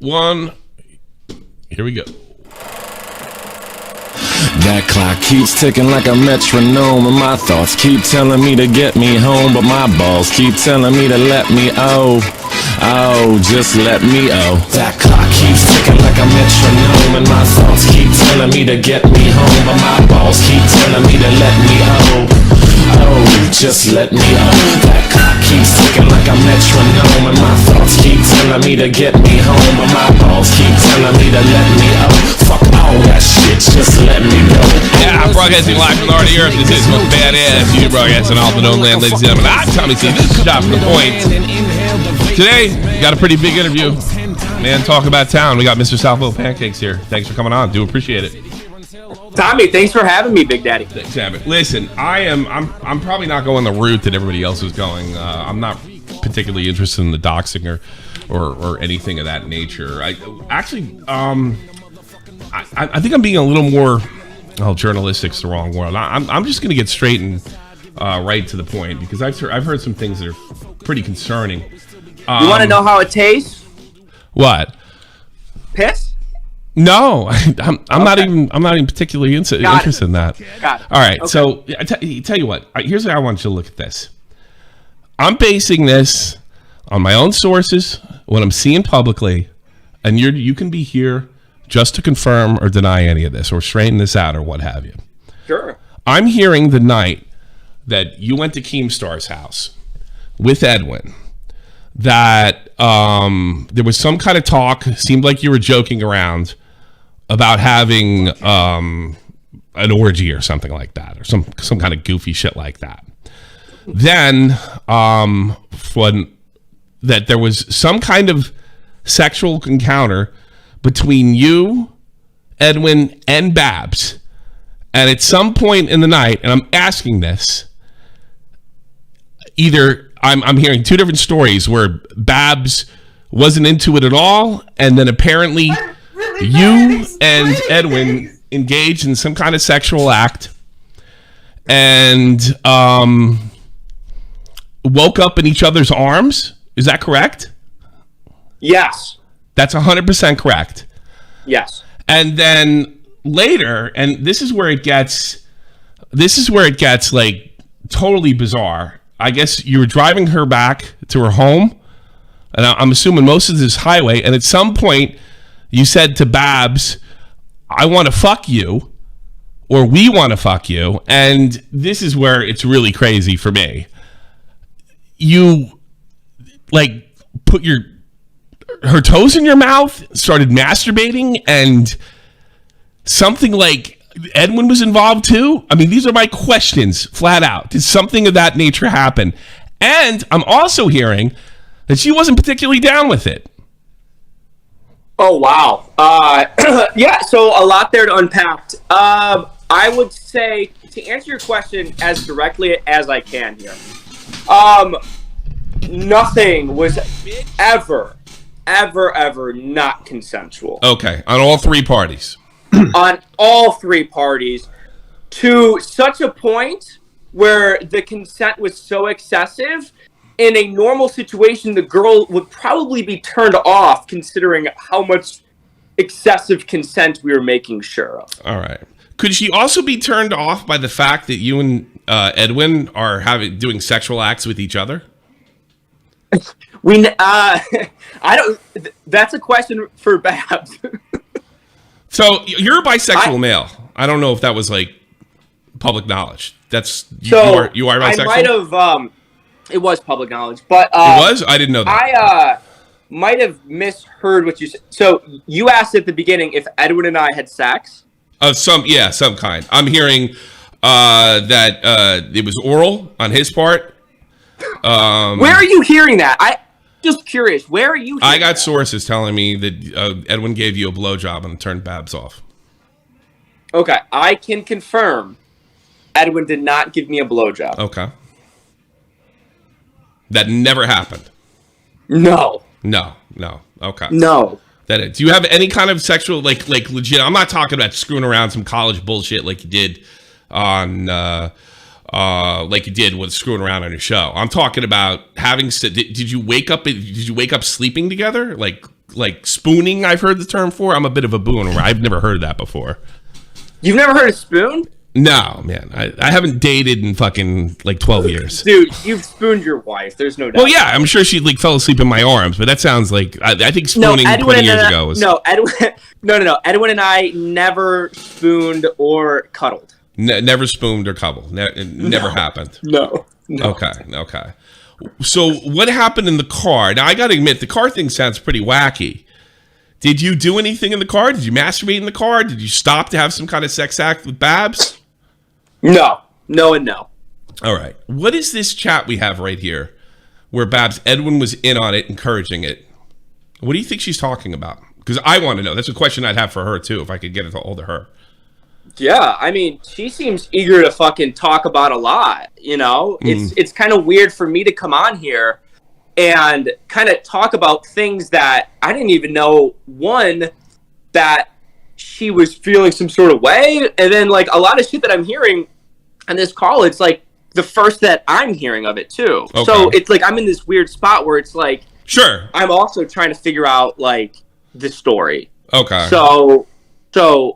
1. Here we go. That clock keeps ticking like a metronome, and my thoughts keep telling me to get me home, but my balls keep telling me to let me just let me That clock keeps ticking like a metronome, and my thoughts keep telling me to get me home, but my balls keep telling me to let me just let me That clock keeps ticking like a metronome, and my thoughts keep telling me to get me home, but my balls keep telling me to let me Fuck all that shit, just let me go. Yeah, I'm broadcasting live from the heart of the earth. This is the most badass YouTube broadcasting off the known land, ladies and gentlemen. I'm Tommy C. This is Shot from the Point. Today, we got a pretty big interview. Man, talk about town. We got Mr. Salvo Pancakes here. Thanks for coming on. Do appreciate it. Tommy, thanks for having me, Big Daddy. Thanks, Abbott. Listen, I'm probably not going the route that everybody else is going. I'm not particularly interested in the doxing or anything of that nature. I think I'm being a little more, journalistic's the wrong word. I'm just going to get straight and right to the point, because I've heard some things that are pretty concerning. You want to know how it tastes? What? Piss? No, I'm not even particularly interested in that. Got it. All right, okay. So tell you what. Here's how I want you to look at this. I'm basing this on my own sources, what I'm seeing publicly, and you can be here just to confirm or deny any of this or straighten this out or what have you. Sure. I'm hearing the night that you went to Keemstar's house with Edwin that there was some kind of talk, seemed like you were joking around about having an orgy or something like that, or some kind of goofy shit like that. Then that there was some kind of sexual encounter between you, Edwin, and Babs. And at some point in the night, and I'm asking this, either I'm hearing two different stories where Babs wasn't into it at all, and then apparently you and Edwin engaged in some kind of sexual act and woke up in each other's arms. Is that correct? Yes. That's 100% correct. Yes. And then later, and this is where it gets like totally bizarre. I guess you were driving her back to her home, and I'm assuming most of this highway, and at some point you said to Babs, I want to fuck you, or we want to fuck you, and this is where it's really crazy for me. You like put her toes in your mouth, started masturbating, and something like Edwin was involved too? I mean, these are my questions, flat out. Did something of that nature happen? And I'm also hearing that she wasn't particularly down with it. Oh, wow. Yeah, so a lot there to unpack. I would say, to answer your question as directly as I can here, nothing was ever not consensual. Okay, on all three parties. On all three parties, to such a point where the consent was so excessive, in a normal situation, the girl would probably be turned off, considering how much excessive consent we were making sure of. All right. Could she also be turned off by the fact that you and Edwin are doing sexual acts with each other? I don't. That's a question for Babs. So you're a bisexual male. I don't know if that was like public knowledge. That's you are bisexual. I might have. It was public knowledge, but it was. I didn't know that. I might have misheard what you said. So you asked at the beginning if Edwin and I had sex. Some kind. I'm hearing that it was oral on his part. Where are you hearing that? Just curious. Where are you? I got sources telling me that Edwin gave you a blowjob and turned Babs off. Okay, I can confirm Edwin did not give me a blowjob. Okay. That never happened. No. Okay. No. Do you have any kind of sexual, like legit? I'm not talking about screwing around some college bullshit like you did on like you did with screwing around on your show. I'm talking about having. Did you wake up? Did you wake up sleeping together? Like spooning? I've heard the term for. I'm a bit of a booner. I've never heard that before. You've never heard of spoon? No, man. I haven't dated in fucking like 12 years. Dude, you've spooned your wife. There's no doubt. Well, yeah, I'm sure she like fell asleep in my arms, but that sounds like I think spooning 20 years ago was. No, Edwin. No. Edwin and I never spooned or cuddled. Never spooned or cuddled. Never happened. No. Okay. So what happened in the car? Now I got to admit, the car thing sounds pretty wacky. Did you do anything in the car? Did you masturbate in the car? Did you stop to have some kind of sex act with Babs? No, and no. All right. What is this chat we have right here where Edwin was in on it, encouraging it? What do you think she's talking about? Because I want to know. That's a question I'd have for her, too, if I could get a hold of her. Yeah, I mean, she seems eager to fucking talk about a lot, you know? It's kind of weird for me to come on here and kind of talk about things that I didn't even know, one, that she was feeling some sort of way, and then like a lot of shit that I'm hearing on this call, it's like the first that I'm hearing of it too. Okay. So it's like I'm in this weird spot where it's like, sure, I'm also trying to figure out like the story. Okay. So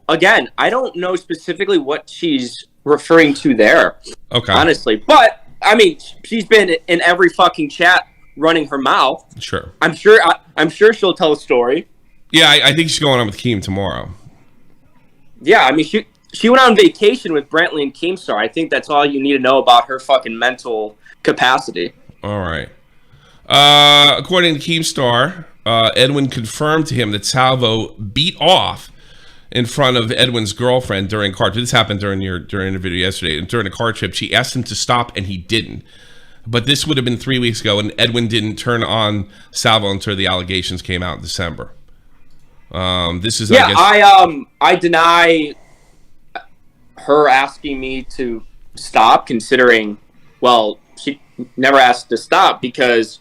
again, I don't know specifically what she's referring to there. Okay. Honestly, but I mean, she's been in every fucking chat running her mouth. Sure. I'm sure she'll tell a story. Yeah, I think she's going on with Keem tomorrow. Yeah, I mean, she went on vacation with Brantley and Keemstar. I think that's all you need to know about her fucking mental capacity. All right. According to Keemstar, Edwin confirmed to him that Salvo beat off in front of Edwin's girlfriend during car. This happened during the video yesterday. And during a car trip, she asked him to stop, and he didn't. But this would have been 3 weeks ago, and Edwin didn't turn on Salvo until the allegations came out in December. This is, yeah, I guess, I deny her asking me to stop, considering, well, she never asked to stop because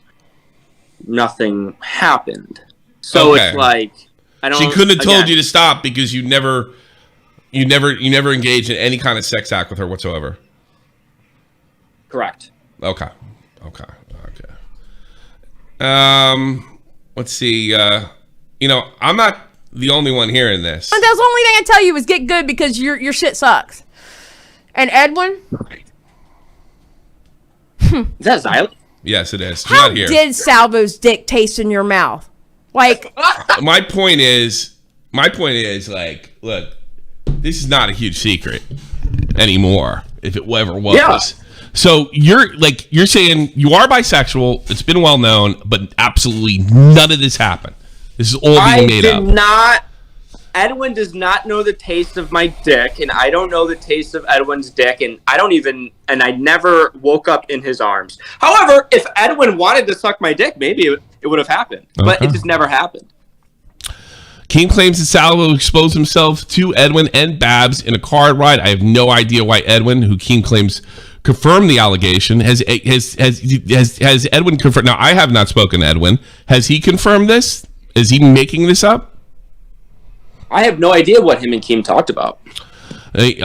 nothing happened. So okay. It's like, I don't. She couldn't have told you to stop because you never engaged in any kind of sex act with her whatsoever. Correct. Okay. Let's see. I'm not the only one hearing this. And that's the only thing I tell you is get good because your shit sucks. And Edwin? Is that Xylie? Yes, it is. How did Salvo's dick taste in your mouth? Like, my point is, like, look, this is not a huge secret anymore. If it ever was. Yeah. So you're saying you are bisexual. It's been well known, but absolutely none of this happened. This is all being made up. Edwin does not know the taste of my dick, and I don't know the taste of Edwin's dick, and I never woke up in his arms. However, if Edwin wanted to suck my dick, maybe it would have happened, but it just never happened. Keem claims that Salvo exposed himself to Edwin and Babs in a car ride. I have no idea why Edwin, who Keem claims confirmed the allegation, has Edwin confirmed. Now, I have not spoken to Edwin. Has he confirmed this? Is he making this up? I have no idea what him and Keem talked about. He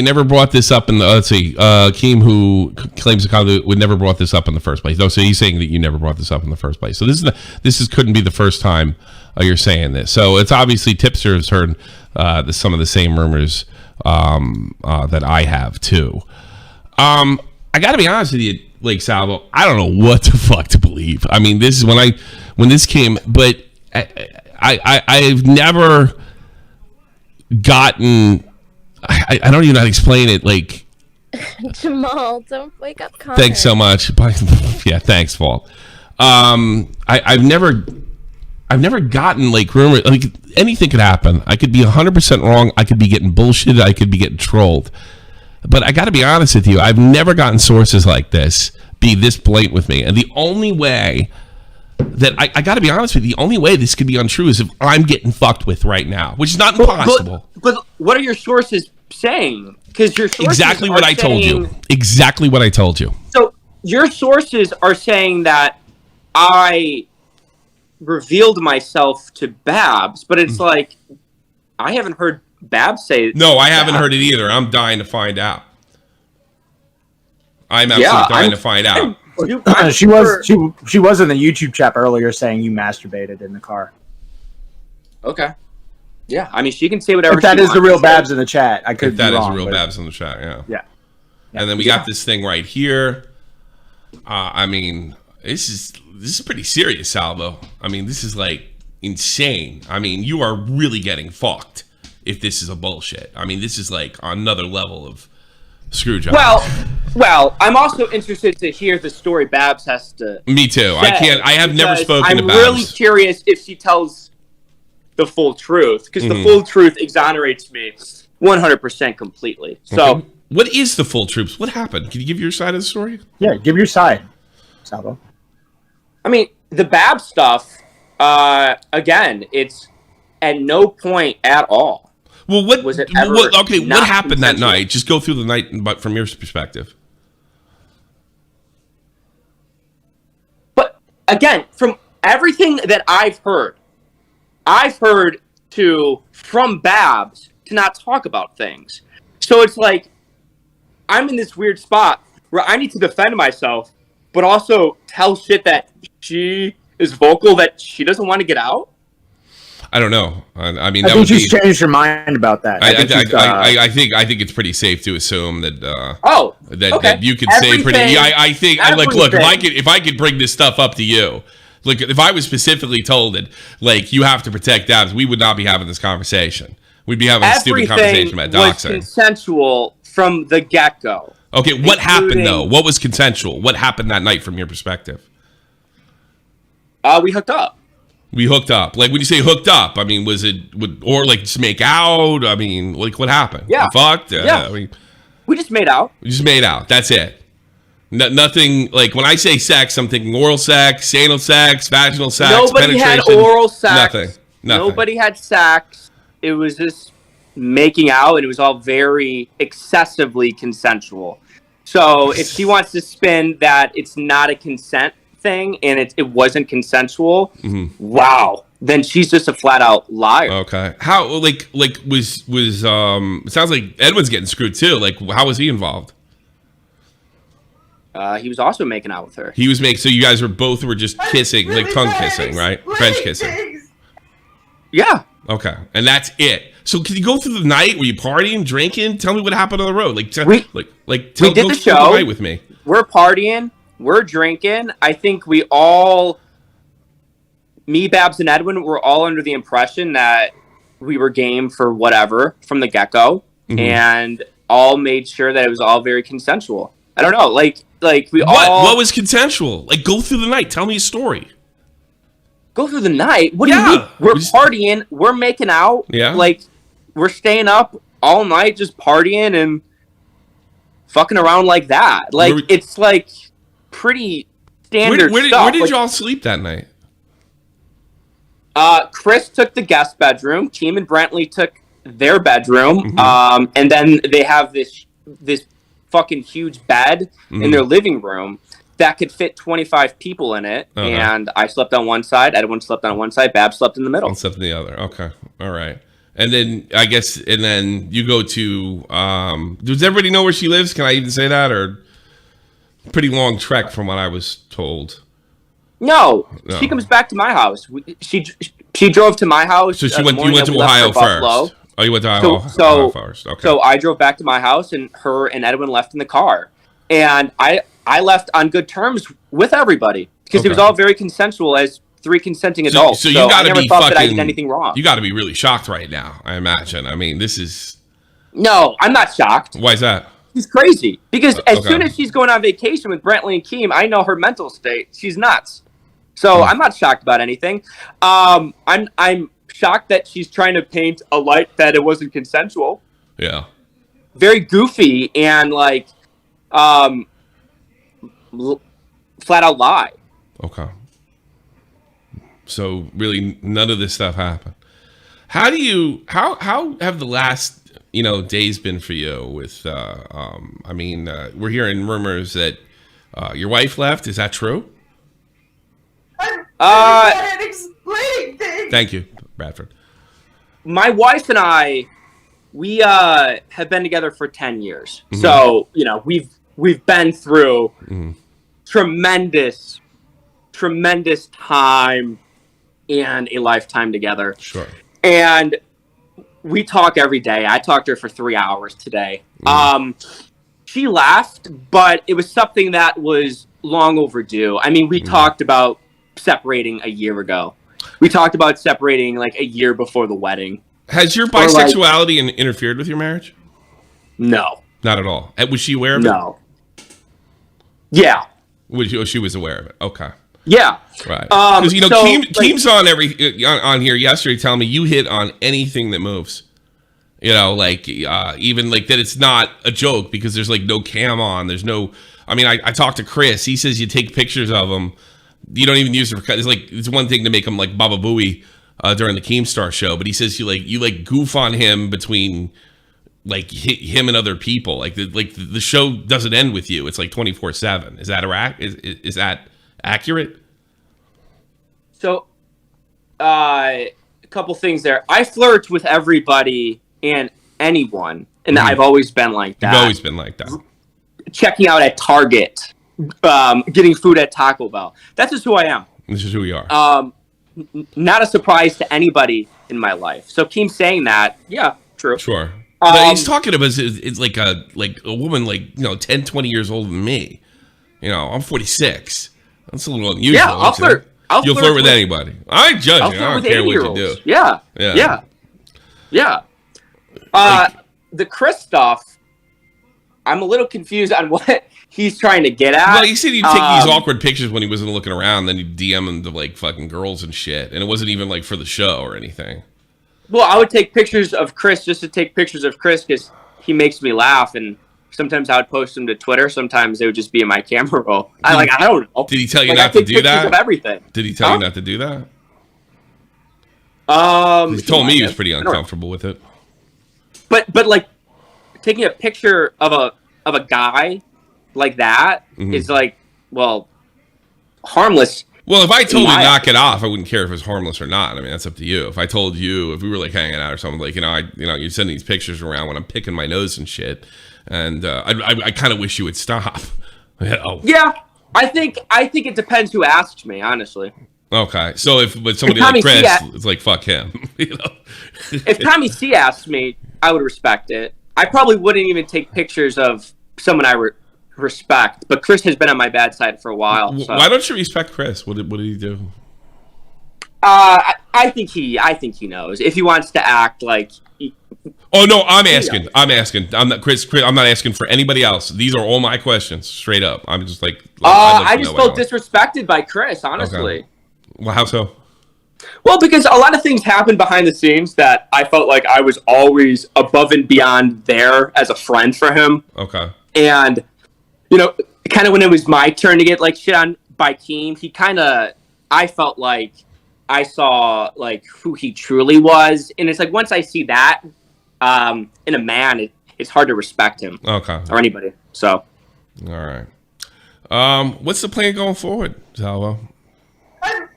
never brought this up in the. Let's see. Keem, who claims to would never brought this up in the first place. No, so he's saying that you never brought this up in the first place. So this couldn't be the first time you're saying this. So it's obviously Tipster has heard some of the same rumors that I have too. I got to be honest with you, like Salvo, I don't know what the fuck to believe. I mean, this is when this came, but I've never gotten. I don't even know how to explain it. Like, Jamal, don't wake up Connor. Thanks so much. Yeah, thanks, Paul. I've never gotten like rumor. Like anything could happen. I could be 100% wrong. I could be getting bullshitted. I could be getting trolled. But I got to be honest with you. I've never gotten sources like this be this blatant with me. And the only way that I got to be honest with you, the only way this could be untrue is if I'm getting fucked with right now, which is not impossible. But what are your sources saying? Because your sources exactly what I told you. Exactly what I told you. So your sources are saying that I revealed myself to Babs, but it's like I haven't heard Babs say. No, I haven't heard it either. I'm dying to find out. I'm absolutely trying to find out. She was in the YouTube chat earlier saying you masturbated in the car. Okay. Yeah, I mean, she can say whatever. If that is the real Babs in the chat, I could be wrong. That is the real Babs in the chat. Yeah. And then we got this thing right here. I mean, this is pretty serious, Salvo. I mean, this is like insane. I mean, you are really getting fucked if this is a bullshit. I mean, this is like another level of screw job. Well, I'm also interested to hear the story Babs has to. Me too. I have never spoken to Babs. I'm really curious if she tells the full truth, because the full truth exonerates me 100% completely. So. Okay. What is the full truth? What happened? Can you give your side of the story? Yeah, give your side, Salvo. I mean, the Bab stuff, again, it's at no point at all. Well, what was it ever what happened consensual? that night? Just go through the night, but from your perspective. But again, from everything that I've heard from Babs to not talk about things. So it's like, I'm in this weird spot where I need to defend myself, but also tell shit that she is vocal that she doesn't want to get out. I don't know. I mean, I think she's changed her mind about that. I think it's pretty safe to assume that. That you could say pretty. Yeah, I think. Look, if I could bring this stuff up to you, look, if I was specifically told that, like, you have to protect Dabs, we would not be having this conversation. We'd be having a stupid conversation about doxing. Was consensual from the get-go. Okay, what happened though? What was consensual? What happened that night from your perspective? We hooked up. We hooked up. Like, when you say hooked up, I mean, was it or like just make out? I mean, like, what happened? Yeah, you fucked. Yeah, I mean, we just made out. We just made out. That's it. Nothing. Like, when I say sex, I'm thinking oral sex, anal sex, vaginal sex. Nobody had oral sex. Nothing. Nobody had sex. It was just making out, and it was all very excessively consensual. So if she wants to spin that it's not a consent thing and it wasn't consensual, wow, then she's just a flat out liar. Okay. How like was it sounds like Edwin's getting screwed too. Like, how was he involved? He was also making out with her. He was so you guys were just kissing, like tongue kissing, right? French kissing. Yeah. Okay, and that's it. So can you go through the night? Were you partying, drinking? Tell me what happened on the road. Like, we did the show. The night with me. We're partying. We're drinking. I think me, Babs, and Edwin were all under the impression that we were game for whatever from the get-go, and all made sure that it was all very consensual. I don't know, like we all. What was consensual? Like, go through the night. Tell me a story. Go through the night? What do you mean? We're partying. We're making out. Yeah. Like, we're staying up all night just partying and fucking around like that. Like, it's like pretty standard stuff. Where did y'all sleep that night? Chris took the guest bedroom. Keem and Brentley took their bedroom. And then they have this fucking huge bed in their living room that could fit 25 people in it. And I slept on one side, Edwin slept on one side, Babs slept in the middle. I slept in the other. Okay. All right. And then then you go to does everybody know where she lives? Can I even say that? Or pretty long trek from what I was told. No. She comes back to my house. She drove to my house. So you went to Ohio first. Buffalo. Oh, you went to Ohio first. Okay. So I drove back to my house, and her and Edwin left in the car. And I left on good terms with everybody because it was all very consensual as three consenting adults. So you got to be thought that I did anything wrong. You got to be really shocked right now, I imagine. I mean, this is. No, I'm not shocked. Why is that? She's crazy because as soon as she's going on vacation with Brentley and Keem, I know her mental state. She's nuts. So I'm not shocked about anything. I'm shocked that she's trying to paint a light that it wasn't consensual. Yeah. Very goofy and like flat out lie. Okay. So really none of this stuff happened. How have the last days been for you with we're hearing rumors that your wife left. Is that true? Thank you, Bradford. My wife and I, we have been together for 10 years. So, we've been through tremendous time and a lifetime together. Sure. And we talk every day. I talked to her for 3 hours today. She left, but it was something that was long overdue. I mean, we talked about separating a year ago. We talked about separating like a year before the wedding. Has your bisexuality interfered with your marriage? No. Not at all. Was she aware of it? No. Yeah. She was aware of it. Okay. Yeah. Right. Because Keem's on here yesterday telling me you hit on anything that moves. Even like that it's not a joke because there's like no cam on. There's no. I mean, I talked to Chris. He says you take pictures of them. You don't even use it for. It's one thing to make them like Baba Booey during the Keemstar show, but he says you goof on him between like him and other people. The show doesn't end with you. It's like 24/7. Is that is that accurate? So, a couple things there. I flirt with everybody and anyone, and I've always been like that. You've always been like that. Checking out at Target, getting food at Taco Bell. That's just who I am. This is who we are. Not a surprise to anybody in my life. So Keem saying that, yeah, true. Sure. But he's talking about it's like a woman 10, 20 years older than me. I'm 46. That's a little unusual. Yeah, I'll flirt. You'll flirt with anybody. I ain't judging. I don't care what you do. Yeah. The Chris stuff, I'm a little confused on what he's trying to get at. Well, he said he'd take these awkward pictures when he wasn't looking around, then he'd DM them to like fucking girls and shit, and it wasn't even like for the show or anything. Well, I would take pictures of Chris just to take pictures of Chris because he makes me laugh, and sometimes I would post them to Twitter. Sometimes they would just be in my camera roll. I don't know. Did he tell you not to do that? Of everything. Did he tell you not to do that? He told me he was pretty uncomfortable with it. But like taking a picture of a guy like that is like, well, harmless. Well, if I told you to knock it off, I wouldn't care if it was harmless or not. I mean, that's up to you. If I told you, if we were like hanging out or something, like you're sending these pictures around when I'm picking my nose and shit, and I kind of wish you would stop. Yeah, I think it depends who asks me, honestly. Okay, so if somebody like Chris, it's like fuck him. If Tommy C asked me, I would respect it. I probably wouldn't even take pictures of someone I respect, but Chris has been on my bad side for a while. So. Why don't you respect Chris? What did he do? I think he knows if he wants to act like. Oh no, I'm asking. I'm not Chris. I'm not asking for anybody else. These are all my questions, straight up. I'm just like. I just felt disrespected by Chris, honestly. Okay. Well, how so? Well, because a lot of things happened behind the scenes that I felt like I was always above and beyond there as a friend for him. Okay. And. Kind of when it was my turn to get like shit on by Keem, I felt like I saw like who he truly was, and it's like once I see that in a man, it's hard to respect him. Okay. Or anybody. So. All right. What's the plan going forward, Salvo?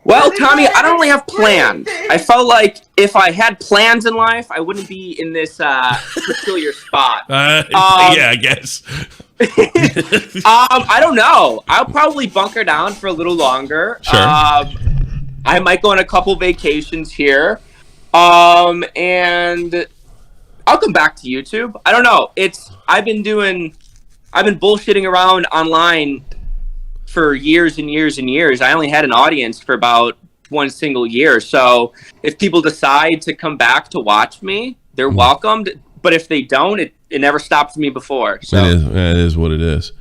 Well, Tommy, I don't really have plans. I felt like if I had plans in life, I wouldn't be in this peculiar spot. Yeah, I guess. I don't know. I'll probably bunker down for a little longer. Sure. I might go on a couple vacations here. And I'll come back to YouTube. I don't know. I've been bullshitting around online for years and years and years. I only had an audience for about one single year. So if people decide to come back to watch me, they're welcomed. But if they don't, it never stopped me before. So it is what it is.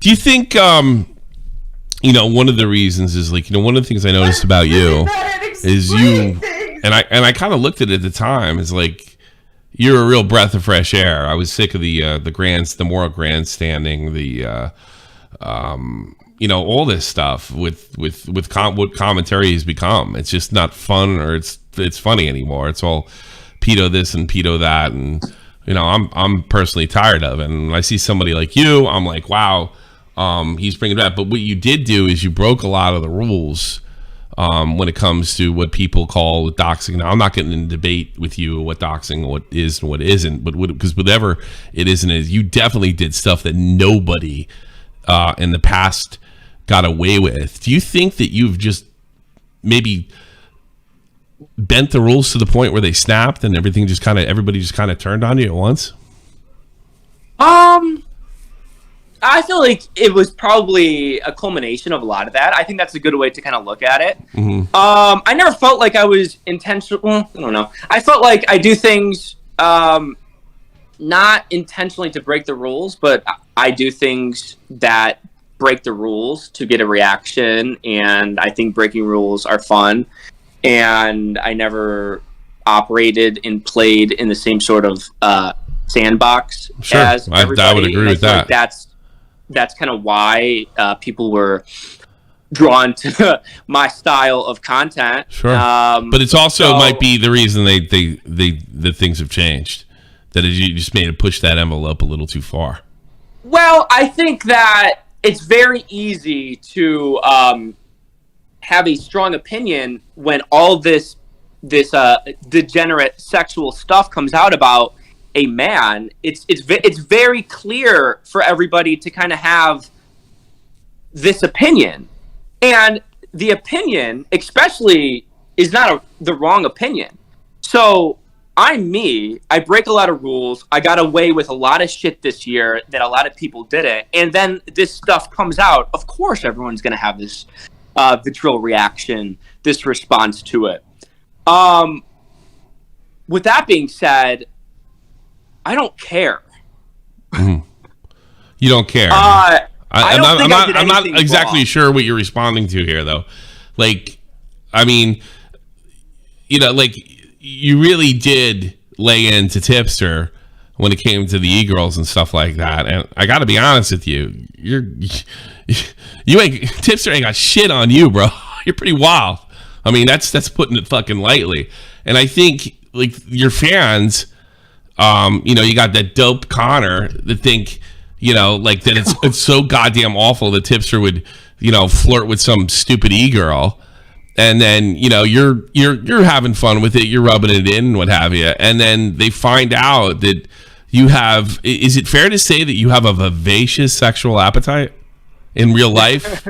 Do you think one of the reasons is like one of the things I noticed about you is you and I kind of looked at it at the time as like you're a real breath of fresh air. I was sick of the moral grandstanding, all this stuff with what commentary has become. It's just not fun or it's funny anymore. It's all pedo this and pedo that, and I'm personally tired of it. And when I see somebody like you, I'm like, wow, he's bringing it back. But what you did do is you broke a lot of the rules when it comes to what people call doxing. Now, I'm not getting in debate with you what doxing, what is and what isn't, but because whatever it is and is, you definitely did stuff that nobody in the past got away with. Do you think that you've just maybe bent the rules to the point where they snapped and everybody just kind of turned on you at once? I feel like it was probably a culmination of a lot of that. I think that's a good way to kind of look at it. Mm-hmm. I never felt like I was intentional. Well, I don't know. I felt like I do things not intentionally to break the rules, but I do things that break the rules to get a reaction. And I think breaking rules are fun. And I never operated and played in the same sort of sandbox as everybody. I would agree with that. Like that's kind of why people were drawn to my style of content. Sure, but it's also might be the reason that things have changed. That you just made it push that envelope a little too far. Well, I think that it's very easy to have a strong opinion when all this degenerate sexual stuff comes out about a man. It's very clear for everybody to kind of have this opinion, and the opinion especially is not the wrong opinion. So I'm me. I break a lot of rules. I got away with a lot of shit this year that a lot of people didn't, and then this stuff comes out. Of course everyone's going to have this vitriol reaction, this response to it. With that being said, I don't care. Mm-hmm. You don't care. I'm not exactly sure what you're responding to here, though. Like, I mean, like you really did lay into Tipster when it came to the e-girls and stuff like that. And I got to be honest with you, Tipster ain't got shit on you, bro. You're pretty wild. I mean, that's putting it fucking lightly. And I think like your fans, you got that dope Connor that think, like that it's so goddamn awful that Tipster would, flirt with some stupid e-girl. And then, you're having fun with it. You're rubbing it in and what have you. And then they find out that you have, is it fair to say that you have a vivacious sexual appetite in real life?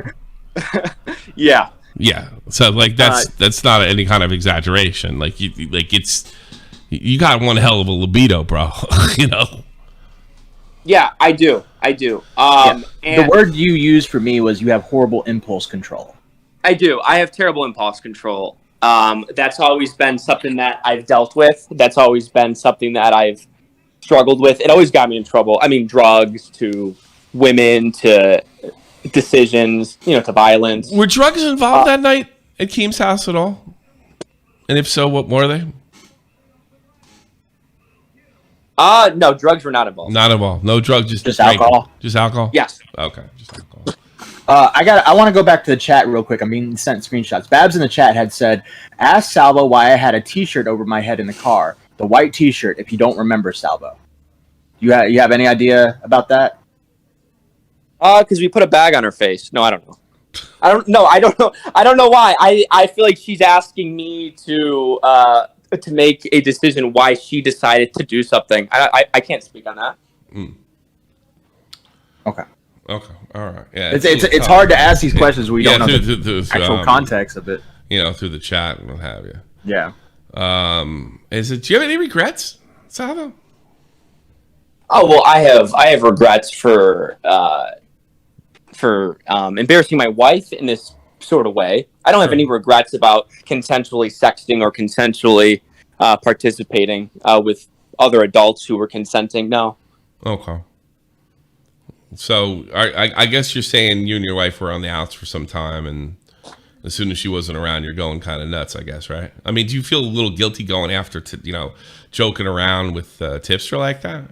Yeah. Yeah. So like, that's not any kind of exaggeration. Like you got one hell of a libido, bro. Yeah, I do. And the word you used for me was you have horrible impulse control. I do. I have terrible impulse control. That's always been something that I've dealt with. That's always been something that I've struggled with. It always got me in trouble. I mean, drugs to women to decisions, to violence. Were drugs involved that night at Keem's house at all? And if so, what were they? No, drugs were not involved. Not involved. No drugs, just alcohol. Just alcohol? Yes. Okay, just alcohol. I want to go back to the chat real quick. I'm being sent screenshots. Babs in the chat had said, "Ask Salvo why I had a T-shirt over my head in the car. The white T-shirt. If you don't remember, Salvo, you have any idea about that?" Because we put a bag on her face. No, I don't know. I don't know. I don't know why. I feel like she's asking me to make a decision why she decided to do something. I can't speak on that. Mm. Okay. Okay. All right. Yeah. It's hard to ask these questions when you don't know the actual context of it. Through the chat and what have you. Yeah. Do you have any regrets, Salvo? Oh well, I have regrets for embarrassing my wife in this sort of way. I don't have any regrets about consensually sexting or consensually participating with other adults who were consenting. No. Okay. So I guess you're saying you and your wife were on the outs for some time, and as soon as she wasn't around, you're going kind of nuts, I guess, right? I mean, do you feel a little guilty going after, joking around with Tipster like that?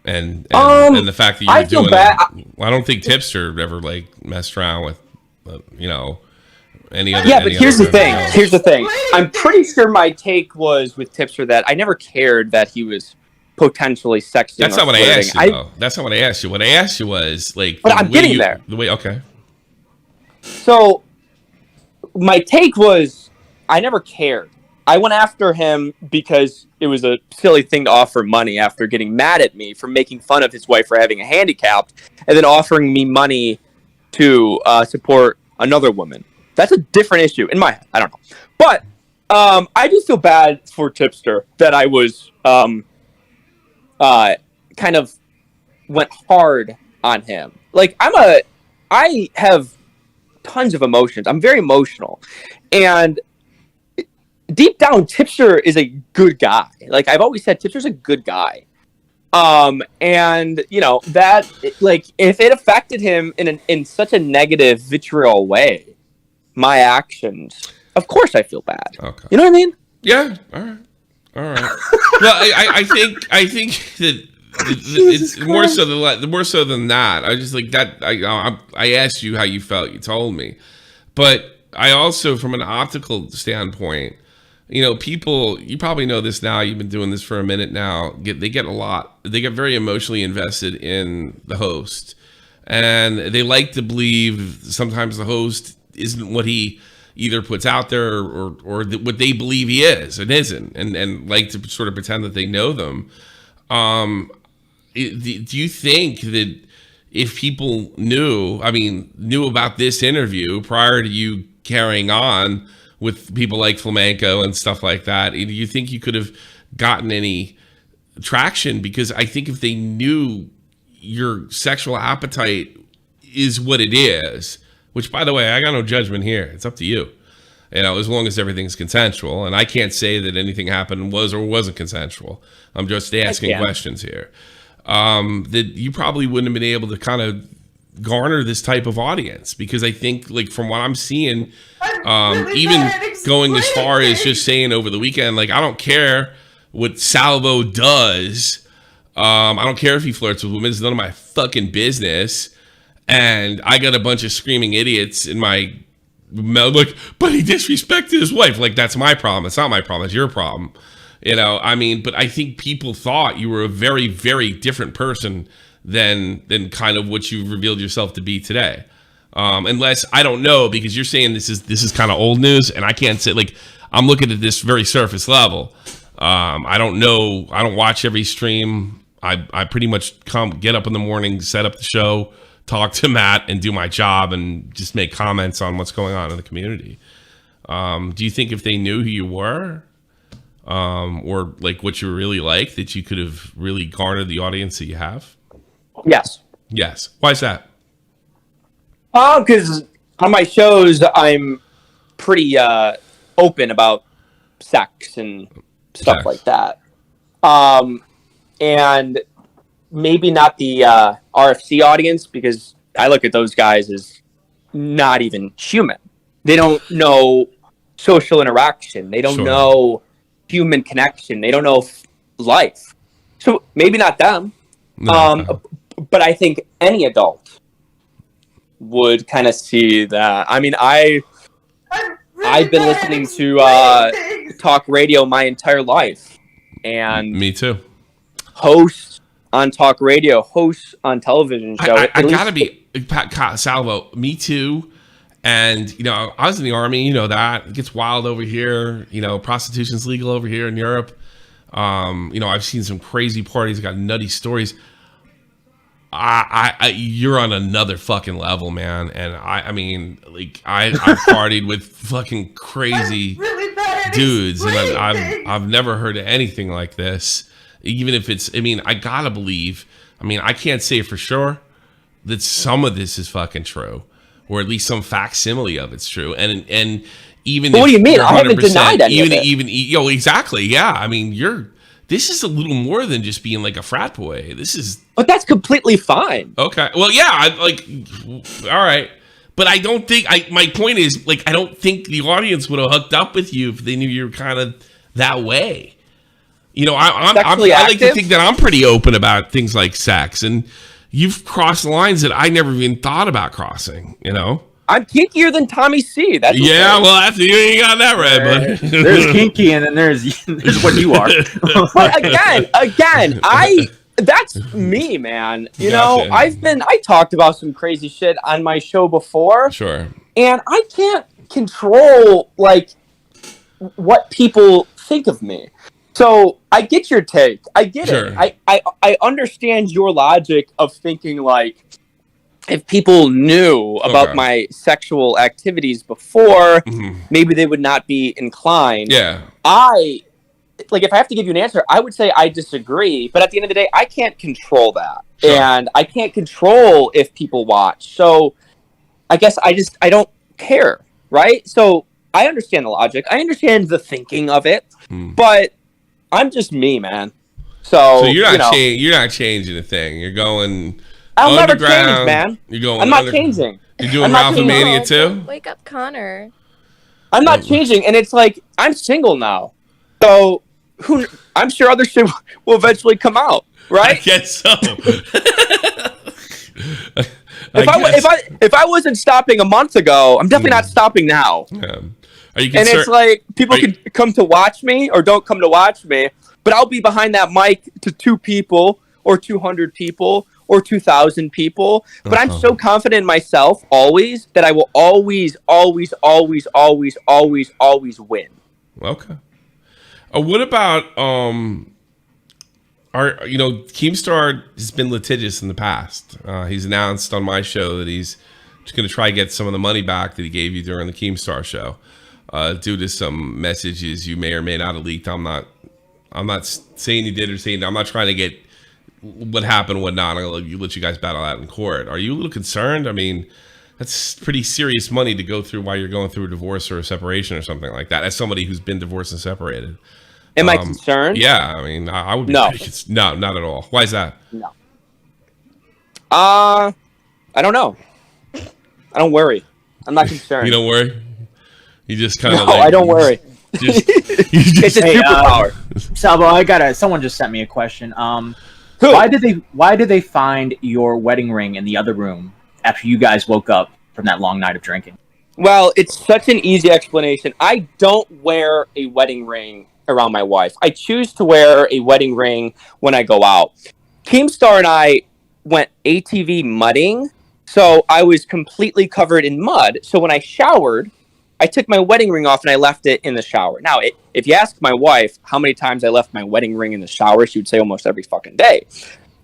And the fact that you were doing it, I don't think Tipster ever messed around with, any other. Yeah, but here's the thing. Here's the thing. I'm pretty sure my take was with Tipster that I never cared that he was potentially sexting. That's not what I asked you, though. That's not what I asked you. What I asked you was but I'm getting there. The way, okay. So my take was I never cared. I went after him because it was a silly thing to offer money after getting mad at me for making fun of his wife for having a handicap and then offering me money to support another woman. That's a different issue in my head. I don't know. But I just feel bad for Tipster that I was kind of went hard on him. Like, I have tons of emotions. I'm very emotional. And deep down, Tipster is a good guy. Like, I've always said, Tipster's a good guy. And you know that, like, if it affected him in such a negative, vitriol way, my actions, of course, I feel bad. Okay, you know what I mean? Yeah. All right. Well, I think that it's more so than that. I just like that. I asked you how you felt. You told me, but I also, from an optical standpoint, you know, people, you probably know this now, you've been doing this for a minute now, they get very emotionally invested in the host. And they like to believe sometimes the host isn't what he either puts out there or what they believe he is and isn't, and like to sort of pretend that they know them. Do you think that if people knew about this interview prior to you carrying on with people like Flamenco and stuff like that, do you think you could have gotten any traction? Because I think if they knew your sexual appetite is what it is, which, by the way, I got no judgment here. It's up to you. You know, as long as everything's consensual. And I can't say that anything happened was or wasn't consensual. I'm just asking questions here. That you probably wouldn't have been able to kind of garner this type of audience, because I think, like, from what I'm seeing, even going as far as just saying over the weekend, like, I don't care what Salvo does. I don't care if he flirts with women. It's none of my fucking business. And I got a bunch of screaming idiots in my mouth, like, but he disrespected his wife. Like, that's my problem. It's not my problem. It's your problem. You know, I mean, but I think people thought you were a very, very different person than kind of what you revealed yourself to be today. Unless, I don't know, because you're saying this is kind of old news, and I can't say, like, I'm looking at this very surface level. I don't know. I don't watch every stream. I pretty much get up in the morning, set up the show, talk to Matt, and do my job, and just make comments on what's going on in the community. Do you think if they knew who you were, or like what you were really like, that you could have really garnered the audience that you have? Yes. Why is that? Because on my shows, I'm pretty open about sex and stuff like that. And maybe not the RFC audience, because I look at those guys as not even human. They don't know social interaction. They don't know human connection. They don't know life. So maybe not them. But I think any adult would kind of see that. I mean, I've been listening to talk radio my entire life, and me too. Hosts on talk radio, hosts on television show. I gotta be Salvo. Me too. And you know, I was in the army. You know that it gets wild over here. You know, prostitution's legal over here in Europe. You know, I've seen some crazy parties. Got nutty stories. You're on another fucking level, man. And I mean, like, I partied with fucking crazy dudes, and I've never heard of anything like this. Even if it's, I mean, I gotta believe. I mean, I can't say for sure that some of this is fucking true, or at least some facsimile of it's true. And even, what do you mean? I haven't denied any of it. Yo, exactly, yeah. I mean, this is a little more than just being like a frat boy. But that's completely fine. Okay. Well, yeah, all right. But I don't think, my point is, like, I don't think the audience would have hooked up with you if they knew you were kind of that way. You know, I like to think that I'm pretty open about things like sex, and you've crossed lines that I never even thought about crossing, you know? I'm kinkier than Tommy C. That's well, you ain't got that right, but there's kinky, and then there's what you are. But again, that's me, man. You know, I talked about some crazy shit on my show before. Sure. And I can't control like what people think of me. So I get your take. I get it. I understand your logic of thinking like if people knew about my sexual activities before, maybe they would not be inclined. Yeah. Like if I have to give you an answer, I would say I disagree. But at the end of the day, I can't control that. Sure. And I can't control if people watch. So I guess I don't care, right? So I understand the logic. I understand the thinking of it. But I'm just me, man. So you're not changing a thing. You're going I'll never underground. change, man. You're going I'm not changing. You're doing Ralph-a-mania too? Wake up, Connor. I'm not changing, and it's like I'm single now. So I'm sure other shit will eventually come out, right? I guess so. If I wasn't stopping a month ago, I'm definitely not stopping now. Yeah. Are you And it's like people can come to watch me or don't come to watch me, but I'll be behind that mic to 2 people or 200 people or 2,000 people. But I'm so confident in myself always that I will always win. Okay. What about Keemstar has been litigious in the past. He's announced on my show that he's just going to try to get some of the money back that he gave you during the Keemstar show, due to some messages you may or may not have leaked. I'm not saying you did or saying I'm not trying to get what happened, what not. I'll let you guys battle that in court. Are you a little concerned? I mean, that's pretty serious money to go through while you're going through a divorce or a separation or something like that. As somebody who's been divorced and separated. Am I concerned? Yeah, I mean, I would be. No. No, not at all. Why is that? No. I don't know. I don't worry. I'm not concerned. You don't worry? You just kind of No, I don't worry. It's a superpower. Salvo, someone just sent me a question. Why did they find your wedding ring in the other room after you guys woke up from that long night of drinking? Well, it's such an easy explanation. I don't wear a wedding ring around my wife. I choose to wear a wedding ring when I go out. Keemstar and I went ATV mudding, so I was completely covered in mud. So when I showered, I took my wedding ring off and I left it in the shower. Now, if you ask my wife how many times I left my wedding ring in the shower, she would say almost every fucking day.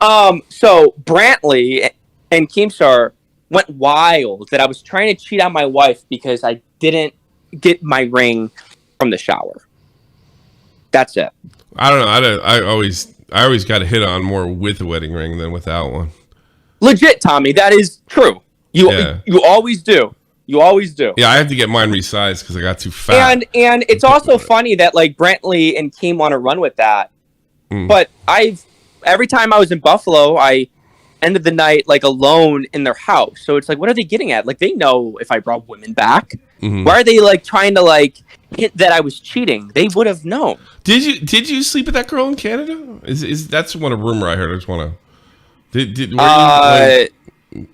So Brantley and Keemstar went wild that I was trying to cheat on my wife because I didn't get my ring from the shower. That's it. I don't know. I always got a hit on more with a wedding ring than without one. Legit, Tommy. That is true. You always do. You always do. Yeah, I have to get mine resized because I got too fat. And it's also funny that like Brantley and Keem want to run with that. But every time I was in Buffalo, I ended the night like alone in their house. So it's like, what are they getting at? Like they know if I brought women back. Why are they like trying to like hint that I was cheating? They would have known. Did you sleep with that girl in Canada? Is that's one a rumor I heard? I just want to.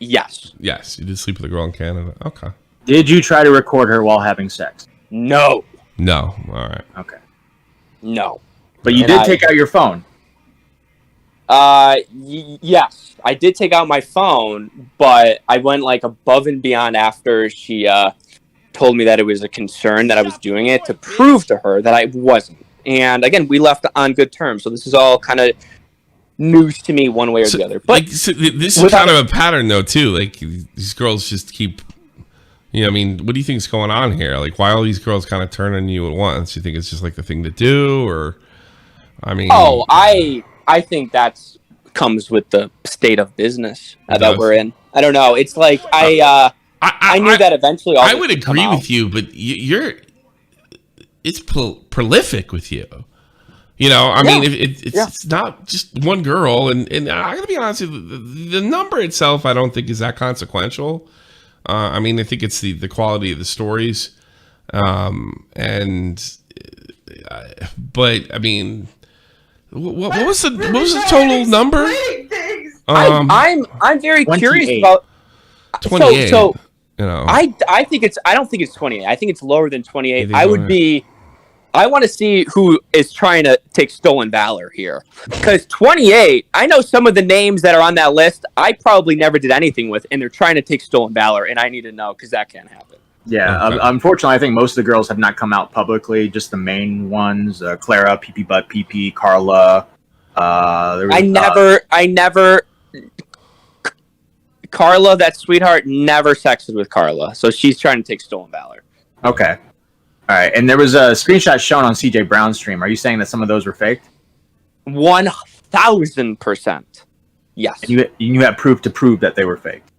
Yes. Yes, you did sleep with a girl in Canada. Okay. Did you try to record her while having sex? No. No. All right. Okay. No. But you did take out your phone. Yes, I did take out my phone, but I went like above and beyond after she told me that it was a concern that I was doing it to prove to her that I wasn't. And again, we left on good terms, so this is all kind of news to me one way or the other. But this is kind of a pattern though too. Like these girls just keep, I mean, what do you think is going on here? Like why all these girls kind of turn on you at once? You think it's just like the thing to do, or I mean? Oh, I think that's comes with the state of business that we're in. I don't know. It's like I knew that eventually. I would agree with you, but it's prolific with you. I mean, it's not just one girl, and I gotta be honest with you, the number itself, I don't think is that consequential. I mean, I think it's the quality of the stories, but I mean, what was the total number? I'm very 28. curious about 28. So I think it's. I don't think it's 28. I think it's lower than 28. I want to see who is trying to take stolen valor here. Because 28, I know some of the names that are on that list I probably never did anything with, and they're trying to take stolen valor, and I need to know because that can't happen. Yeah, Okay. unfortunately, I think most of the girls have not come out publicly. Just the main ones: Clara, PP Butt, PP, Carla. I never. Carla, that sweetheart, never sexted with Carla, so she's trying to take stolen valor. Okay, all right. And there was a screenshot shown on CJ Brown's stream. Are you saying that some of those were faked? 1000%. Yes. And you have proof to prove that they were faked.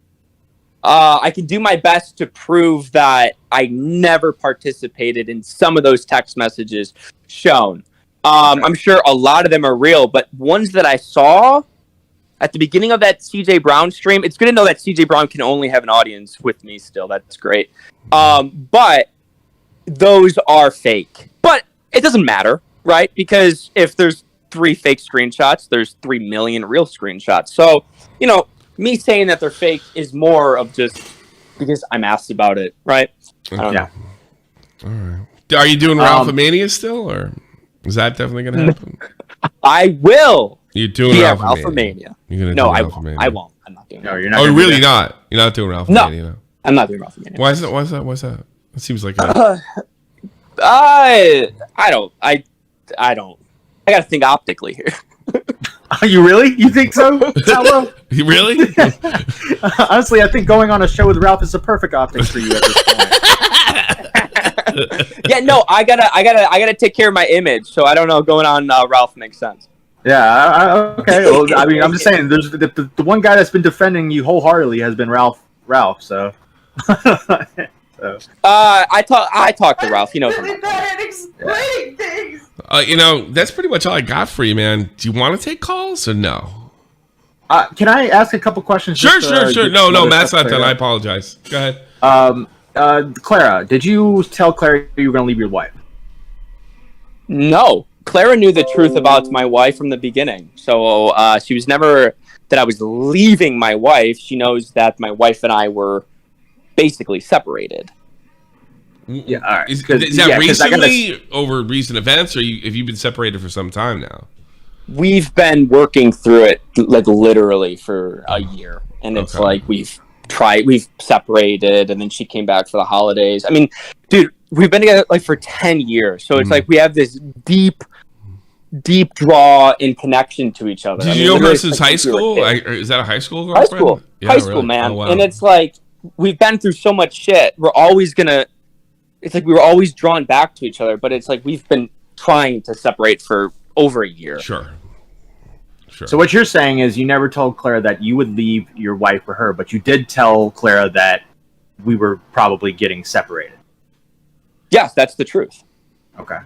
I can do my best to prove that I never participated in some of those text messages shown. I'm sure a lot of them are real, but ones that I saw at the beginning of that CJ Brown stream, it's good to know that CJ Brown can only have an audience with me still. That's great. But those are fake. But it doesn't matter, right? Because if there's 3 fake screenshots, there's 3 million real screenshots. So, you know, me saying that they're fake is more of just because I'm asked about it, right? Yeah. All right. Are you doing Ralphamania still, or is that definitely going to happen? I will. You're doing Ralphamania. You're gonna No, do I Ralphamania. won't. I won't. I'm not doing it. No, you're not. Oh, gonna really do that. not? You're not doing Ralphamania? No. I'm not doing Ralphamania. Why is that? What's that? It seems like I don't. I got to think optically here. Are you really? You think so? Salvo? You really? Honestly, I think going on a show with Ralph is a perfect optics for you at this point. Yeah, no, I gotta take care of my image. So I don't know. Going on Ralph makes sense. Yeah. Okay. Well, I mean, I'm just saying. There's the one guy that's been defending you wholeheartedly has been Ralph. So. I talk to Ralph. You know. Really bad at explaining things. You know, that's pretty much all I got for you, man. Do you want to take calls or no? Can I ask a couple questions? Sure. Just, No, get Matt's stuff not done. cleared I up? apologize. Go ahead. Clara, did you tell Clara you were going to leave your wife? No, Clara knew the truth about my wife from the beginning. So she was never that I was leaving my wife. She knows that my wife and I were basically separated. Yeah, all right. Is that yeah, recently over recent events, or have you been separated for some time now? We've been working through it like literally for a year, and it's like we've separated, and then she came back for the holidays. I mean, dude, we've been together like for 10 years, so it's like we have this deep draw in connection to each other. Did you know her since high school? Is that a high school girlfriend? High school, Yeah, high school, really? man. Oh, wow. And it's like we've been through so much shit. It's like we were always drawn back to each other, but it's like we've been trying to separate for over a year. Sure. So what you're saying is you never told Clara that you would leave your wife for her, but you did tell Clara that we were probably getting separated. Yes, that's the truth. Okay.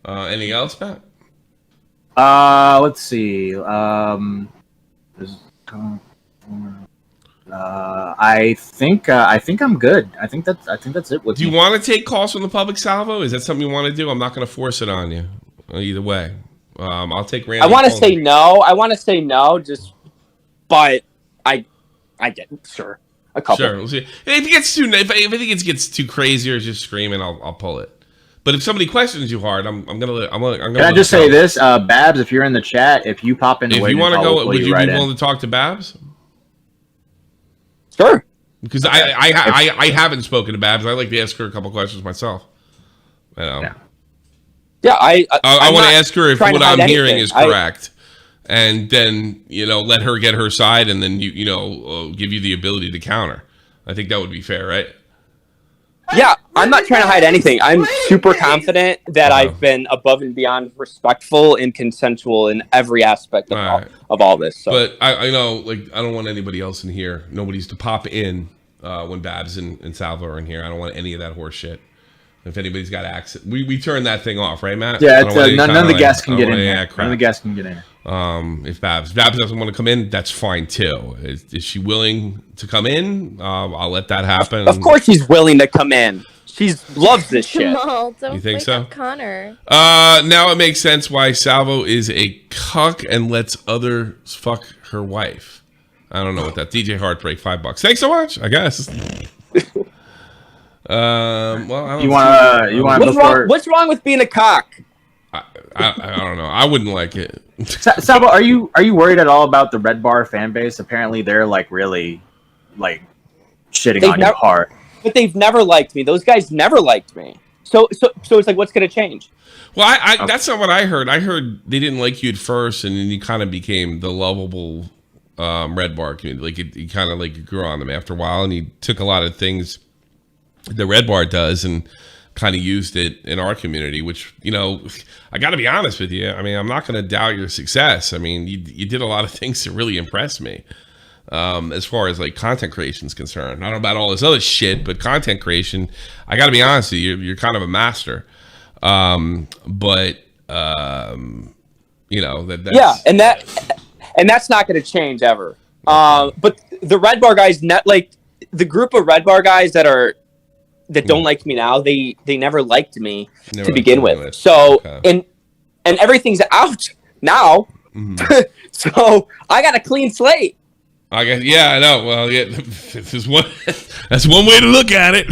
Anything else, Matt? Let's see. I think I'm good. I think that's it. Do you want to take calls from the public, Salvo? Is that something you want to do? I'm not going to force it on you. Either way, I'll take random. I want to say no. But I get sure a couple. Sure, we'll see. If it gets too crazy or just screaming, I'll pull it. But if somebody questions you hard, I'm gonna. Can I just say this, Babs? If you're in the chat, if you pop in, if you want to go, would you be willing to talk to Babs? Sure. Because I haven't spoken to Babs. I like to ask her a couple questions myself. You know. Yeah, I want to ask her if what I'm hearing is anything. correct, and then let her get her side, and then give you the ability to counter. I think that would be fair, right? Yeah, I'm not trying to hide anything. I'm super confident that I've been above and beyond respectful and consensual in every aspect of all this. So. But I know, I don't want anybody else in here. Nobody's to pop in when Babs and Salvo are in here. I don't want any of that horse shit. If anybody's got access, we turn that thing off, right, Matt? Yeah, none of the guests can get in here. None of the guests can get in. If Babs doesn't want to come in, that's fine too. Is she willing to come in? I'll let that happen. Of course she's willing to come in. She loves this shit. Jamal, don't You think wake so? up Connor. Now it makes sense why Salvo is a cuck and lets others fuck her wife. I don't know what that DJ Heartbreak $5. Thanks so much. I guess. Well, I don't What's wrong with being a cock? I don't know. I wouldn't like it. Salvo, are you worried at all about the Redbar fan base? Apparently, they're really shitting on you hard. But they've never liked me. Those guys never liked me. So it's like, what's going to change? Well, I that's not what I heard. I heard they didn't like you at first, and then you kind of became the lovable Redbar community. Like you kind of like grew on them after a while, and you took a lot of things that Redbar does and kind of used it in our community. Which, you know, I got to be honest with you. I mean, I'm not going to doubt your success. I mean, you did a lot of things that really impressed me. As far as like content creation is concerned, I don't know about all this other shit, but content creation, I got to be honest with you, you're kind of a master. But you know that's, yeah, and that's not going to change ever. But the Redbar guys, like the group of Redbar guys that don't like me now, they never liked me to begin with. So and everything's out now, so I got a clean slate. I guess, yeah, I know. Well, yeah, that's one way to look at it.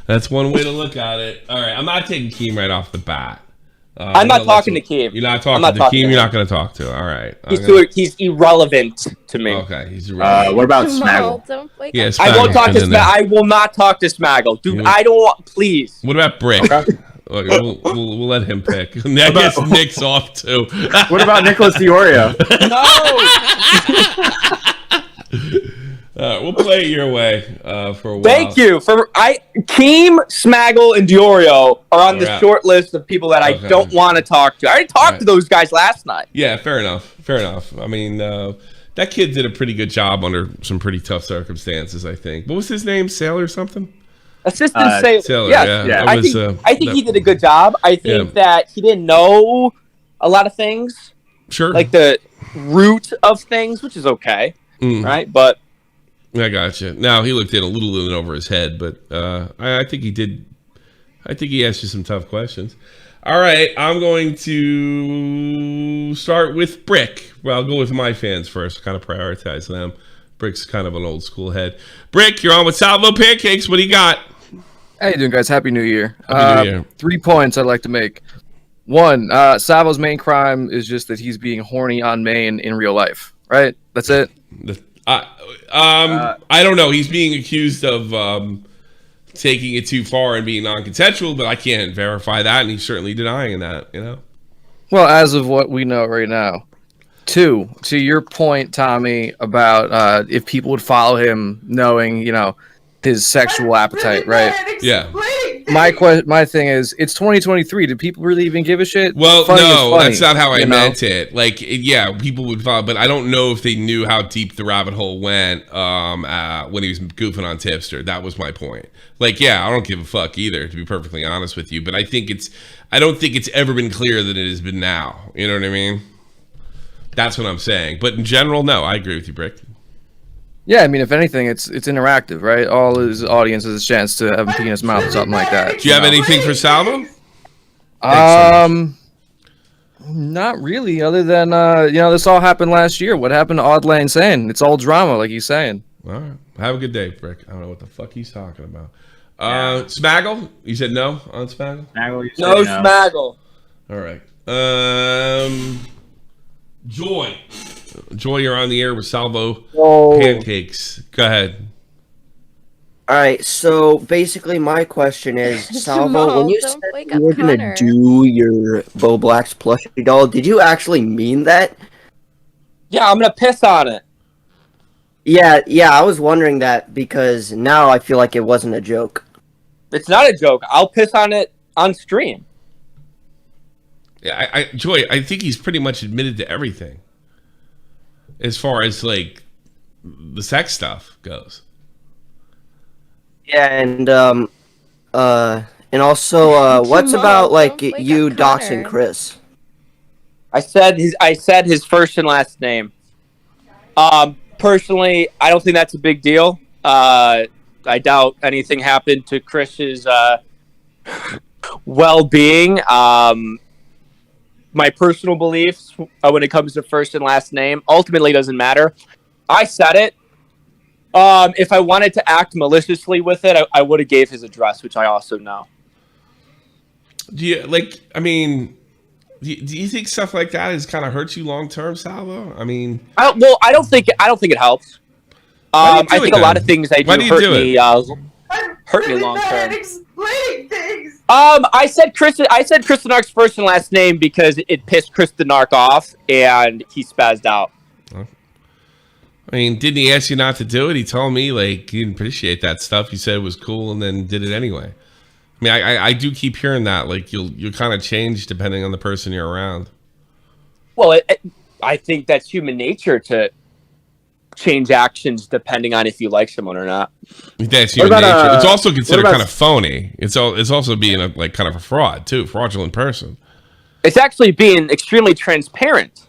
That's one way to look at it. All right, I'm not taking Keem right off the bat. I'm not talking to Keem. You're not talking to Keem. You're not going to talk to. All right. He's irrelevant to me. Okay, he's irrelevant. What about Smaggle? Yes, I won't talk to Smaggle. I will not talk to Smaggle, dude. I don't want. Please. What about Brick? Okay, we'll let him pick. I guess Nick's off too. What about Nicholas Diorio? No. We'll play it your way for a while. Thank you Keem, Smaggle, and Diorio are on the short list of people that I don't want to talk to. I already talked to those guys last night. Yeah, fair enough. I mean, that kid did a pretty good job under some pretty tough circumstances. I think. What was his name? Sailor or something? Assistant Sailor. Yeah. I think he did a good job. I think that he didn't know a lot of things. Sure. Like the root of things, which is okay. Right? But I got you. Now he looked in a little bit over his head, but I think he did. I think he asked you some tough questions. All right, I'm going to start with Brick. Well, I'll go with my fans first. Kind of prioritize them. Brick's kind of an old school head. Brick, you're on with Salvo Pancakes. What do you got? How you doing, guys? Happy New Year. Happy New Year. 3 points I'd like to make. One, Salvo's main crime is just that he's being horny on main in real life. Right? That's it. I don't know. He's being accused of taking it too far and being non-consensual, but I can't verify that, and he's certainly denying that. You know. Well, as of what we know right now. 2, to your point, Tommy, about if people would follow him, knowing his sexual appetite, right? Yeah. My thing is, it's 2023. Do people really even give a shit? Well, no, that's not how I meant it. Like, yeah, people would follow, but I don't know if they knew how deep the rabbit hole went when he was goofing on Tipster. That was my point. Like, yeah, I don't give a fuck either, to be perfectly honest with you. But I don't think it's ever been clearer than it has been now. You know what I mean? That's what I'm saying. But in general, no, I agree with you, Brick. Yeah, I mean, if anything, it's interactive, right? All his audience has a chance to have a pee in his mouth or something like that. Do you have anything for Salvo? Not really, other than, this all happened last year. What happened to Odd Lane saying? It's all drama, like he's saying. All right. Have a good day, Brick. I don't know what the fuck he's talking about. Smaggle? You said no on Smaggle? Smaggle, you said no. Smaggle. All right. Joy, you're on the air with Salvo Pancakes. Go ahead. All right, so basically my question is, Salvo, when you said you were going to do your Bo Black's plushie doll, did you actually mean that? Yeah, I'm going to piss on it. Yeah, I was wondering that because now I feel like it wasn't a joke. It's not a joke. I'll piss on it on stream. Yeah, Joy, I think he's pretty much admitted to everything. As far as like the sex stuff goes. Yeah, and also what's about like you doxing Chris? I said his first and last name. Personally, I don't think that's a big deal. I doubt anything happened to Chris's well-being. My personal beliefs when it comes to first and last name ultimately doesn't matter. I said it. If I wanted to act maliciously with it, I would have gave his address, which I also know. Do you do you think stuff like that is kind of hurts you long term, Salvo? I mean, I don't think it helps. I think a lot of things I do hurt me long term. I said ChrisTheNarc's first and last name because it pissed ChrisTheNarc off, and he spazzed out. I mean, didn't he ask you not to do it? He told me like he didn't appreciate that stuff. He said it was cool, and then did it anyway. I mean, I do keep hearing that. Like you'll kind of change depending on the person you're around. Well, I think that's human nature to change actions depending on if you like someone or not. That's human nature. It's also considered kind of phony. It's also being like kind of a fraud too, fraudulent person. It's actually being extremely transparent.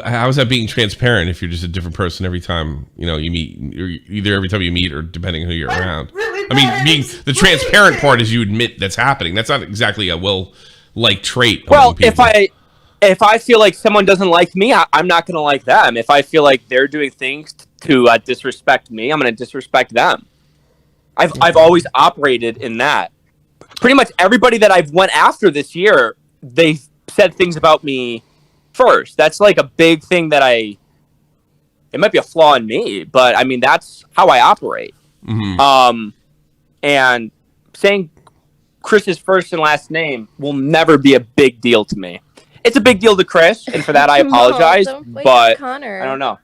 How is that being transparent if you're just a different person every time you meet, or either every time you meet or depending on who you're around? I mean, being the transparent part is you admit that's happening. That's not exactly a well-liked trait. Well, if I feel like someone doesn't like me, I'm not going to like them. If I feel like they're doing things to disrespect me, I'm going to disrespect them. I've always operated in that. Pretty much everybody that I've went after this year, they said things about me first. That's like a big thing that it might be a flaw in me, but I mean, that's how I operate. Mm-hmm. And saying Chris's first and last name will never be a big deal to me. It's a big deal to Chris, and for that I apologize, but I don't know.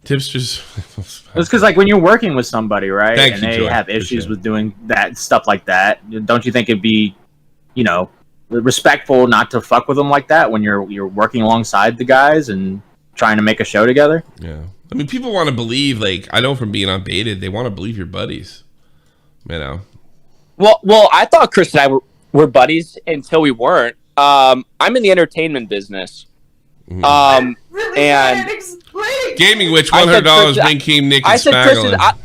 Tipsters. It's because like when you're working with somebody, right, and they have issues with doing that stuff like that, don't you think it'd be, respectful not to fuck with them like that when you're working alongside the guys and trying to make a show together? Yeah, I mean, people want to believe, like, I know from being on Baited, they want to believe you're buddies. Well, I thought Chris and I were buddies until we weren't. I'm in the entertainment business. And Gaming Witch, $100, bring Keem, Nick, and Smaggle.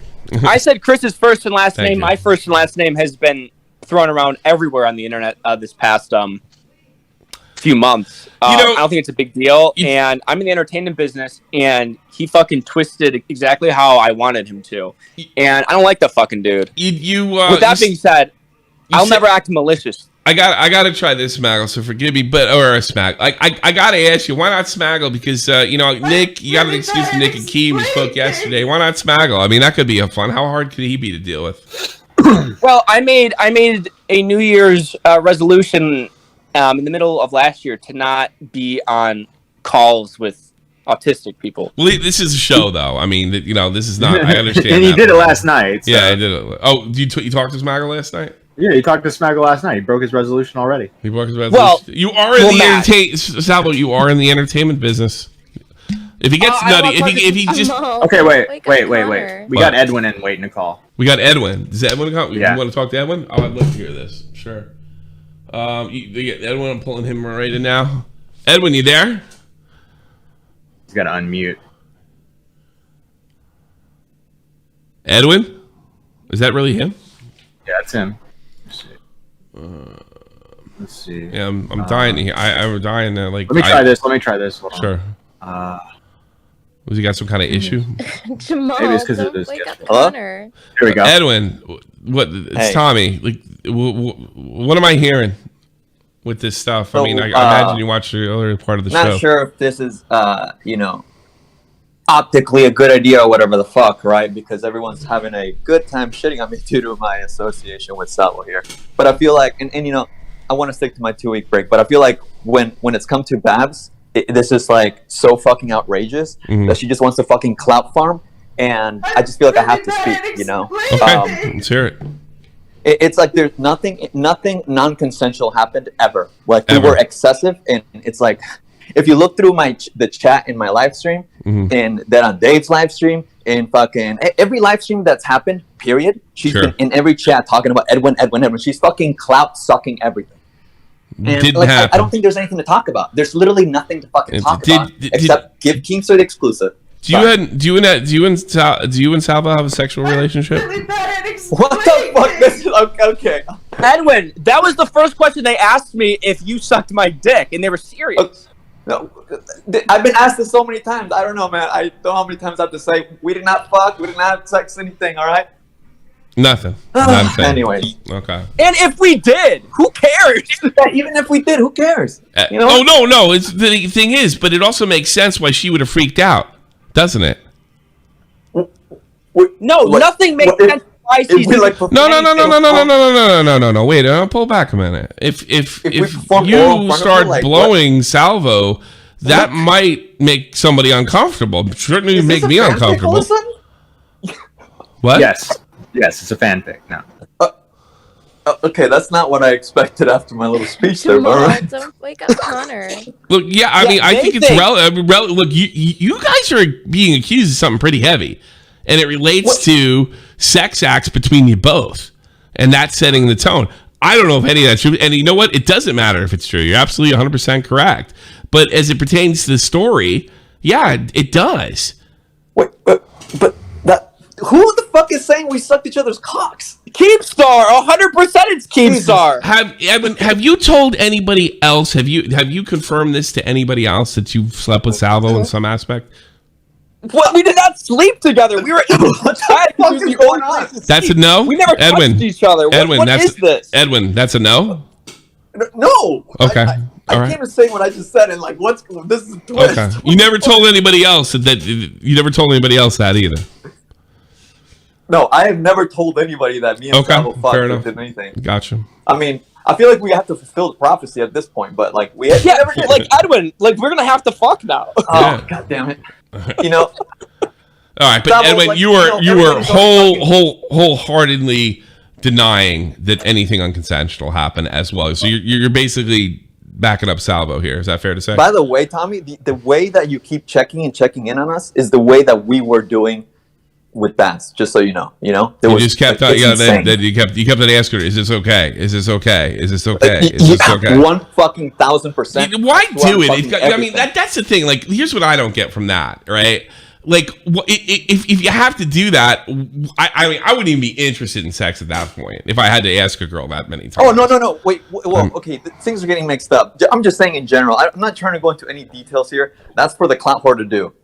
I said Chris's first and last name. My first and last name has been thrown around everywhere on the internet this past few months. I don't think it's a big deal. And I'm in the entertainment business, and he fucking twisted exactly how I wanted him to. And I don't like the fucking dude. With that being said, I'll never act malicious. I gotta try this, Smaggle, so forgive me, or Smaggle. I gotta ask you, why not Smaggle? Because Nick, you got an excuse for Nick and Keem. We spoke yesterday. Why not Smaggle? I mean, that could be a fun. How hard could he be to deal with? Well, I made a New Year's resolution in the middle of last year to not be on calls with autistic people. Well, this is a show, though. I mean, this is not. I understand. And you did it last night. So. Yeah, I did it. Oh, you talked to Smaggle last night? Yeah, he talked to Smaggle last night. He broke his resolution already. He broke his resolution. Well, you are in Salvo, you are in the entertainment business. If he gets nutty, if he just okay, wait. We got Edwin in waiting to call. We got Edwin. Does Edwin call? Yeah. You want to talk to Edwin? Oh, I'd love to hear this. Sure. Edwin, I'm pulling him right in now. Edwin, you there? He's got to unmute. Edwin, is that really him? Yeah, it's him. Let's see. Yeah, I'm dying here. I'm dying to like. Let me try this. Hold on. Sure. Was he got some kind of issue? Jamal, maybe it's because of this. Hello? Here we go. Edwin, what? It's Tommy. Like, what am I hearing with this stuff? So, I mean, I imagine you watched the other part of the show. Not sure if this is, optically a good idea or whatever the fuck, right? Because everyone's having a good time shitting on me due to my association with Salvo here. But I feel like, and I want to stick to my 2-week break, but I feel like when it's come to Babs, this is like so fucking outrageous that she just wants to fucking clout farm, and I just feel like I have to speak, Okay, let's hear it. It's like there's nothing non-consensual happened ever. Like we were excessive, and it's like if you look through the chat in my live stream, and then on Dave's live stream, and fucking every live stream that's happened, period, she's been in every chat talking about Edwin. She's fucking clout sucking everything. And I don't think there's anything to talk about. The's literally nothing to fucking talk about except give Keemstar the exclusive. Do you and Salvo have a sexual relationship? What the fuck? This is okay. Edwin, that was the first question they asked me if you sucked my dick, and they were serious. No, I've been asked this so many times. I don't know, man. I don't know how many times I have to say we did not fuck, we did not have sex, anything. All right. Nothing. Anyways. Okay. And if we did, who cares? Even if we did, who cares? Oh no! It's the thing is, but it also makes sense why she would have freaked out, doesn't it? No, What- nothing makes what- sense. Why If she's we like No. Wait, pull back a minute. If we perform oral in you front of start her, like, blowing Salvo, that might make somebody uncomfortable. Certainly Is this make a me fanfic all uncomfortable. of a sudden? What? Yes, it's a fanfic now. Okay, that's not what I expected after my little speech there, but Jamal, alright. don't wake up Connor. Look, yeah, I mean, I think it's think- look, you guys are being accused of something pretty heavy, and it relates to sex acts between you both, and that's setting the tone. I don't know if any of that's true, and you know what? It doesn't matter if it's true. You're absolutely 100% correct. But as it pertains to the story, yeah, it does. Wait, but that who the fuck is saying we sucked each other's cocks? Keemstar, 100% it's Keemstar. Have you told anybody else? Have you confirmed this to anybody else that you've slept with Salvo in some aspect? What? We did not sleep together. We were in What the fuck is going on? That's a no. We never Edwin. touched each other. What is this? Edwin, that's a no. No. Okay. I All right. can't even say what I just said, and like, this is a twist. Okay. You never told anybody else that you never told anybody else that either. No, I have never told anybody that me and Okay, Salvo fucked fair or enough. did anything. Gotcha. I mean, I feel like we have to fulfill the prophecy at this point, but like we Yeah, never did. like Edwin, like we're gonna have to fuck now. Oh, Yeah. god damn it! You know, All right, but Salvo, Edwin, like, you were everybody's always wholeheartedly denying that anything unconsensual happened as well. So you're basically backing up Salvo here. Is that fair to say? by the way, Tommy, the way that you keep checking in on us is the way that we were doing with Bass. Just so you know, there You was, just kept like, on, it's yeah. insane. Then you kept on asking her, "Is this okay? Is this okay? Is this okay? Is this Yeah, okay?" 1,000%. Why do it? Fucking I mean, everything. that's the thing. Like, here's what I don't get from that, right? Like, if you have to do that, I mean, I wouldn't even be interested in sex at that point if I had to ask a girl that many times. Oh no! Wait. Well, okay. Things are getting mixed up. I'm just saying in general. I'm not trying to go into any details here. That's for the clout whore to do.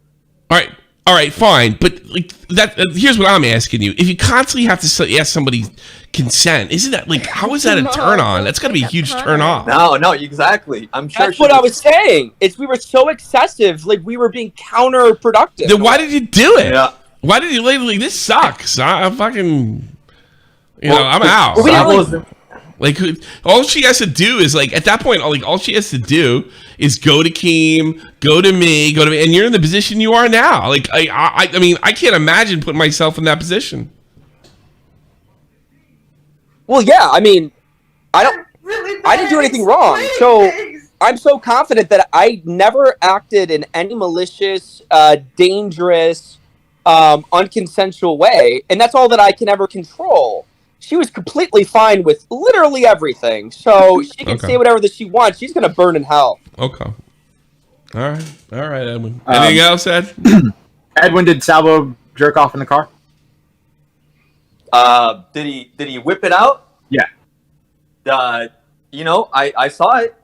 All right, fine. But like that, here's what I'm asking you: if you constantly have to ask somebody consent, isn't that like how is that a turn on? That's got to be a huge turn off. No, exactly. I'm sure. That's what I was saying. We were so excessive, like we were being counterproductive. Then why did you do it? Yeah. Why did you literally? This sucks. I'm fucking. I'm out. we didn't Like, all she has to do is, like, at that point, all she has to do is go to Keem, go to me, and you're in the position you are now. Like, I mean, I can't imagine putting myself in that position. Well, yeah. I mean, I didn't do anything wrong. So I'm so confident that I never acted in any malicious, dangerous, unconsensual way, and that's all that I can ever control. She was completely fine with literally everything, so she can say whatever that she wants. She's gonna burn in hell. Okay. All right, Edwin. Anything else, Ed? Edwin, did Salvo jerk off in the car? Did he whip it out? Yeah. I saw it.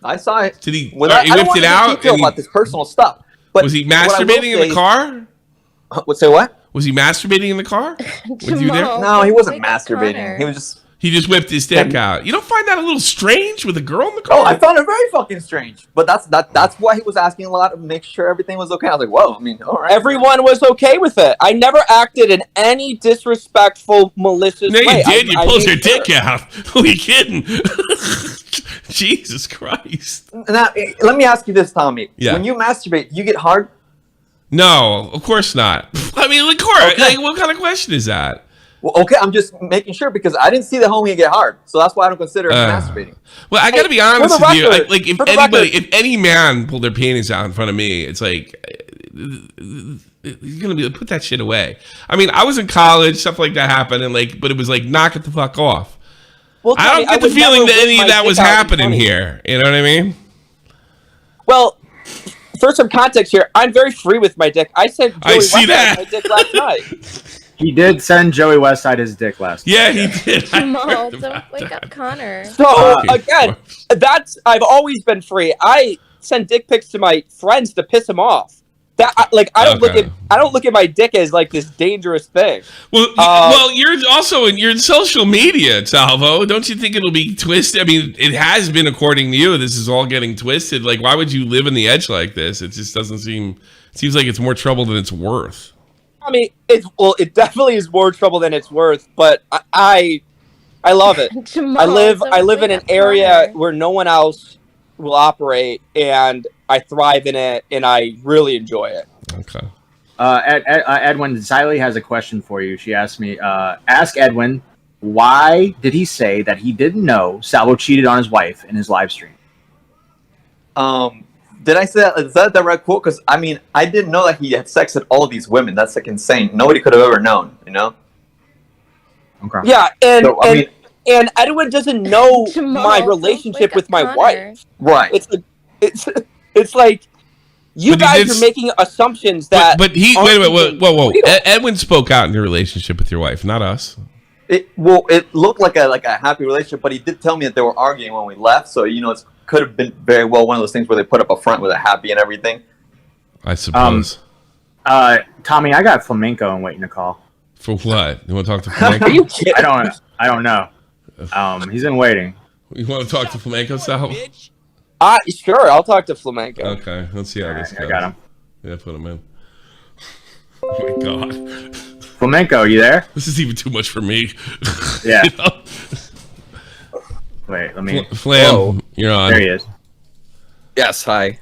I saw it. Did he? He He whipped it out. Detail about this personal stuff. But Was he what I will masturbating in say- the car? Say what? Was he masturbating in the car with you there? Jamal. No, he wasn't Wake up, masturbating. Connor. He was just. He just whipped his dick out. You don't find that a little strange with a girl in the car? Oh, I found it very fucking strange. But that's why he was asking a lot to make sure everything was okay. I was like, whoa. I mean, all right. Everyone was okay with it. I never acted in any disrespectful, malicious No, way. you did. You I pulled your made sure. dick out. Who are you kidding? Jesus Christ. Now, let me ask you this, Tommy. Yeah. When you masturbate, you get hard? No, of course not. I mean, of course. Okay. Like, what kind of question is that? Well, okay, I'm just making sure because I didn't see the homie get hard, so that's why I don't consider it masturbating. Well, I got to be for honest the with you. record- Like, if for the anybody, record- if any man pulled their penis out in front of me, it's like, you're gonna be put that shit away. I mean, I was in college, stuff like that happened, and like, but it was like, knock it the fuck off. Well, I Tommy, don't get the would feeling never that whip any my of that dick was out in happening front of you. here. You know what I mean? Well, for some context here, I'm very free with my dick. I sent Joey I see Westside that. my dick last night. He did send Joey Westside his dick last night. Yeah, he did. I Jamal, heard don't about wake that. up Connor. So Okay. again, I've always been free. I send dick pics to my friends to piss them off. I don't look at my dick as like this dangerous thing. Well, you're in social media, Salvo. Don't you think it'll be twisted? I mean, it has been, according to you. This is all getting twisted. Like, why would you live in the edge like this? It just doesn't seem. It seems like it's more trouble than it's worth. I mean, it definitely is more trouble than it's worth, but I love it. Jamal, I live don't in an wake up area Connor. where no one else will operate, and I thrive in it, and I really enjoy it. Okay. Edwin, Xylie has a question for you. She asked me, ask Edwin, why did he say that he didn't know Salvo cheated on his wife in his live stream? Did I say that? Is that a direct quote? Because I mean, I didn't know that he had sex with all these women. That's like insane. Nobody could have ever known. You know? Okay. Yeah, and So, I mean, and Edwin doesn't know Jamal, my don't relationship wake with up my Connor. wife. right. It's like you But he guys did are making assumptions that. But he aren't wait a minute, even whoa. real. Edwin spoke out in your relationship with your wife, not us. It looked like a happy relationship, but he did tell me that they were arguing when we left. So you know, it could have been very well one of those things where they put up a front with a happy and everything. I suppose. Tommy, I got Flamenco and waiting to call. For what? You want to talk to Flamenco? Are you kidding? I don't know. He's in waiting. You want to talk to Flamenco, Sal? Sure, I'll talk to Flamenco. Okay, let's see how this goes. I got him. Yeah, put him in. Oh my god. Flamenco, you there? This is even too much for me. Yeah. You know? Wait, let me. Flam, you're on. There he is. Yes, hi.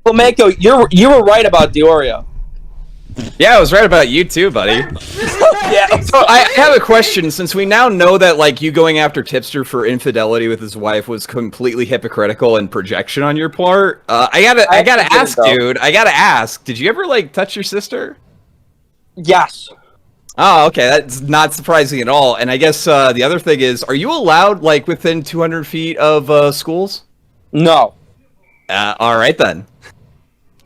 Flamenco, you were right about Diorio. Yeah, I was right about you too, buddy. Yeah. So I have a question. Since we now know that like you going after Tipster for infidelity with his wife was completely hypocritical and projection on your part, I gotta ask, dude. I gotta ask. Did you ever like touch your sister? Yes. Oh, okay. That's not surprising at all. And I guess the other thing is, are you allowed like within 200 feet of schools? No. All right then.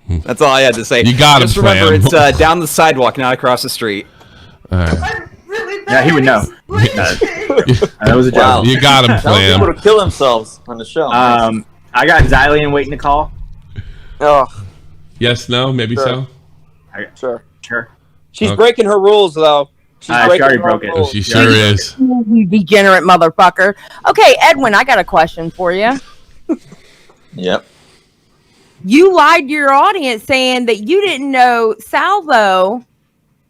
That's all I had to say. You got him, Just remember, Flam. it's down the sidewalk, not across the street. All right. Yeah, he would know. That was a joke. Wow. You got him, Tell people Flam. to kill themselves on the show. I got Xylie and waiting to call. Oh, Yes, no, maybe Sure. so. sure. She's Okay. breaking her rules, though. She's She breaking already her broke own it. rules. She sure is. You degenerate motherfucker. Okay, Edwin, I got a question for you. Yep. You lied to your audience saying that you didn't know Salvo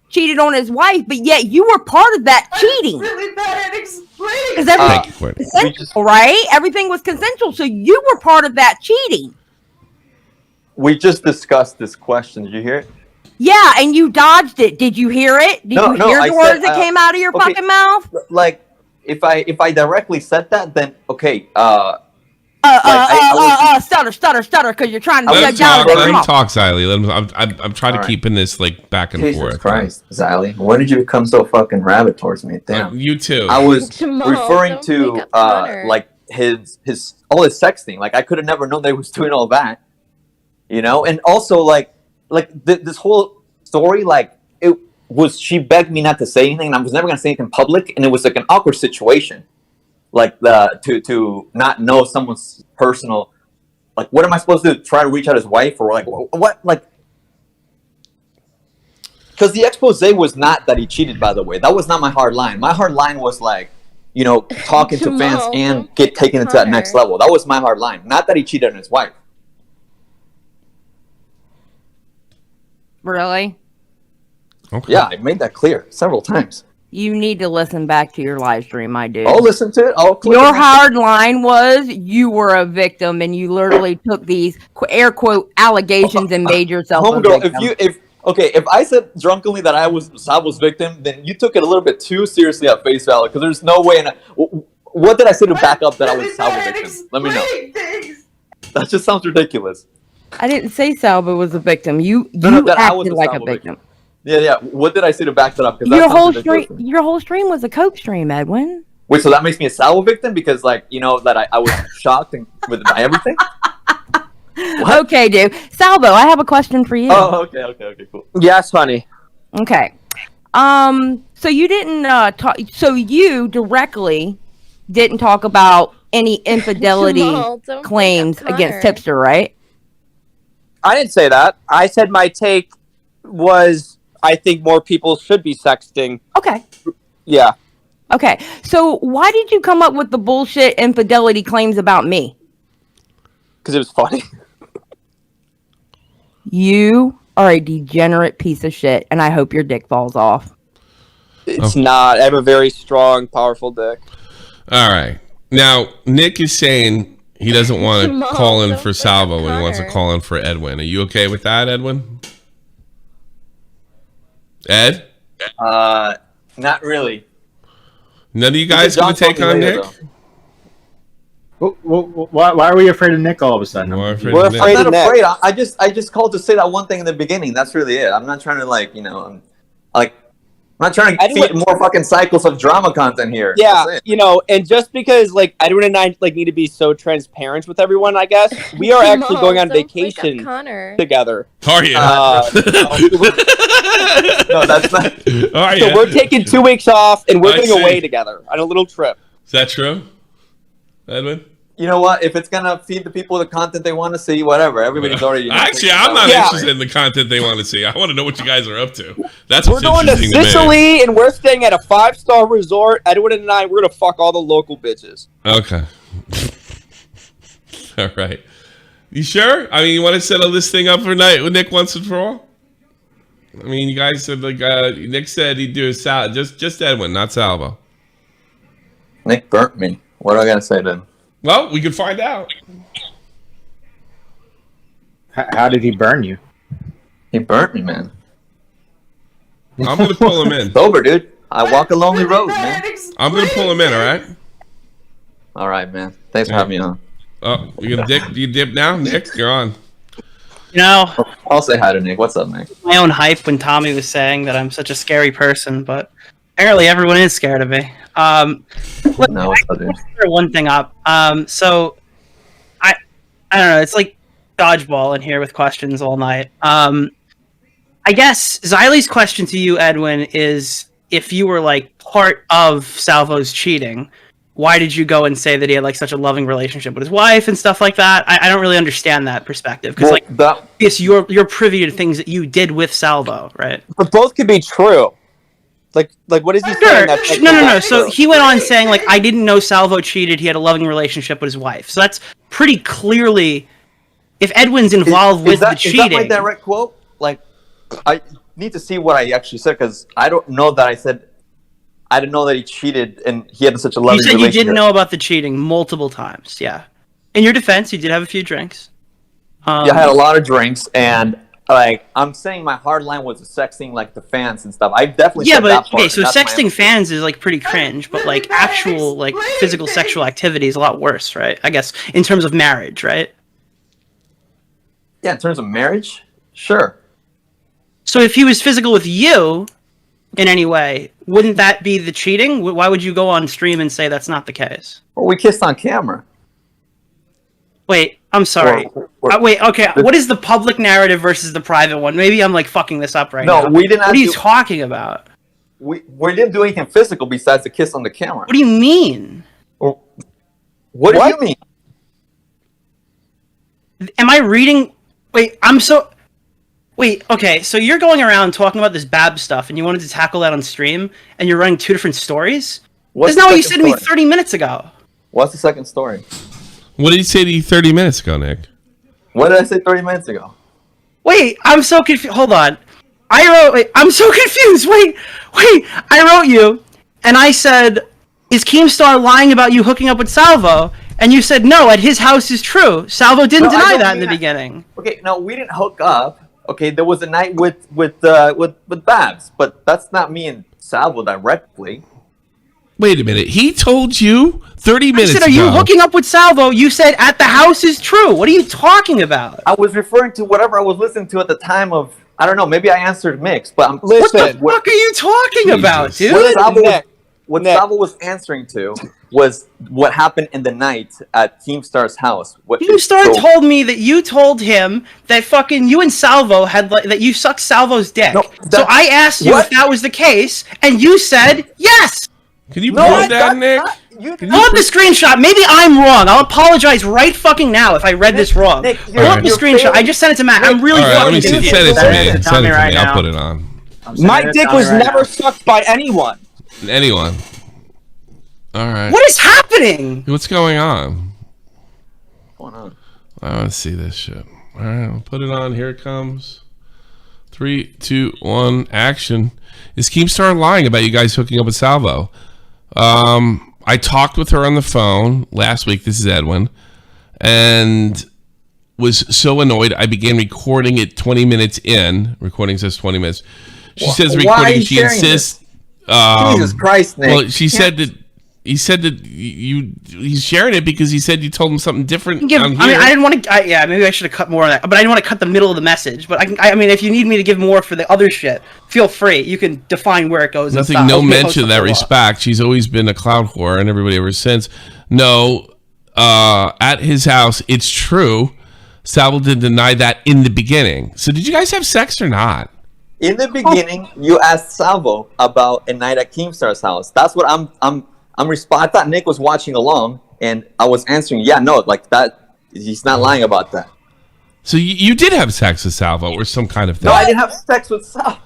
cheated on his wife, but yet you were part of that cheating. Really bad at explaining. Because everything Thank you for it. was consensual, right? Everything was consensual, so you were part of that cheating. We just discussed this question. Did you hear it? Yeah, and you dodged it. Did you hear it? Did you hear I the words said, that came out of your okay, fucking mouth? Like, if I directly said that, then okay. Stutter, because you're trying to Let him shut down. talk. the Let him mouth. talk, Xylie. Let him. I'm trying to All right. keep in this like back and Jesus forth. Christ, Xylie, when did you become so fucking rabid towards me? Damn. You too. I was Jamal, referring don't to wake up Connor. like his all his sexting. Like I could have never known that he was doing all that. You know, and also like this whole story, like it was. She begged me not to say anything, and I was never gonna say anything in public, and it was like an awkward situation. Like to not know someone's personal. Like, what am I supposed to do? Try to reach out his wife, or like what? Like, because the expose was not that he cheated. By the way, that was not my hard line. My hard line was like, you know, talking to fans Jamal, and don't get wake taken up into that next Connor. level. That was my hard line. Not that he cheated on his wife. Really? Okay. Yeah, I made that clear several times. You need to listen back to your live stream, my dude. I'll listen to it. I'll click Your on it. hard line was you were a victim, and you literally took these air quote allegations and made yourself a Homegirl, victim. if I said drunkenly that I was Salvo's victim, then you took it a little bit too seriously at face value. Because there's no way. What did I say to back up that I was Salvo's victim? Let me know. That just sounds ridiculous. I didn't say Salvo was a victim. You that I was acted a like a Salvo victim. Yeah. What did I say to back that up? Because Your whole stream was a coke stream, Edwin. Wait, so that makes me a Salvo victim because, like, you know, that I was shocked and with everything. What? Okay, dude. Salvo, I have a question for you. Oh, okay, cool. Yes, honey. Okay. So you didn't talk. So you directly didn't talk about any infidelity Jamal, don't wake claims up Connor. against Tipster, right? I didn't say that. I said my take was I think more people should be sexting. Okay. Yeah. Okay. So why did you come up with the bullshit infidelity claims about me? Because it was funny. You are a degenerate piece of shit, and I hope your dick falls off. It's not. I have a very strong, powerful dick. All right. Now, Nick is saying he doesn't want to Jamal, call in don't for wake up Salvo and he wants to Connor. call in for Edwin. Are you okay with that, Edwin? Ed? Not really. None of you guys going to take on Nick? Why are we afraid of Nick all of a sudden? We're of afraid Nick. I'm of not Nick. afraid. I just called to say that one thing in the beginning. That's really it. I'm not trying to I'm not trying to feed more fucking cycles of drama content here. Yeah, That's it. you know, and just because like Edwin and I like need to be so transparent with everyone, I guess we are actually going on Don't wake up vacation Connor. together. Are you? No, that's not. Are So you? we're taking 2 weeks off and we're I going see. away together on a little trip. Is that true? Edwin? You know what? If it's gonna feed the people the content they want to see, whatever. Everybody's already. Actually, I'm not Yeah. interested in the content they want to see. I want to know what you guys are up to. That's We're what's going to interesting to me. Sicily and we're staying at a 5-star resort. Edwin and I, we're gonna fuck all the local bitches. Okay. All right. You sure? I mean, you want to settle this thing up for night with Nick once and for all? I mean, you guys said like Nick said he'd do a salad. Just Edwin, not Salvo. Nick burnt me. What do I gotta say to him? Well, we could find out. How did he burn you? He burnt me, man. I'm gonna pull him in. Sober, dude. I walk a lonely road, man. I'm gonna pull him in. All right. All right, man. Thanks for having me on. Oh, you gonna dip? You dip now, Nick? You're on. You know, I'll say hi to Nick. What's up, man? my own hype when Tommy was saying that I'm such a scary person, but apparently everyone is scared of me. Look, No, what's up, dude? I clear one thing up. So I don't know. It's like dodgeball in here with questions all night. I guess Xylie's question to you, Edwin, is if you were like part of Salvo's cheating, why did you go and say that he had like such a loving relationship with his wife and stuff like that? I don't really understand that perspective because yes, you're privy to things that you did with Salvo, right? But both could be true. Like what is he saying? That's, like, No. So he went on saying like, I didn't know Salvo cheated. He had a loving relationship with his wife. So that's pretty clearly, if Edwin's involved with the cheating. Is that my direct quote? Like, I need to see what I actually said because I don't know that I said. I didn't know that he cheated and he had such a loving relationship. You said you didn't know about the cheating multiple times. Yeah. In your defense, you did have a few drinks. Yeah, I had a lot of drinks and like I'm saying, my hard line was sexting like the fans and stuff. I definitely said that part, okay. So and that's my sexting fans is like pretty cringe, but like actual like physical sexual activity is a lot worse, right? I guess in terms of marriage, right? Yeah, in terms of marriage, sure. So if he was physical with you in any way, wouldn't that be the cheating? Why would you go on stream and say that's not the case? Well, we kissed on camera. Wait, I'm sorry. Wait, okay. What is the public narrative versus the private one? Maybe I'm like fucking this up right now. No, we didn't. What are you talking about? We didn't do anything physical besides the kiss on the camera. What do you mean? What do you mean? Am I reading? Wait, Wait, okay, so you're going around talking about this Bab stuff and you wanted to tackle that on stream and you're running two different stories? That's not what you said to me 30 minutes ago. What's the second story? What did he say to you 30 minutes ago, Nick? What did I say 30 minutes ago? Wait, I'm so confused. Hold on. I'm so confused. Wait, I wrote you and I said, is Keemstar lying about you hooking up with Salvo? And you said, no, at his house is true. Salvo didn't deny that in the beginning. Okay, no, we didn't hook up. Okay, there was a night with Babs, but that's not me and Salvo directly. Wait a minute. He told you 30 minutes ago. I said, are you hooking up with Salvo? You said, at the house is true. What are you talking about? I was referring to whatever I was listening to at the time of, I don't know, maybe I answered mixed, but what the fuck are you talking about, dude? What Salvo was answering to was what happened in the night at Keemstar's house. Keemstar told me that you told him that fucking you and Salvo had that you sucked Salvo's dick. So I asked you if that was the case, and you said yes. Can you prove that, Nick? Pull up the screenshot. Maybe I'm wrong. I'll apologize right fucking now if I read this wrong. Pull up the screenshot. I just sent it to Matt. I'm really fucking confused. Send it to me. Send it to me. I'll put it on. My dick was never sucked by anyone. Anyone. All right. What is happening? What's going on? What's going on? I want to see this shit. All right, I'll put it on. Here it comes. 3, 2, 1, action. Is Keemstar lying about you guys hooking up with Salvo? I talked with her on the phone last week. This is Edwin. And was so annoyed I began recording it 20 minutes in. Recording says 20 minutes. She says recording. She insists. Jesus Christ, Nick. Well, she said that he said that he's sharing it because he said you told him something different. I didn't want to. Yeah, maybe I should have cut more of that, but I didn't want to cut the middle of the message. But I mean, if you need me to give more for the other shit, feel free. You can define where it goes. Nothing. No mention of that respect. She's always been a cloud whore, and everybody ever since. No, at his house, it's true. Salvo did deny that in the beginning. So did you guys have sex or not? In the beginning, you asked Salvo about a night at Keemstar's house. That's what I'm I thought Nick was watching along, and I was answering, yeah, no, like that. He's not lying about that. So you did have sex with Salvo, or some kind of thing? No, I didn't have sex with Salvo.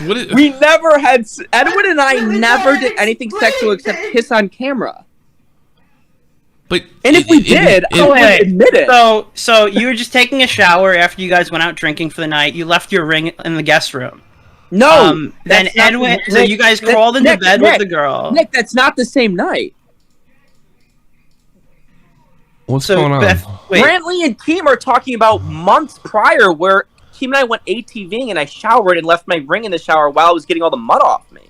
We never had. Edwin and I never did anything sexual except kiss on camera. But and if we did, I would admit it. So you were just taking a shower after you guys went out drinking for the night. You left your ring in the guest room. No. Then Edwin. So you guys crawled into bed with the girl. Nick, that's not the same night. What's going on? Brantley and Keem are talking about months prior, where Keem and I went ATVing, and I showered and left my ring in the shower while I was getting all the mud off me.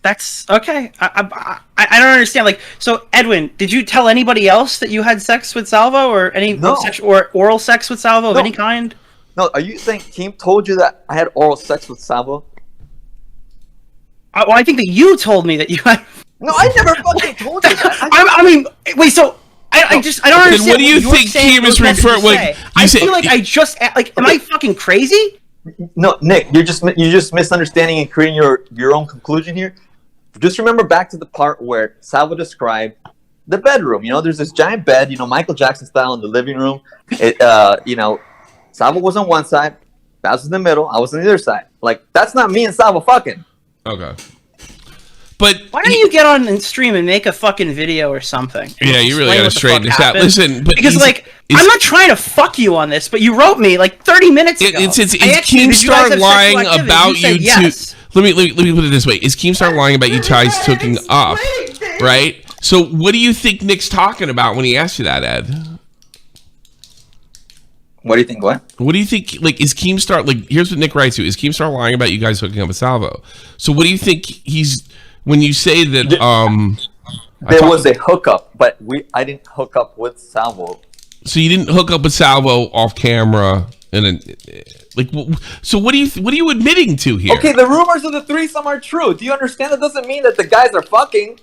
That's okay. I don't understand. Like, so Edwin, did you tell anybody else that you had sex with Salvo, or any or oral sex with Salvo of any kind? No. Are you saying Keem told you that I had oral sex with Salvo? Well, I think that you told me that you had. No, I never fucking told you that. I mean, wait. So I don't understand. What do you think Keem is referring? I feel like I just like. Am I fucking crazy? No, Nick, you're just misunderstanding and creating your own conclusion here. Just remember back to the part where Salvo described the bedroom. You know, there's this giant bed, you know, Michael Jackson style in the living room. You know, Salvo was on one side, Babs was in the middle, I was on the other side. Like, that's not me and Salvo fucking. Okay. But why don't you get on and stream and make a fucking video or something? Yeah, you really gotta straighten this out. Listen, but because I'm not trying to fuck you on this, but you wrote me like 30 minutes ago. Is Keemstar lying about you two? Let me put it this way: is Keemstar lying about you guys hooking up? Right. So, what do you think Nick's talking about when he asked you that, Ed? What do you think? What do you think? Like, is Keemstar like? Here's what Nick writes to: is Keemstar lying about you guys hooking up with Salvo? So, what do you think he's? When you say that, there was a hookup, but I didn't hook up with Salvo. So you didn't hook up with Salvo off camera, and so what are you admitting to here? Okay, the rumors of the threesome are true. Do you understand? That doesn't mean that the guys are fucking.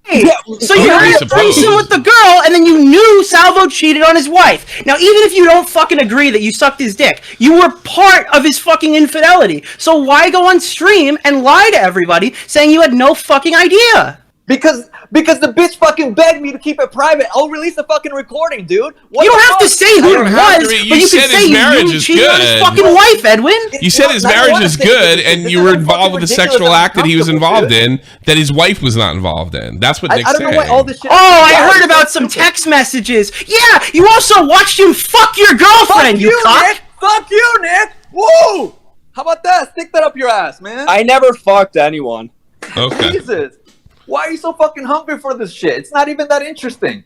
Hey, so you had a threesome with the girl, and then you knew Salvo cheated on his wife. Now, even if you don't fucking agree that you sucked his dick, you were part of his fucking infidelity. So why go on stream and lie to everybody saying you had no fucking idea? Because the bitch fucking begged me to keep it private. I'll release the fucking recording, dude. You don't have to say who it was, but you can say you cheated on his fucking wife, Edwin. You said his marriage is good, and you were involved with a sexual act that he was involved in that his wife was not involved in. That's what Nick's saying. I heard about some text messages. Yeah, you also watched him fuck your girlfriend, you cock. Nick. Fuck you, Nick. Woo! How about that? Stick that up your ass, man. I never fucked anyone. Okay. Jesus. Why are you so fucking hungry for this shit? It's not even that interesting.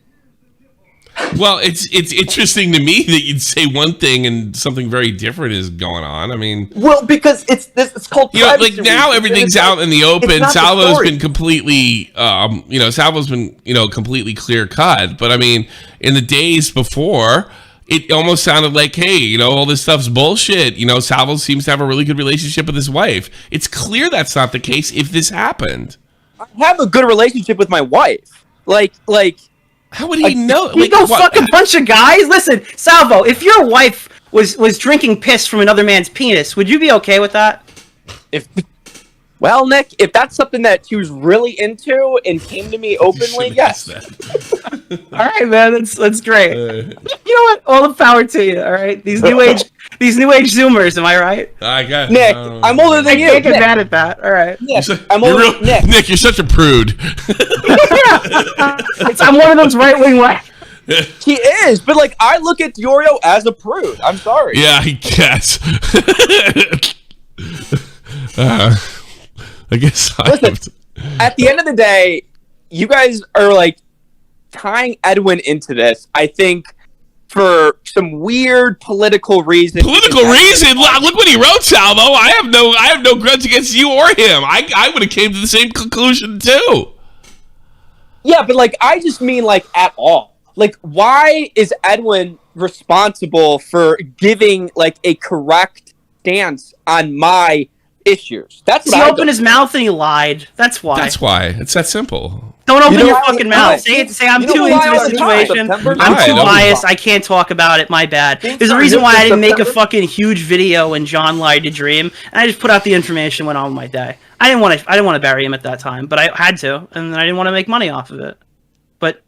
Well, it's interesting to me that you'd say one thing and something very different is going on. I mean, well, because it's called privacy. Like now everything's out in the open. Salvo's been completely, Salvo's been completely clear cut. But I mean, in the days before, it almost sounded like, hey, all this stuff's bullshit. Salvo seems to have a really good relationship with his wife. It's clear that's not the case if this happened. I have a good relationship with my wife. Like. How would he know? You go fuck a bunch of guys? Listen, Salvo, if your wife was drinking piss from another man's penis, would you be okay with that? Well, Nick, if that's something that he was really into and came to me openly, yes. All right, man, that's great. You know what? All the power to you. All right, these new age Zoomers. Am I right? I got Nick. I'm older than you. I can't get mad at that. All right, Nick, I'm older. Nick, you're such a prude. I'm one of those right wing He is, but like I look at Diorio as a prude. I'm sorry. Yeah, I guess. I guess. Listen, at the end of the day, you guys are like tying Edwin into this. I think for some weird political reason. Political reason? Look what he wrote, Salvo. I have no grudge against you or him. I would have came to the same conclusion too. Yeah, but like I just mean like at all. Like, why is Edwin responsible for giving like a correct stance on my issues? That's what he opened his mouth and he lied. That's why. That's why. It's that simple. Don't open your fucking mouth. Say I'm too into this situation. I'm too biased. I can't talk about it. My bad. There's a reason why I didn't make a fucking huge video when John lied to Dream, and I just put out the information, went on with my day. I didn't want to bury him at that time, but I had to, and I didn't want to make money off of it. But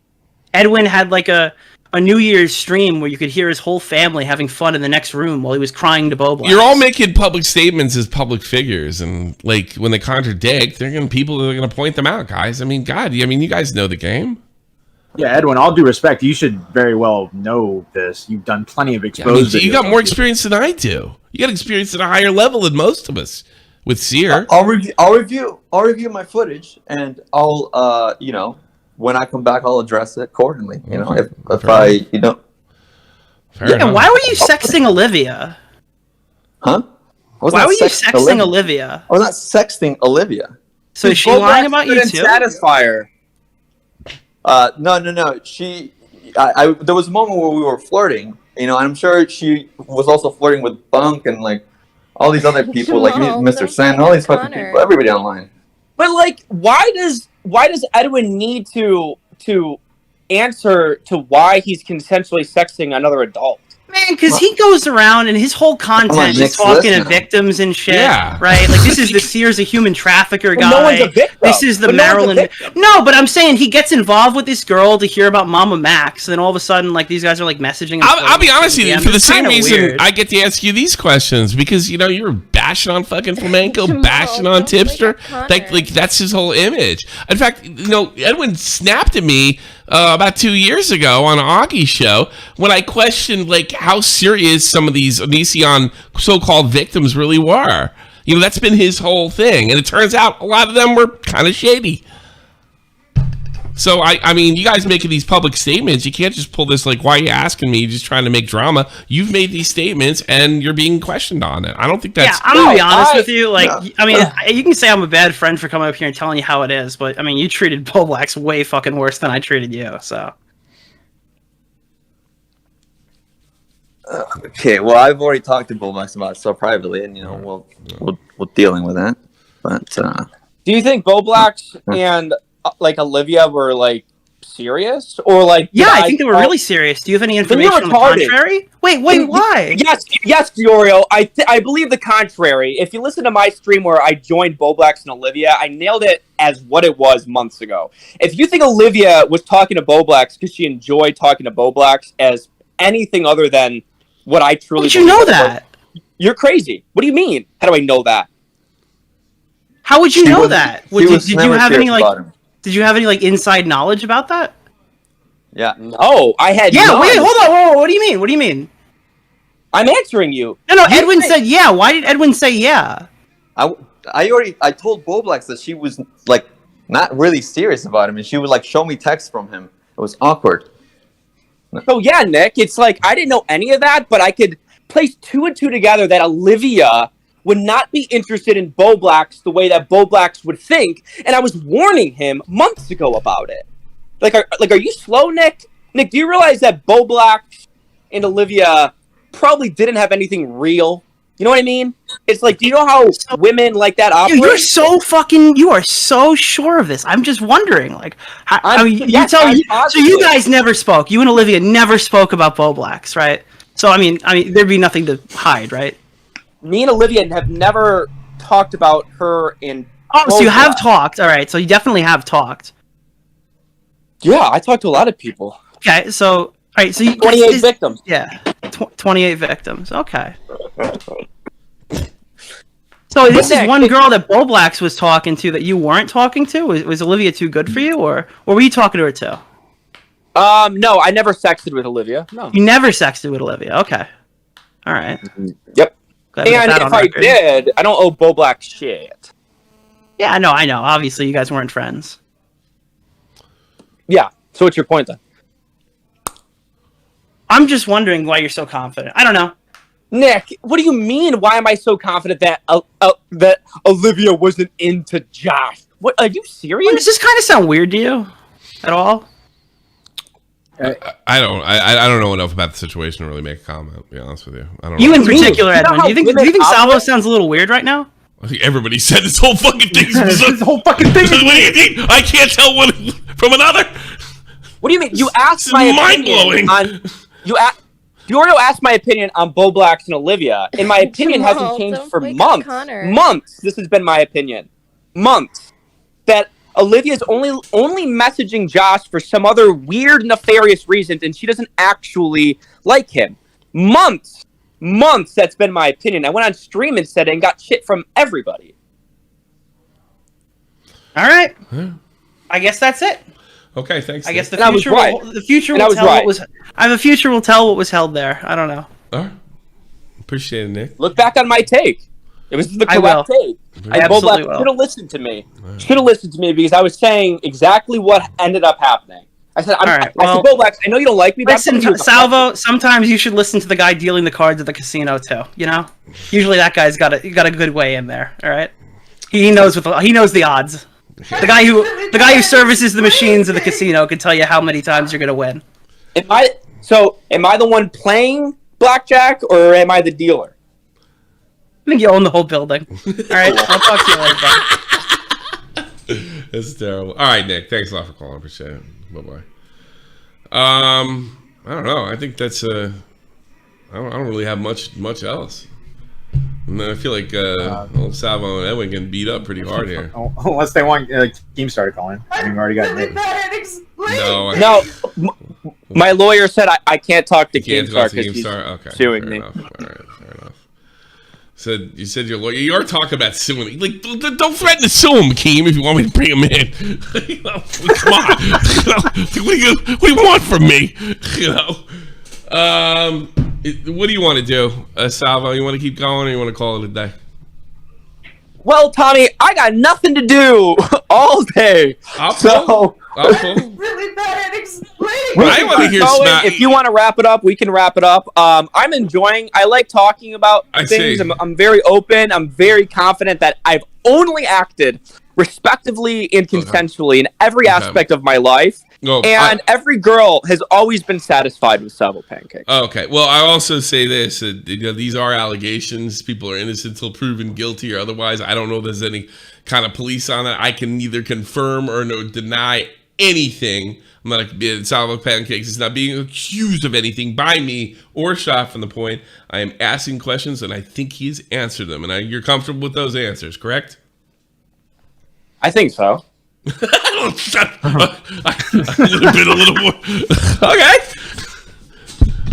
Edwin had like a New Year's stream where you could hear his whole family having fun in the next room while he was crying to Boblax. You're all making public statements as public figures, and like when they contradict, people are gonna point them out, guys. I mean, God, you guys know the game. Yeah, Edwin, all due respect, you should very well know this. You've done plenty of exposed videos. You got more experience than I do. You got experience at a higher level than most of us with Seer. I'll review my footage, and I'll when I come back, I'll address it accordingly. You know, if I Yeah, why were you sexting Olivia? Huh? Why were you sexting Olivia? I was not sexting Olivia. So is she lying about you too? Satisfier. No. There was a moment where we were flirting, and I'm sure she was also flirting with Bunk and like all these other people, like Mr. Sen, all these fucking people, everybody online. But like, why does Edwin need to answer to why he's consensually sexting another adult? Man, because he goes around and his whole content is talking to victims and shit, right? Like, this is the Sears a human trafficker guy. No one's a victim. This is the Maryland... No, but I'm saying he gets involved with this girl to hear about Mama Max, and then all of a sudden, like, these guys are, like, messaging... I'll be honest with you, for the same reason weird. I get to ask you these questions, because, you were bashing on fucking Flamenco, bashing on Tipster. Like, that's his whole image. In fact, Edwin snapped at me about 2 years ago on an Augie show when I questioned, like, how serious some of these Onision so-called victims really were. That's been his whole thing. And it turns out a lot of them were kind of shady. So, I mean, you guys making these public statements, you can't just pull this, like, why are you asking me? You're just trying to make drama. You've made these statements, and you're being questioned on it. I don't think that's... Yeah, I'm going to be honest with you. Like, I mean, you can say I'm a bad friend for coming up here and telling you how it is, but, I mean, you treated Boblax way fucking worse than I treated you, so... Okay, well, I've already talked to Boblax about stuff privately, and we're dealing with that. But do you think Boblax and like Olivia were like serious, or like? Yeah, I think they were really serious. Do you have any information on the contrary? Wait, why? Yes, Diorio. I believe the contrary. If you listen to my stream where I joined Boblax and Olivia, I nailed it as what it was months ago. If you think Olivia was talking to Boblax because she enjoyed talking to Boblax as anything other than what I truly... How did you know that? You're crazy. What do you mean? How do I know that? How would you know that? Did you have any like inside knowledge about that? Yeah. No, I had. Yeah. None. Wait. Hold on. Whoa, what do you mean? What do you mean? I'm answering you. No. Edwin said yeah. Why did Edwin say yeah? I told Boblax that she was like not really serious about him, and she would like show me texts from him. It was awkward. So yeah, Nick, it's like I didn't know any of that, but I could place 2 and 2 together that Olivia would not be interested in Boblax the way that Boblax would think, and I was warning him months ago about it. Are you slow, Nick? Nick, do you realize that Boblax and Olivia probably didn't have anything real? You know what I mean? It's like, do you know how women like that operate? Dude, you are so sure of this. I'm just wondering, like, so you guys never spoke. You and Olivia never spoke about Boblax, right? So, I mean, there'd be nothing to hide, right? Me and Olivia have never talked about her in... Oh, so you have talked. All right, so you definitely have talked. Yeah, I talked to a lot of people. Okay, so... All right, so 28 victims. Yeah, 28 victims. Okay. So this is one girl that Boblax was talking to that you weren't talking to? Was Olivia too good for you, or were you talking to her too? No, I never sexted with Olivia. No. You never sexted with Olivia. Okay. All right. Yep. Glad we got And that if on I record. did, I don't owe Bo Black shit. Yeah, I know. Obviously, you guys weren't friends. Yeah. So what's your point then? I'm just wondering why you're so confident. I don't know. Nick, what do you mean? Why am I so confident that that Olivia wasn't into Josh? What? Are you serious? Does this kind of sound weird to you at all? I don't know enough about the situation to really make a comment. To be honest with you, I don't. You know. in particular, You know Edwin. how Do you think women Salvo operate? sounds a little weird right now? I think everybody said this whole fucking thing. This whole fucking thing is What do you mean? I can't tell one from another. What do you mean? You asked This my is opinion mind-blowing. on you already asked my opinion on Bo Blacks and Olivia, and my opinion Jamal, hasn't changed don't for wake up months. Connor. Months. This has been my opinion. Months. That Olivia's only messaging Josh for some other weird, nefarious reasons, and she doesn't actually like him. Months. That's been my opinion. I went on stream and said it and got shit from everybody. All right. I guess that's it. Okay, thanks. I guess the And I was future right. will, the future And I will was tell right. what was. The future will tell what was held there. I don't know. All right. Appreciate it, Nick. Look back on my take. It was the I will. correct take. I And Bo Black absolutely will. should have listened to me. Should have listened to me because I was saying exactly what ended up happening. I said, All right, I well, said, Bo Black, I know you don't like me, but Listen, I'm telling you Salvo. Sometimes you should listen to the guy dealing the cards at the casino too. You know, usually that guy's got a good way in there. All right, he knows the odds. The guy who services the machines of the casino can tell you how many times you're gonna win. Am I the one playing blackjack or am I the dealer? I think you own the whole building. All right, I'll talk to you later. That's terrible. All right, Nick. Thanks a lot for calling. Appreciate it. Bye-bye. I don't know. I think that's I don't really have much else. And I feel like old Salvo and Edwin getting beat up pretty hard here. Unless they want Keemstar to call in. I mean, we already got Nick. No, my lawyer said I can't talk to Can't Keemstar talk to because he's Keemstar? Okay, suing fair me. enough. All right, fair enough. You said your lawyer. You are talking about suing. Like, don't threaten to sue him, Keem, if you want me to bring him in. You know, come on. What do you want from me? You know. What do you want to do, Salvo? You want to keep going, or you want to call it a day? Well, Tommy, I got nothing to do all day. I'll pull. Really bad at explaining. I want to hear Smack. If you want to wrap it up, we can wrap it up. I'm enjoying. I like talking about things. I'm very open. I'm very confident that I've only acted respectively and consensually in every aspect of my life. Every girl has always been satisfied with Salvo Pancakes. Okay. Well, I also say this: these are allegations. People are innocent until proven guilty, or otherwise. I don't know if there's any kind of police on that. I can neither confirm or deny anything. I'm not Salvo Pancakes is not being accused of anything by me or shot from the point. I am asking questions, and I think he's answered them. And you're comfortable with those answers, correct? I think so. A little more. Okay.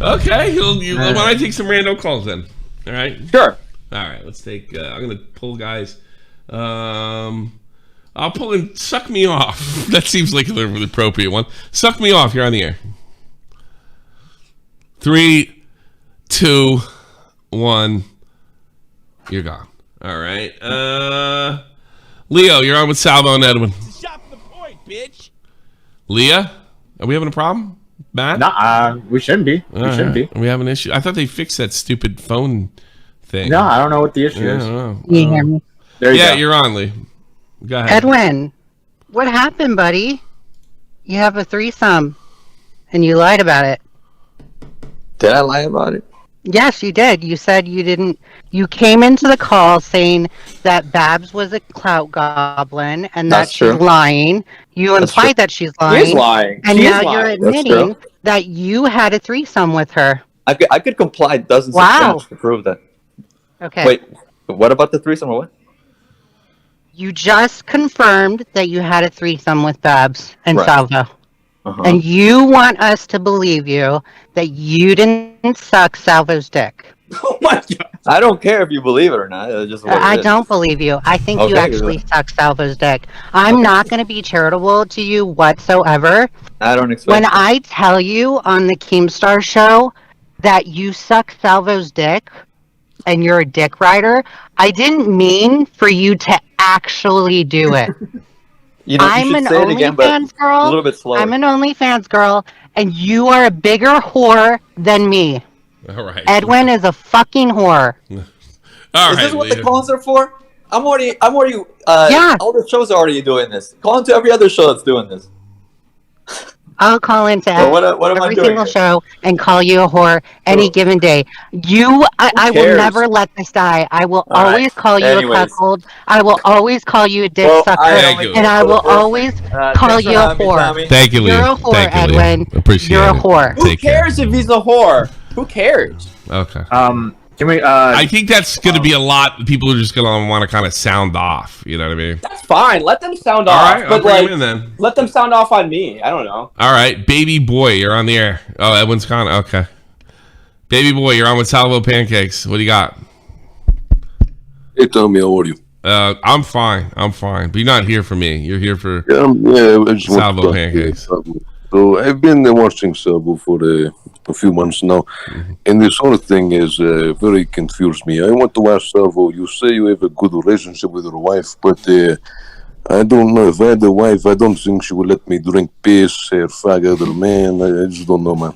Okay. Why don't I take some random calls then? All right. Sure. All right. Let's take. I'm gonna pull guys. I'll pull in. Suck me off. That seems like the really appropriate one. Suck me off. You're on the air. 3, 2, 1. You're gone. All right. Leo, you're on with Salvo and Edwin. Bitch. Leah, are we having a problem? Matt? Nah, we shouldn't be. We shouldn't be. We have an issue. I thought they fixed that stupid phone thing. No, I don't know what the issue is. I don't know. You hear me? There you go. You're on, Lee. Go ahead. Edwin, what happened, buddy? You have a threesome, and you lied about it. Did I lie about it? Yes, you did. You said you didn't. You came into the call saying that Babs was a clout goblin and That's that she's true. lying. You That's implied true. that she's lying. She is lying. And She is now you're lying. That's admitting true. that you had a threesome with her. I could comply dozens of Wow. times to prove that. Okay. Wait, what about the threesome or what? You just confirmed that you had a threesome with Babs and Right. Salvo. Uh-huh. And you want us to believe you that you didn't suck Salvo's dick. Oh my god. I don't care if you believe it or not. It's just what it I is. don't believe you. I think you Okay, actually suck Salvo's dick. I'm not going to be charitable to you whatsoever. I don't expect When it. I tell you on the Keemstar show that you suck Salvo's dick and you're a dick rider, I didn't mean for you to actually do it. You know, you I'm should an say it again, but OnlyFans girl. a little bit slower. I'm an OnlyFans girl, and you are a bigger whore than me. All right. Edwin is a fucking whore. All Is right, this what the Leah. calls are for? I'm already. Yeah. All the shows are already doing this. Call into every other show that's doing this. I'll call into Well, what am I every doing single here? show and call you a whore any given day. I will cares? never let this die. I will All right. always call you Anyways. a cuckold. I will always call you a dick Well, sucker. Thank you. And I will always call thanks for you a having me, whore. Tommy. Thank you, Leah. You're a whore, Thank you, Leah. Edwin. Appreciate You're a it. whore. Who cares if he's a whore? Who cares? Okay. Can we? I think that's going to be a lot. People are just going to want to kind of sound off. You know what I mean? That's fine. Let them sound All off. right, I'll but bring like, him in then. let them sound off on me. I don't know. All right, baby boy, you're on the air. Oh, Edwin's gone. Okay. Baby boy, you're on with Salvo Pancakes. What do you got? Hey, Tommy, how are you? I'm fine. I'm fine. But you're not here for me. You're here for I just want Salvo to talk to Pancakes. Salvo. So I've been watching Salvo for a few months now, and this whole thing is very confused me. I want to ask Salvo, you say you have a good relationship with your wife, but I don't know. If I had a wife, I don't think she would let me drink piss or fuck other men. I just don't know, man.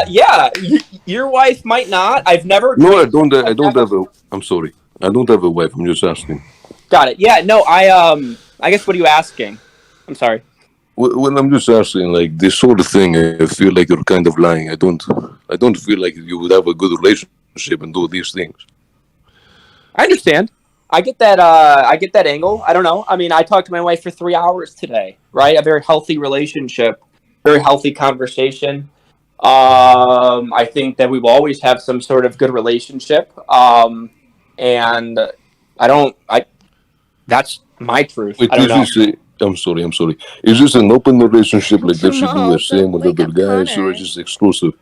Yeah, your wife might not. I've never. No, I don't have a. I'm sorry. I don't have a wife. I'm just asking. Got it. Yeah, no, I guess what are you asking? I'm sorry. Well, I'm just asking, like, this sort of thing. I feel like you're kind of lying. I don't feel like you would have a good relationship and do these things. I understand. I get that angle. I don't know. I mean, I talked to my wife for 3 hours today, right? A very healthy relationship, very healthy conversation. I think that we will always have some sort of good relationship. And that's my truth. Wait, I don't know. I'm sorry. Is this an open relationship? Like, does she do the same with other guys, or is this exclusive?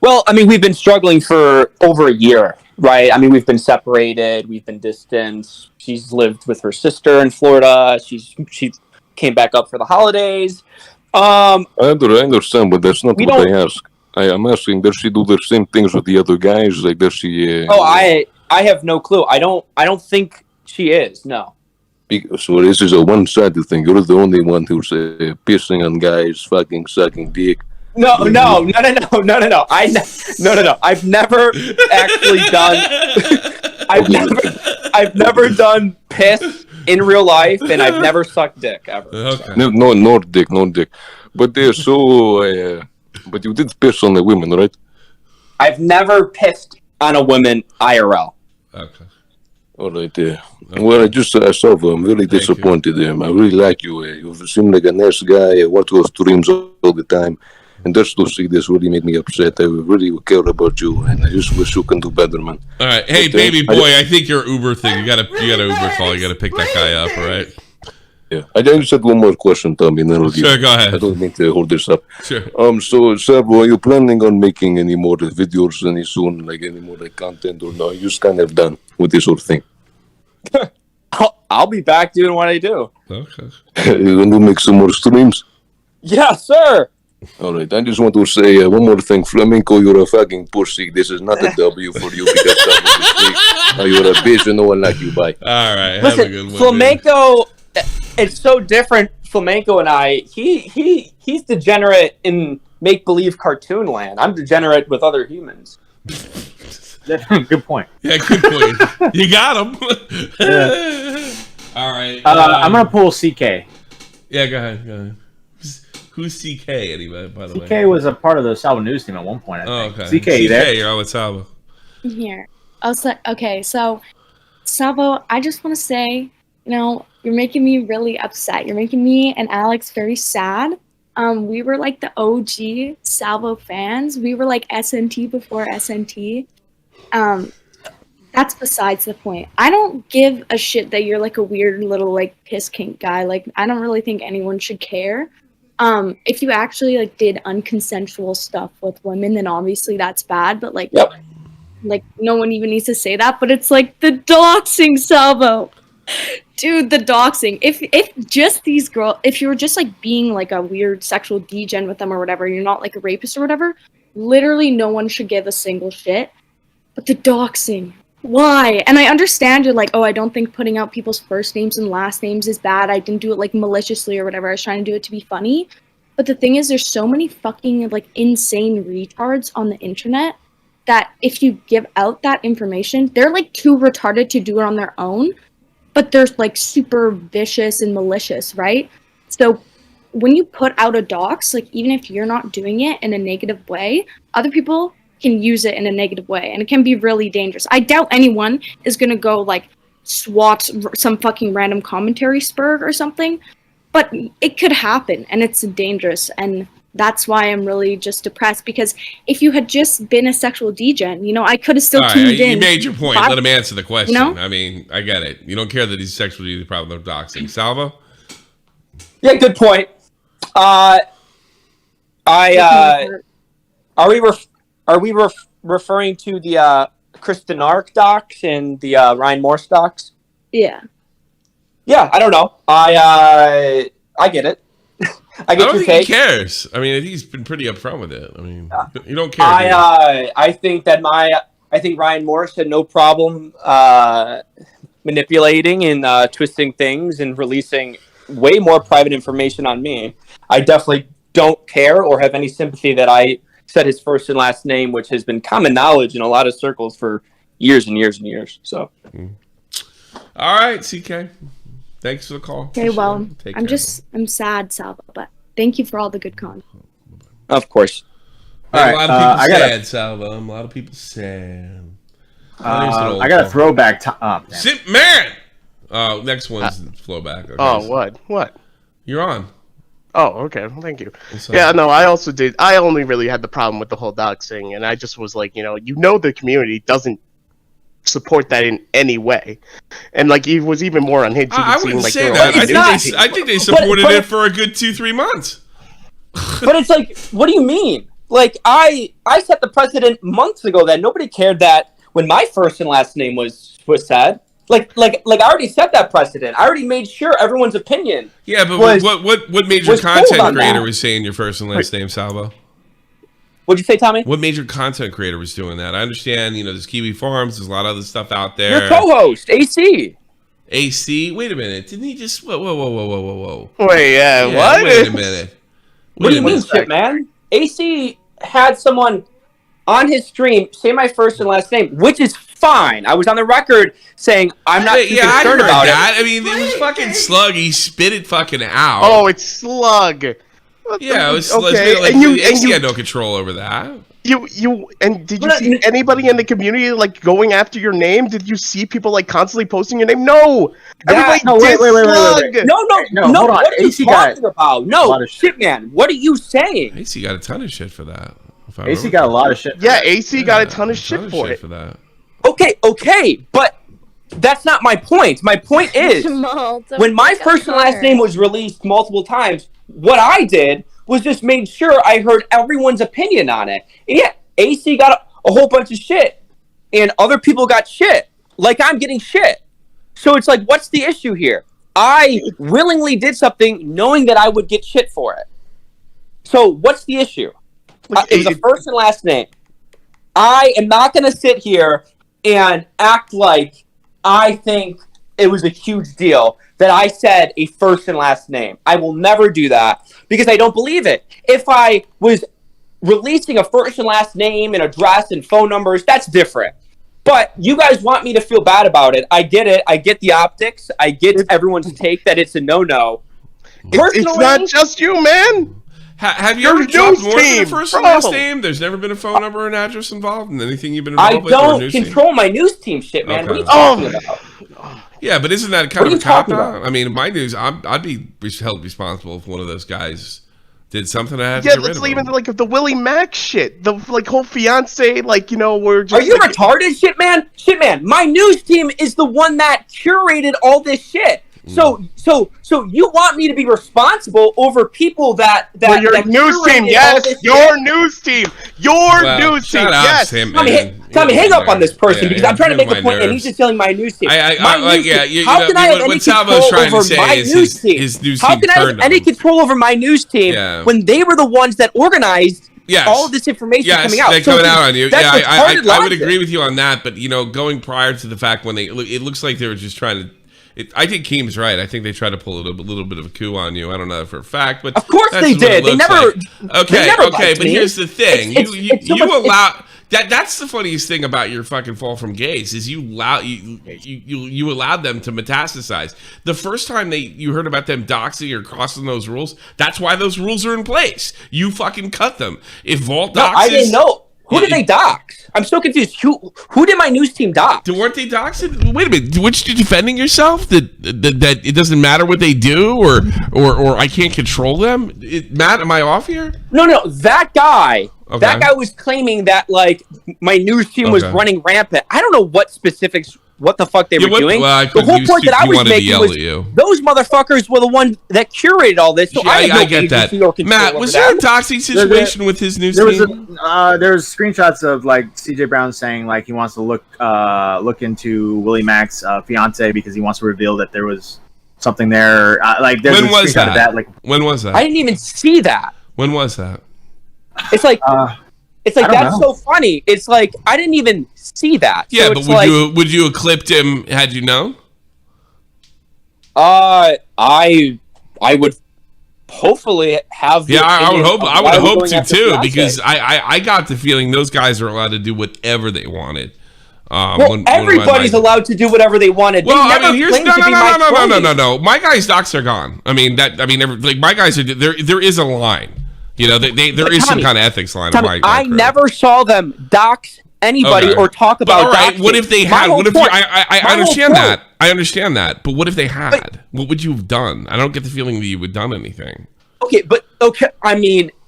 Well, I mean, we've been struggling for over a year, right? I mean, we've been separated, we've been distant. She's lived with her sister in Florida. She came back up for the holidays. I understand, but that's not what I ask. I am asking, does she do the same things with the other guys? Like, does she? I have no clue. I don't think she is. No. So this is a one-sided thing. You're the only one who's pissing on guys, fucking sucking dick. No. No. I've never actually done. I've never done piss in real life, and I've never sucked dick ever. Okay. No dick. But they're so. But you did piss on the women, right? I've never pissed on a woman IRL. Okay. All right. Well, I just Salvo, I'm really disappointed. I really like you. You seem like a nice guy. I watch your streams all the time. And just to see this really made me upset. I really care about you, and I just wish you can do better, man. All right. Hey, baby boy, I think your Uber thing. You got to Uber call. You got to pick that guy up, all right? Yeah. I just had one more question, Tommy, and then I'll Sure, go ahead. I don't mean to hold this up. Sure. So, Salvo, are you planning on making any more videos any soon, like any more content, or no? You're just kind of done with this whole thing. I'll be back doing what I do. Okay. You're going to make some more streams? Yeah, sir. All right. I just want to say one more thing. Flamenco, you're a fucking pussy. This is not a W for you because you're a bitch and no one like you. Bye. All right. Listen, have a good one, Flamenco, it's so different. Flamenco and I, he's degenerate in make-believe cartoon land. I'm degenerate with other humans. Good point. Yeah, good point. You got him. All right. I'm gonna pull CK. Yeah, go ahead. Who's CK anyway? By the way, CK was a part of the Salvo News team at one point. I think. Okay. CK, you there? You're on with Salvo. Here. Okay, so Salvo, I just want to say, you're making me really upset. You're making me and Alex very sad. We were like the OG Salvo fans. We were like SNT before SNT. That's besides the point. I don't give a shit that you're like a weird little like piss kink guy. Like, I don't really think anyone should care. if you actually like did unconsensual stuff with women, then obviously that's bad. But like, like no one even needs to say that. But it's like the doxing, Salvo, dude, the doxing. If just these girls, if you're just like being like a weird sexual degen with them or whatever, you're not like a rapist or whatever. Literally, no one should give a single shit. But the doxing. Why? And I understand you're like, oh, I don't think putting out people's first names and last names is bad. I didn't do it like maliciously or whatever. I was trying to do it to be funny. But the thing is, there's so many fucking like insane retards on the internet that if you give out that information, they're like too retarded to do it on their own. But they're like super vicious and malicious, right? So when you put out a dox, like even if you're not doing it in a negative way, other people can use it in a negative way, and it can be really dangerous. I doubt anyone is gonna go like swat some fucking random commentary spur or something, but it could happen, and it's dangerous, and that's why I'm really just depressed, because if you had just been a sexual degen, you know, I could have still tuned in. You made your point. Let him answer the question. You know? I mean, I get it. You don't care that he's sexually the problem of doxing. Salvo? Yeah, good point. Are we referring to the ChrisTheNarc docs and the Ryan Morse docs? Yeah. Yeah, I don't know. I get it. I don't think he cares. I mean, he's been pretty upfront with it. I mean, you don't care. I think Ryan Morse had no problem manipulating and twisting things and releasing way more private information on me. I definitely don't care or have any sympathy that I said his first and last name, which has been common knowledge in a lot of circles for years and years and years. So, all right, CK, thanks for the call. Okay, well, I'm sad, Salvo, but thank you for all the good content. Of course. All right, a lot of people sad, Salvo. A lot of people sad. I got a throwback. Man. Next one's flowback. Okay. Oh, what? You're on. Oh, okay. Well, thank you. Yeah, no, I also did. I only really had the problem with the whole doxing, and I just was like, the community doesn't support that in any way, and like it was even more unhinged. I wouldn't say that. I think they supported it for a good 2-3 months. But it's like, what do you mean? Like I set the precedent months ago that nobody cared that when my first and last name was said. Like I already set that precedent. I already made sure everyone's opinion. Yeah, but what major content creator was saying your first and last name, Salvo? What'd you say, Tommy? What major content creator was doing that? I understand, there's Kiwi Farms, there's a lot of other stuff out there. Your co-host, AC. AC? Wait a minute. Didn't he just... Whoa. Wait, yeah, what? Wait a minute. What do you mean, shit, man? AC had someone on his stream say my first and last name, which is fine. I was on the record saying I'm not too concerned about that. I mean, it was fucking Slug. He spit it fucking out. Oh, it's Slug. Yeah, it was okay. Like, AC had no control over that. Did you see anybody in the community like going after your name? Did you see people like constantly posting your name? No. Everybody wait. No. Hold on. What are you talking about? No, shit, man. What are you saying? AC got a ton of shit for that. AC got a lot of shit. Yeah, AC got a ton of shit for it. For that. Okay, but that's not my point. My point is, when my first and last name was released multiple times, what I did was just made sure I heard everyone's opinion on it. And yeah, AC got a whole bunch of shit, and other people got shit. Like I'm getting shit. So it's like, what's the issue here? I willingly did something knowing that I would get shit for it. So what's the issue? It was a first and last name. I am not going to sit here and act like I think it was a huge deal that I said a first and last name. I will never do that because I don't believe it. If I was releasing a first and last name and address and phone numbers, that's different. But you guys want me to feel bad about it. I get it. I get the optics. I get everyone's take that it's a no-no. It's not just you, man. Have you ever dropped more than a first and last name? There's never been a phone number or an address involved in anything you've been involved with? I don't control my news team shit, man. Okay. What are you talking about? Yeah, but isn't that kind of a cop-out? I mean, my news, I'd be held responsible if one of those guys did something I had to get rid of. Yeah, even like the Willy Mac shit, the like whole fiance, like we're just. Are you retarded, shit man? My news team is the one that curated all this shit. So you want me to be responsible over people that well, your that news team, yes, your news team, news team, yes. Tommy, hang up on this person because I'm trying to make a point, and he's just telling my news team. How can I have any control over my news team? How can I have any control over my news team when they were the ones that organized all of this information coming out? Yes, coming out on you. Yeah, I would agree with you on that, but going prior to the fact when it looks like they were just trying to. I think Keem's right. I think they tried to pull a little bit of a coup on you. I don't know for a fact, but of course they did. They never. Okay, but here's the thing: you allow that. That's the funniest thing about your fucking fall from gays is you allowed them to metastasize. The first time you heard about them doxing or crossing those rules, that's why those rules are in place. You fucking cut them. If Vault doxes, I didn't know. Who did they dox? I'm so confused. Who did my news team dox? Weren't they doxing? Wait a minute. Weren't you defending yourself that it doesn't matter what they do or I can't control them? Matt, am I off here? No. That guy. Okay. That guy was claiming that my news team was running rampant. I don't know what the fuck they were doing. The whole point that I was making was those motherfuckers were the ones that curated all this. So I get that. Matt, was there a doxing situation with his news team? There's screenshots of CJ Brown saying he wants to look into Willie Mack's fiance because he wants to reveal that there was something there. There's when was that? When was that? I didn't even see that. When was that? It's that's so funny. It's I didn't even see that. Yeah, so but would you have clipped him had you known? I would hopefully have. Yeah, I would have hoped to too because I got the feeling those guys are allowed to do whatever they wanted. Everybody's allowed to do whatever they wanted. Well, no. My guys' docs are gone. My guys are there is a line. There is some kind of ethics line. I never saw them dox anybody or talk about. All right, what if they had? What if I understand that? I understand that. But what if they had? What would you have done? I don't get the feeling that you would have done anything. Okay.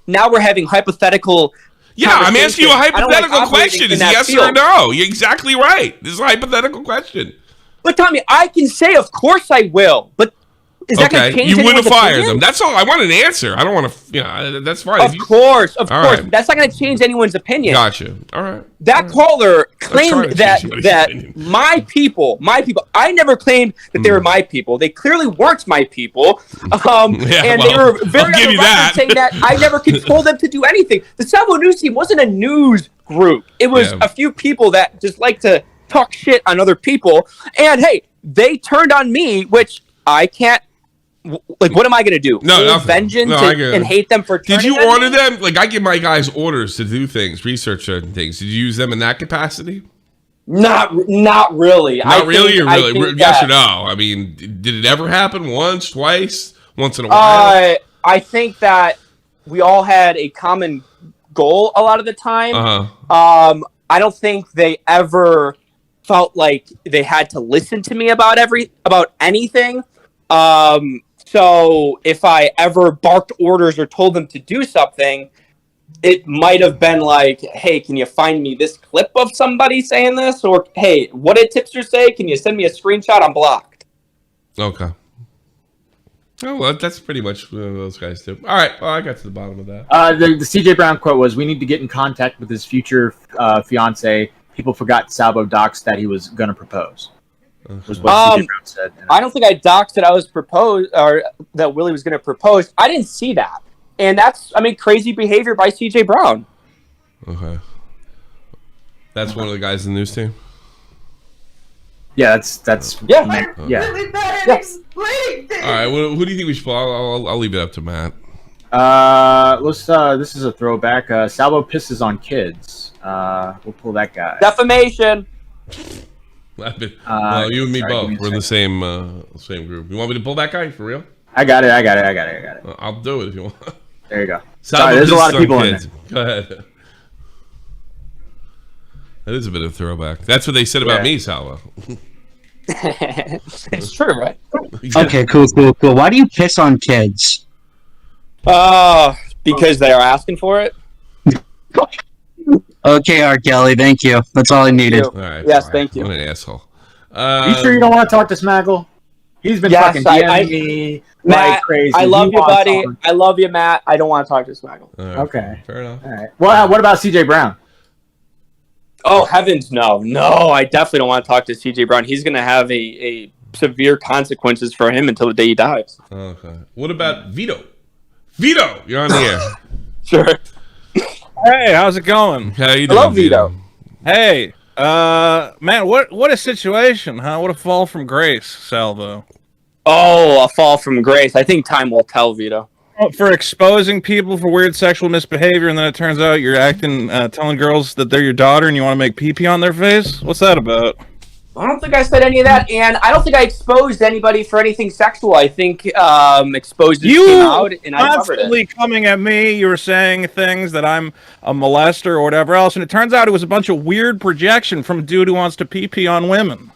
Now we're having hypothetical. Yeah, I'm asking you a hypothetical question. Is yes or no? You're exactly right. This is a hypothetical question. But Tommy, I can say, of course I will. But is that going to change? You would have fired them. That's all. I want an answer. I don't want to. That's fine. Of course. Right. That's not going to change anyone's opinion. Gotcha. All right. That caller claimed that my people. I never claimed that they were my people. They clearly weren't my people. They were very on the record saying that I never controlled them to do anything. The Salvo news team wasn't a news group. It was a few people that just like to talk shit on other people. And hey, they turned on me, which I can't. What am I going to do? No, vengeance and hate them for turning. Did you order them? I give my guys orders to do things, research certain things. Did you use them in that capacity? Not really. Not really? Yes or no? Did it ever happen? Once, twice, once in a while? I think that we all had a common goal a lot of the time. I don't think they ever felt like they had to listen to me about anything. So if I ever barked orders or told them to do something, it might have been hey, can you find me this clip of somebody saying this? Or, hey, what did Tipster say? Can you send me a screenshot? I'm blocked. Okay. Oh, well, that's pretty much what those guys do. All right. Well, I got to the bottom of that. The CJ Brown quote was, "We need to get in contact with his future fiance. People forgot Salvo doxed that he was going to propose." Was what CJ Brown said. I don't think I doxed that I was proposed or that Willie was going to propose. I didn't see that, and that's crazy behavior by CJ Brown. Okay, that's one of the guys in the news team. Yeah, that's Really bad at explaining things. All right, who do you think we should pull? I'll leave it up to Matt. This is a throwback. Salvo pisses on kids. We'll pull that guy. Defamation. Well, you and me both. We're in the same group. You want me to pull that guy for real? I got it. I'll do it if you want. There you go. Sorry, there's a lot of people in there. Go ahead. That is a bit of a throwback. That's what they said about me, Salvo. It's true, right? Okay, cool. Why do you piss on kids? Because they are asking for it. Okay, R. Kelly, thank you. That's all I needed. All right, yes, thank you. What an asshole. You sure you don't want to talk to Smaggle? He's been fucking DMing me Matt, like crazy. I love He you, wants buddy. on. I love you, Matt. I don't want to talk to Swaggle. Right. Okay. Fair enough. All right. Well, what about CJ Brown? Oh, heavens, no. No, I definitely don't want to talk to CJ Brown. He's going to have a severe consequences for him until the day he dies. Okay. What about Vito? Vito, you're on the air. Sure. Hey, how's it going? How you doing, Hello, Vito. Hey, man, what a situation, huh? What a fall from grace, Salvo. Oh, a fall from grace. I think time will tell, Vito. For exposing people for weird sexual misbehavior, and then it turns out you're acting, telling girls that they're your daughter and you want to make pee-pee on their face? What's that about? I don't think I said any of that, and I don't think I exposed anybody for anything sexual. I think exposed came out, and I covered constantly it. coming at me, you were saying things that I'm a molester or whatever else, and it turns out it was a bunch of weird projection from a dude who wants to pee-pee on women.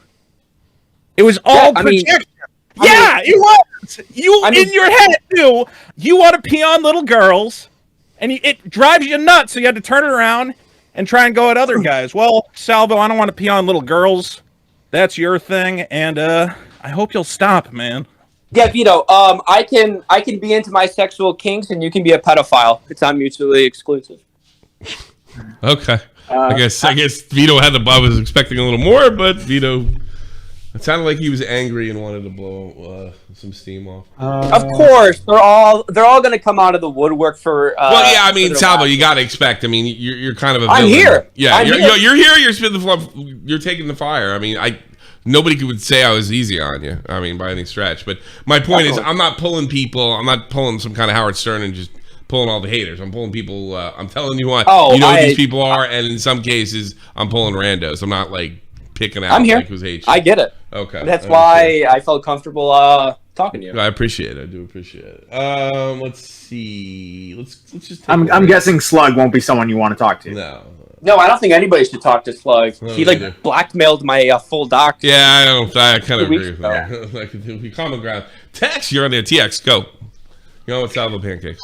It was all projection. It was. In your head, too, you want to pee on little girls, and it drives you nuts, so you had to turn it around and try and go at other guys. Well, Salvo, I don't want to pee on little girls. That's your thing, and I hope you'll stop, man. Yeah, Vito. I can be into my sexual kinks, and you can be a pedophile. It's not mutually exclusive. Okay. I guess Vito had the. I was expecting a little more, but Vito. It sounded like he was angry and wanted to blow some steam off. Of course, they're all going to come out of the woodwork for. Well, yeah, I mean, Salvo, you got to expect. I mean, you're kind of a villain. I'm here. Yeah, you're here. You're spitting the you're taking the fire. I mean, nobody would say I was easy on you. I mean, by any stretch. But my point is, I'm not pulling people. I'm not pulling some kind of Howard Stern and just pulling all the haters. I'm pulling people. I'm telling you what you know who these people are, and in some cases, I'm pulling randos. I'm not like picking out. I'm here. Like, who's hates you. I get it. Okay, that's why I felt comfortable talking to you. I appreciate it. I do appreciate it. Let's see. Let's just. I'm guessing Slug won't be someone you want to talk to. No, I don't think anybody should talk to Slug. He blackmailed my full doc. Yeah, I kind of agree with that. Like, we common ground. Tex, you're on there. TX, go. You know what's Salvo Pancakes?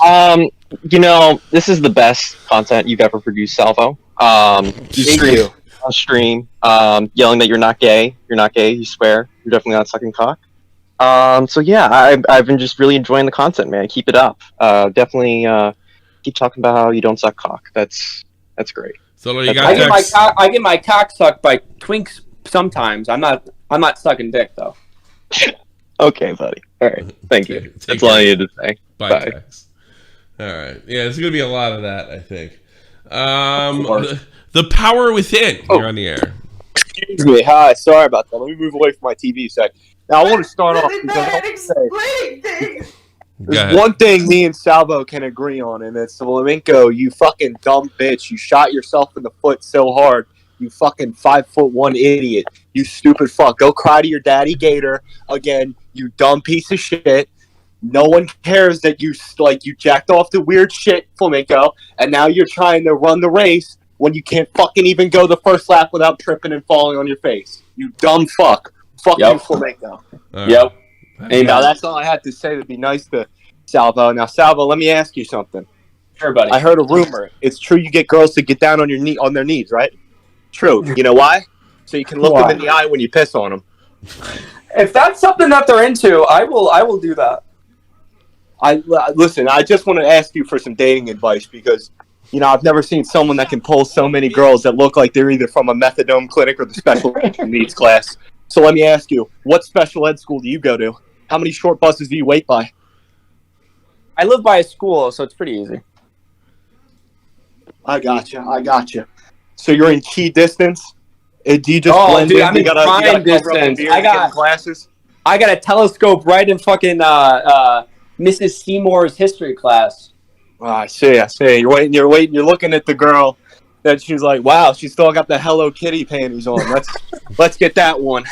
You know, this is the best content you've ever produced, Salvo. Thank you. On stream, yelling that you're not gay. You're not gay. You swear. You're definitely not sucking cock. So yeah, I've been just really enjoying the content, man. Keep it up. Definitely keep talking about how you don't suck cock. That's great. So you I get my cock sucked by twinks sometimes. I'm not sucking dick though. Okay, buddy. All right. Thank you. That's all I needed to say. Bye. Tex. All right. Yeah, there's gonna be a lot of that, I think. The power within. You're on the air. Excuse me. Hi. Sorry about that. Let me move away from my TV a sec. Now, I want to start off because I want to say there's one thing me and Salvo can agree on, and it's Flamenco, you fucking dumb bitch. You shot yourself in the foot so hard. You fucking 5'1" idiot. You stupid fuck. Go cry to your daddy Gator again. You dumb piece of shit. No one cares that you jacked off the weird shit, Flamenco, and now you're trying to run the race when you can't fucking even go the first lap without tripping and falling on your face. You dumb fuck. Fuck you, Flamenco. Yep. Now, that's all I had to say to be nice to Salvo. Now, Salvo, let me ask you something. Sure, buddy. I heard a rumor. It's true you get girls to get down on their knees, right? True. You know why? So you can look them in the eye when you piss on them. If that's something that they're into, I will do that. Listen, I just want to ask you for some dating advice because, you know, I've never seen someone that can pull so many girls that look like they're either from a methadone clinic or the special needs class. So let me ask you, what special ed school do you go to? How many short buses do you wait by? I live by a school, so it's pretty easy. I gotcha. So you're in key distance? Do you just blend in? I'm in prime distance. I got a telescope right in fucking Mrs. Seymour's history class. Oh, I see. You're waiting. You're looking at the girl that she's like, wow, she's still got the Hello Kitty panties on. Let's get that one.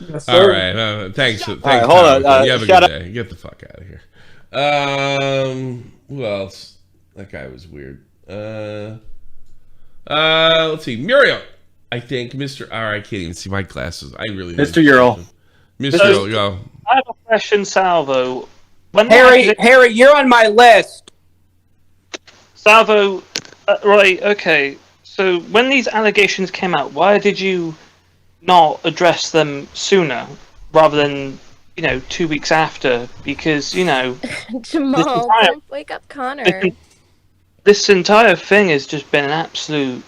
Yes, all right. Thanks. All right, hold on. You have a good day. Get the fuck out of here. Who else? That guy was weird. Let's see. Muriel. I think Mr. I can't even see my glasses. I really Mr. Ural. Mr. Ural, go. I have a question, Salvo. Harry, you're on my list. Salvo, right, okay. So when these allegations came out, why did you not address them sooner rather than you know, 2 weeks after, because, you know, Jamal, don't wake up Connor. This entire thing has just been an absolute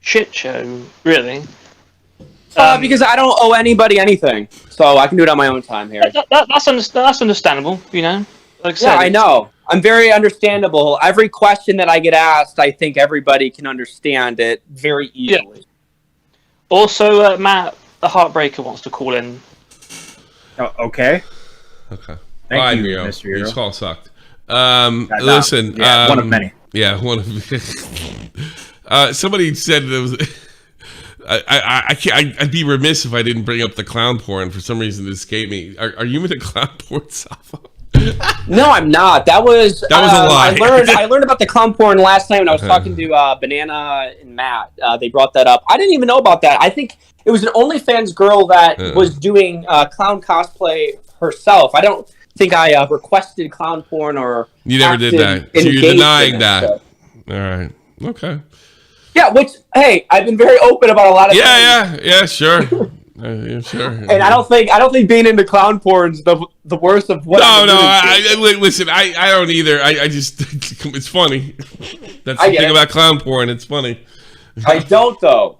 shit show, really. Because I don't owe anybody anything, so I can do it on my own time here. That's understandable, you know. Like I said, Yeah, I know. I'm very understandable. Every question that I get asked, I think everybody can understand it very easily. Yeah. Also, Matt, the Heartbreaker, wants to call in. Oh, okay. Okay. Thank Bye, you, Miro. Mr. Hero. Your call sucked. Listen, Listen. one of many. Yeah, one of. Somebody said there was. I'd be remiss if I didn't bring up the clown porn. For some reason, it escaped me. Are you into clown porn, Salvo? No, I'm not. That was a lie. I learned about the clown porn last night when I was talking to Banana and Matt. They brought that up. I didn't even know about that. I think it was an OnlyFans girl that was doing clown cosplay herself. I don't think I requested clown porn or. You never did that. So you're denying that. So. All right. Okay. Yeah. Which, hey, I've been very open about a lot of things. Yeah. Sure. Yeah, sure. And I don't think being into clown porn's the worst of what. No. Listen. I don't either. I just it's funny. That's the thing about clown porn. It's funny. I don't though.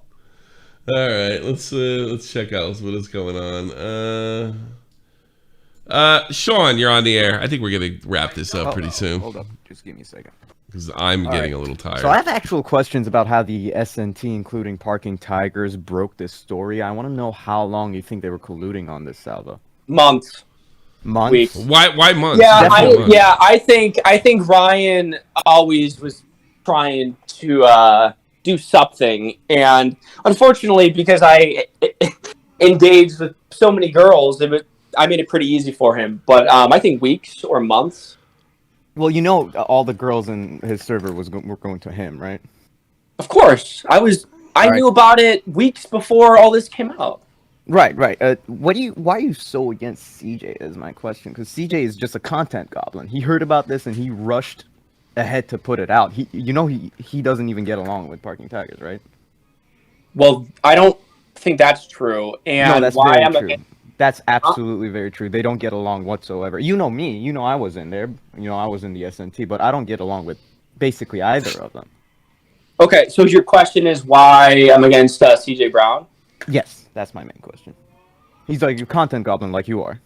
All right. Let's check out what is going on. Sean, you're on the air. I think we're gonna wrap this up pretty soon. Hold up. Just give me a second. Because I'm getting a little tired. So I have actual questions about how the SNT, including Parking Tigers, broke this story. I want to know how long you think they were colluding on this, Salvo. Months. Weeks. Why months? Yeah, I think Ryan always was trying to do something, and unfortunately, because I engaged with so many girls, I made it pretty easy for him. But I think weeks or months. Well, you know, all the girls in his server were going to him, right? Of course, I knew about it weeks before all this came out. Right. Why are you so against CJ? Is my question, because CJ is just a content goblin. He heard about this and he rushed ahead to put it out. He doesn't even get along with Parking Tigers, right? Well, I don't think that's true. And no, that's why very I'm true. That's absolutely very true. They don't get along whatsoever. You know me. You know I was in there. You know I was in the SNT, but I don't get along with basically either of them. Okay, so your question is why I'm against CJ Brown? Yes, that's my main question. He's like a content goblin like you are.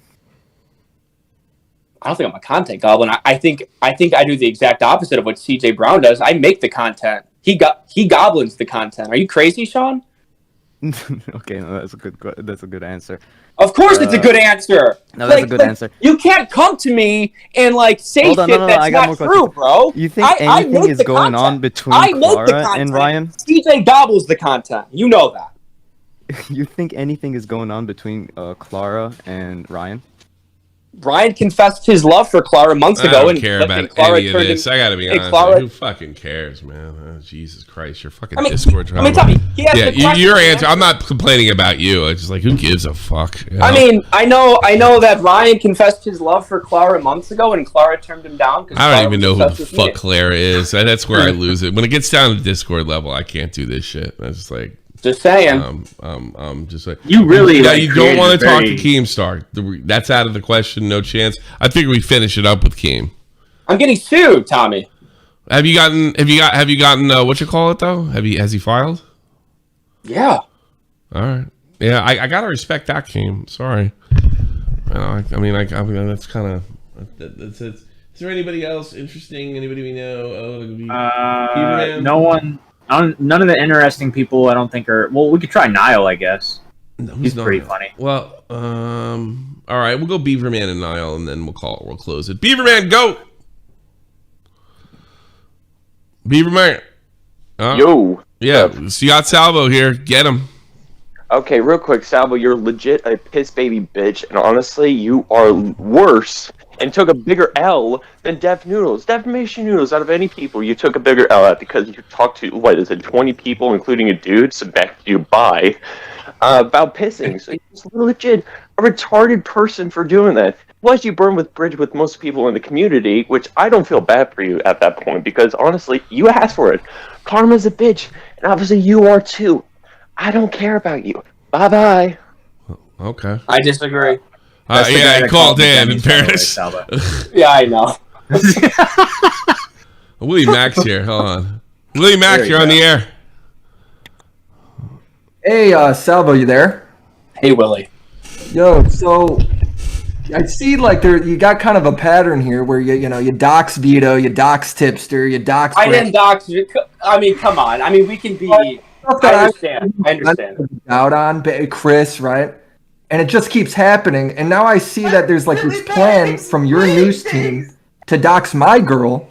I don't think I'm a content goblin. I think I do the exact opposite of what CJ Brown does. I make the content. He goblins the content. Are you crazy, Sean? Okay, no, that's a good answer. Of course, it's a good answer. No, that's a good answer. You can't come to me and say shit that's not true, bro. You think anything is going on between Clara and Ryan? CJ gobbles the content. You know that. You think anything is going on between Clara and Ryan? Ryan confessed his love for Clara months ago. I don't care about any of this. I gotta be honest. Who fucking cares, man? Oh, Jesus Christ, your fucking Discord drama. Tell me. Your answer. I'm not complaining about you. It's just like, who gives a fuck? You know? I mean, I know that Ryan confessed his love for Clara months ago, and Clara turned him down. I don't even know who the fuck Clara is. That's where I lose it. When it gets down to Discord level, I can't do this shit. I just like. Just saying. Just like you really. You don't want to talk to Keemstar. That's out of the question. No chance. I figure we finish it up with Keem. I'm getting sued, Tommy. Have you gotten what you call it though? Has he filed? Yeah. All right. Yeah, I gotta respect that, Keem. Sorry. I mean, that's kind of. Is there anybody else interesting? Anybody we know? No one. None of the interesting people I don't think are. Well, we could try Niall, I guess. No, he's pretty funny. Well, all right, we'll go Beaverman and Niall, and then we'll close it. Beaverman, go. Beaverman. Yo. Yeah, so you got Salvo here. Get him. Okay, real quick, Salvo, you're legit a piss baby bitch, and honestly, you are worse and took a bigger L than Defamation Noodles. Out of any people, you took a bigger L at because you talked to, 20 people, including a dude, subjected you by, about pissing. So you're legit a retarded person for doing that. Plus, you burn with bridge with most people in the community, which I don't feel bad for you at that point, because honestly, you asked for it. Karma's a bitch, and obviously you are too. I don't care about you. Bye-bye. Okay. I disagree. Yeah, he called in fairness. Yeah, I know. Willie Max here. Hold on. Willie Max, you're on the air. Hey, Salvo, you there? Hey, Willie. Yo, so I see like you got kind of a pattern here where you dox Vito, you dox Tipster, you dox. I didn't dox you. I mean, come on. I mean, we can be. I understand. Out on Chris, right? And it just keeps happening. And now I see that there's like this plan from your news team to dox my girl.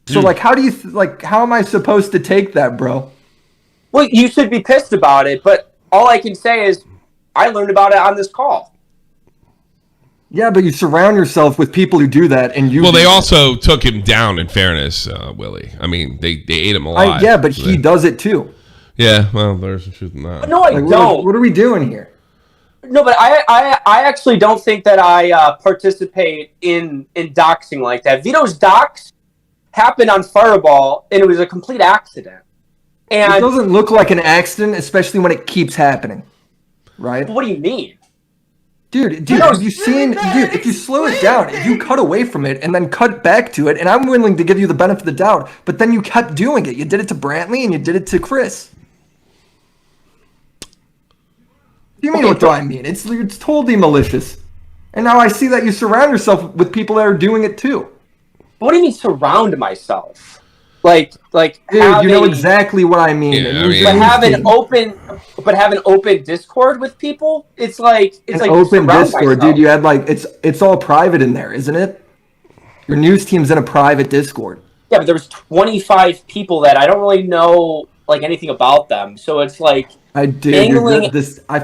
So like, how do you how am I supposed to take that, bro? Well, you should be pissed about it, but all I can say is I learned about it on this call. Yeah, but you surround yourself with people who do that, and you. Well, they also took him down. In fairness, Willie. I mean, they ate him alive. Yeah, but he does it too. Yeah, well, there's some truth in that. No, I don't. What are we doing here? No, but I actually don't think that I participate in doxing like that. Vito's dox happened on Fireball, and it was a complete accident. And it doesn't look like an accident, especially when it keeps happening, right? What do you mean? Dude, have you seen, if you slow it down, if you cut away from it and then cut back to it, and I'm willing to give you the benefit of the doubt, but then you kept doing it. You did it to Brantley and you did it to Chris. What do you mean, what do I mean? It's totally malicious. And now I see that you surround yourself with people that are doing it too. What do you mean surround myself? Like dude, you know exactly what I mean. Yeah, but have an open Discord with people. It's like open Discord, dude. You had it's all private in there, isn't it? Your news team's in a private Discord. Yeah, but there was 25 people that I don't really know anything about them. So it's like I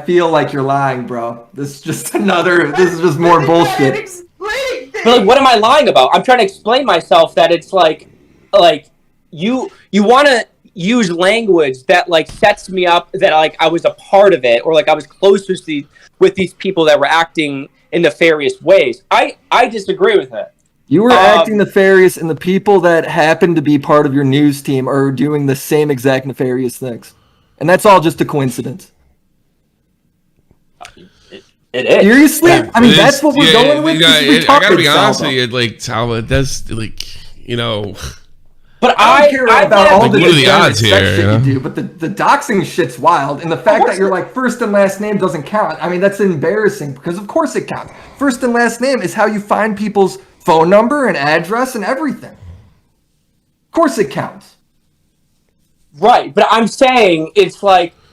feel like you're lying, bro. This is just more bullshit. But what am I lying about? I'm trying to explain myself that it's like you want to use language that sets me up that I was a part of it, or I was close with these people that were acting in nefarious ways. I disagree with it. You were acting nefarious, and the people that happened to be part of your news team are doing the same exact nefarious things, and that's all just a coincidence. It is. Seriously? Yeah, I mean, that's what we're going with? I gotta be honest with you, Salvo, it does, But I don't care about all the odds here, shit you do, but the doxing shit's wild, and the fact that you're first and last name doesn't count. I mean, that's embarrassing, because of course it counts. First and last name is how you find people's phone number and address and everything. Of course it counts. Right, but I'm saying it's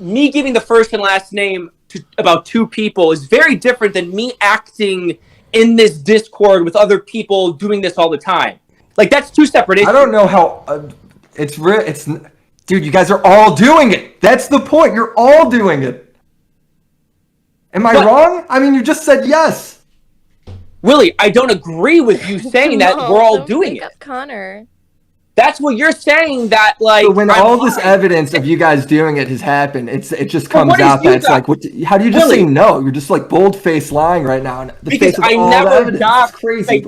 me giving the first and last name to about two people is very different than me acting in this Discord with other people doing this all the time. That's two separate issues. I don't know how dude, you guys are all doing it. That's the point. You're all doing it. Am I wrong? I mean, you just said yes. Willie, I don't agree with you saying that we're all doing it. Connor. That's what you're saying. That so when all this evidence of you guys doing it has happened, it just comes out that it's how do you just say no? You're just bold-faced lying right now. Because I never doxed. Crazy,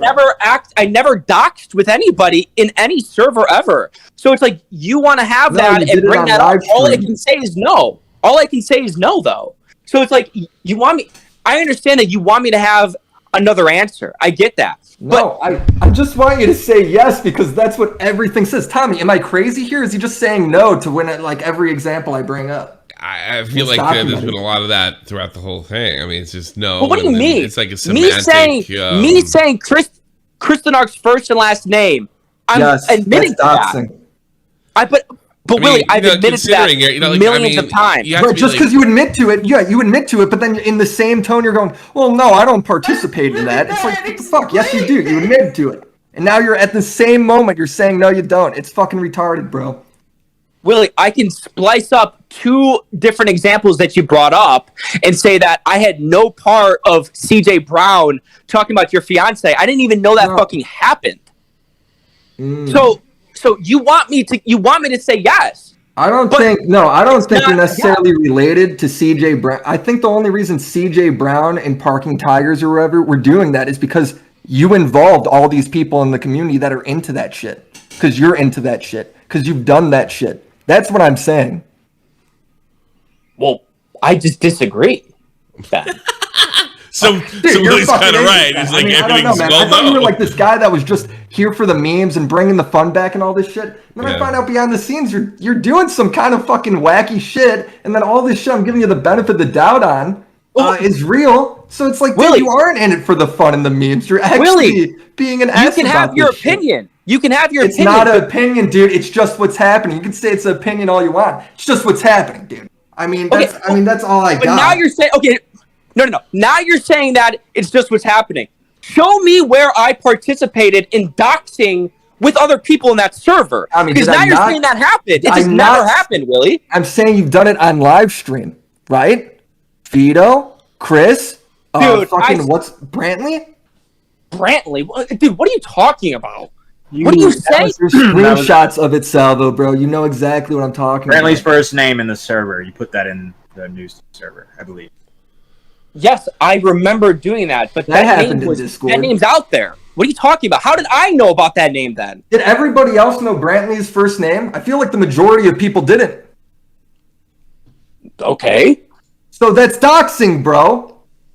I never doxed with anybody in any server ever. So it's you want to have that and bring that up. All I can say is no. All I can say is no, though. So it's you want me. I understand that you want me to have another answer. I get that. No, I just want you to say yes because that's what everything says. Tommy, am I crazy here? Is he just saying no to win every example I bring up? I feel like there's been a lot of that throughout the whole thing. I mean, it's just no. But what do you mean? It's a semantic. Me saying ChrisTheNarc's first and last name. I'm admitting to that. But Willie, I've admitted to that millions of times. But just because you admit to it, you admit to it, but then in the same tone, you're going, well, no, I don't participate in that. It's what the fuck? Yes, you do. You admit to it. And now you're at the same moment, you're saying, no, you don't. It's fucking retarded, bro. Willie, I can splice up two different examples that you brought up and say that I had no part of CJ Brown talking about your fiance. I didn't even know that fucking happened. So you want me to say yes? I don't think you're necessarily related to CJ Brown. I think the only reason CJ Brown and Parking Tigers or whoever were doing that is because you involved all these people in the community that are into that shit. Because you're into that shit. Because you've done that shit. That's what I'm saying. Well, I just disagree with that. So Willy's kind of right. It's like everything's I well thought you were known. like this guy that was just here for the memes and bringing the fun back and all this shit. And then I find out behind the scenes you're doing some kind of fucking wacky shit, and then all this shit I'm giving you the benefit of the doubt on is real. So it's like, dude, you aren't in it for the fun and the memes. You're actually being an ass. You can have your opinion. You can have your opinion. It's not an opinion, dude. It's just what's happening. You can say it's an opinion all you want. It's just what's happening, dude. I mean, that's all I got. But now you're saying, no. Now you're saying that it's just what's happening. Show me where I participated in doxing with other people in that server. I mean, because now you're saying that happened. It just never happened, Willy. I'm saying you've done it on live stream, right? Vito, Chris, dude, what's Brantley? Brantley, dude, what are you talking about? What are you saying? There's screenshots of it, Salvo, bro. You know exactly what I'm talking about. Brantley's first name in the server. You put that in the news server, I believe. Yes, I remember doing that, but that name's out there. What are you talking about? How did I know about that name then? Did everybody else know Brantley's first name? I feel like the majority of people didn't. Okay. So that's doxing, bro.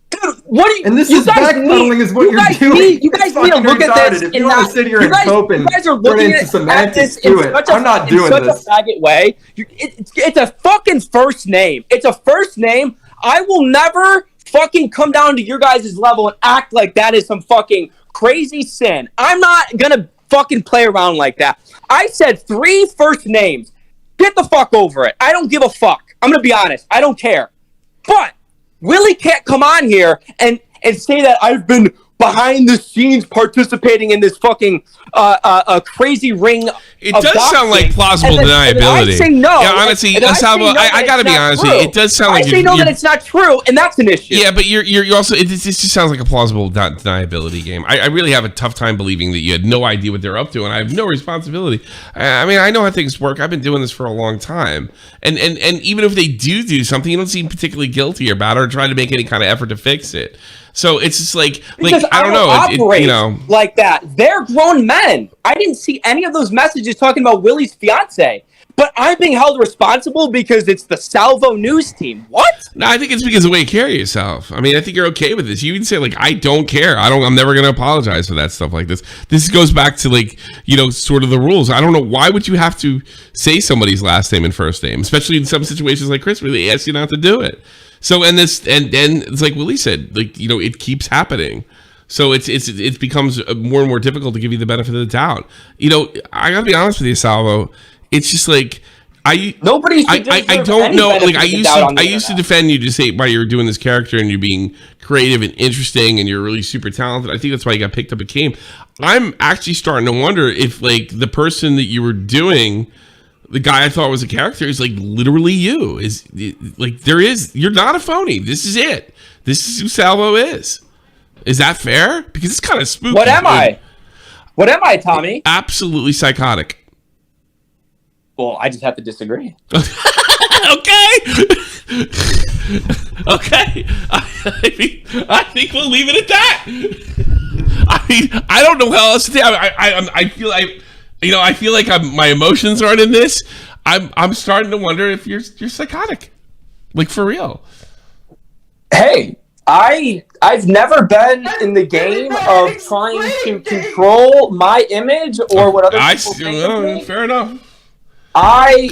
Dude, what are you? And this is backpedaling is what you're doing. You guys need to look at this. If you want to sit here and cope and turn into semantics, do it. I'm not doing this. In such a faggot way. It's a fucking first name. It's a first name. I will never fucking come down to your guys' level and act like that is some fucking crazy sin. I'm not gonna fucking play around like that. I said 3 first names. Get the fuck over it. I don't give a fuck. I'm gonna be honest. I don't care. But Willy can't come on here and say that I've been behind the scenes participating in this fucking crazy ring. It does sound like plausible deniability. I say no. Yeah, honestly, Salvo, I gotta be honest with you. It does sound like I say no that it's not true, and that's an issue. Yeah, but you're also. It just sounds like a plausible deniability game. I really have a tough time believing that you had no idea what they're up to, and I have no responsibility. I mean, I know how things work. I've been doing this for a long time, and even if they do something, you don't seem particularly guilty about it or try to make any kind of effort to fix it. So it's just like I don't know, you know, like that. They're grown men. I didn't see any of those messages talking about Willy's fiance, but I'm being held responsible because it's the Salvo news team. What? No, I think it's because of the way you carry yourself. I mean, I think you're okay with this. You even say like, I don't care. I'm never going to apologize for that stuff like this. This goes back to like, you know, sort of the rules. I don't know. Why would you have to say somebody's last name and first name, especially in some situations like Chris, where they ask you not to do it. So, and it's like Willy said, like, you know, it keeps happening. So it becomes more and more difficult to give you the benefit of the doubt. You know, I gotta be honest with you, Salvo. It's just like I don't know. Like I used to defend you to say why you're doing this character and you're being creative and interesting and you're really super talented. I think that's why you got picked up at Keem. I'm actually starting to wonder if like the person that you were doing, the guy I thought was a character, is like literally you. Is like you're not a phony. This is it. This is who Salvo is. Is that fair? Because it's kind of spooky. What am I? What am I, Tommy? Absolutely psychotic. Well, I just have to disagree. Okay. Okay. I think we'll leave it at that. I mean, I don't know how else to say. I feel like my emotions aren't in this. I'm starting to wonder if you're psychotic, like for real. Hey, I've never been in the game of trying to control my image or what other people think of me. Fair enough. I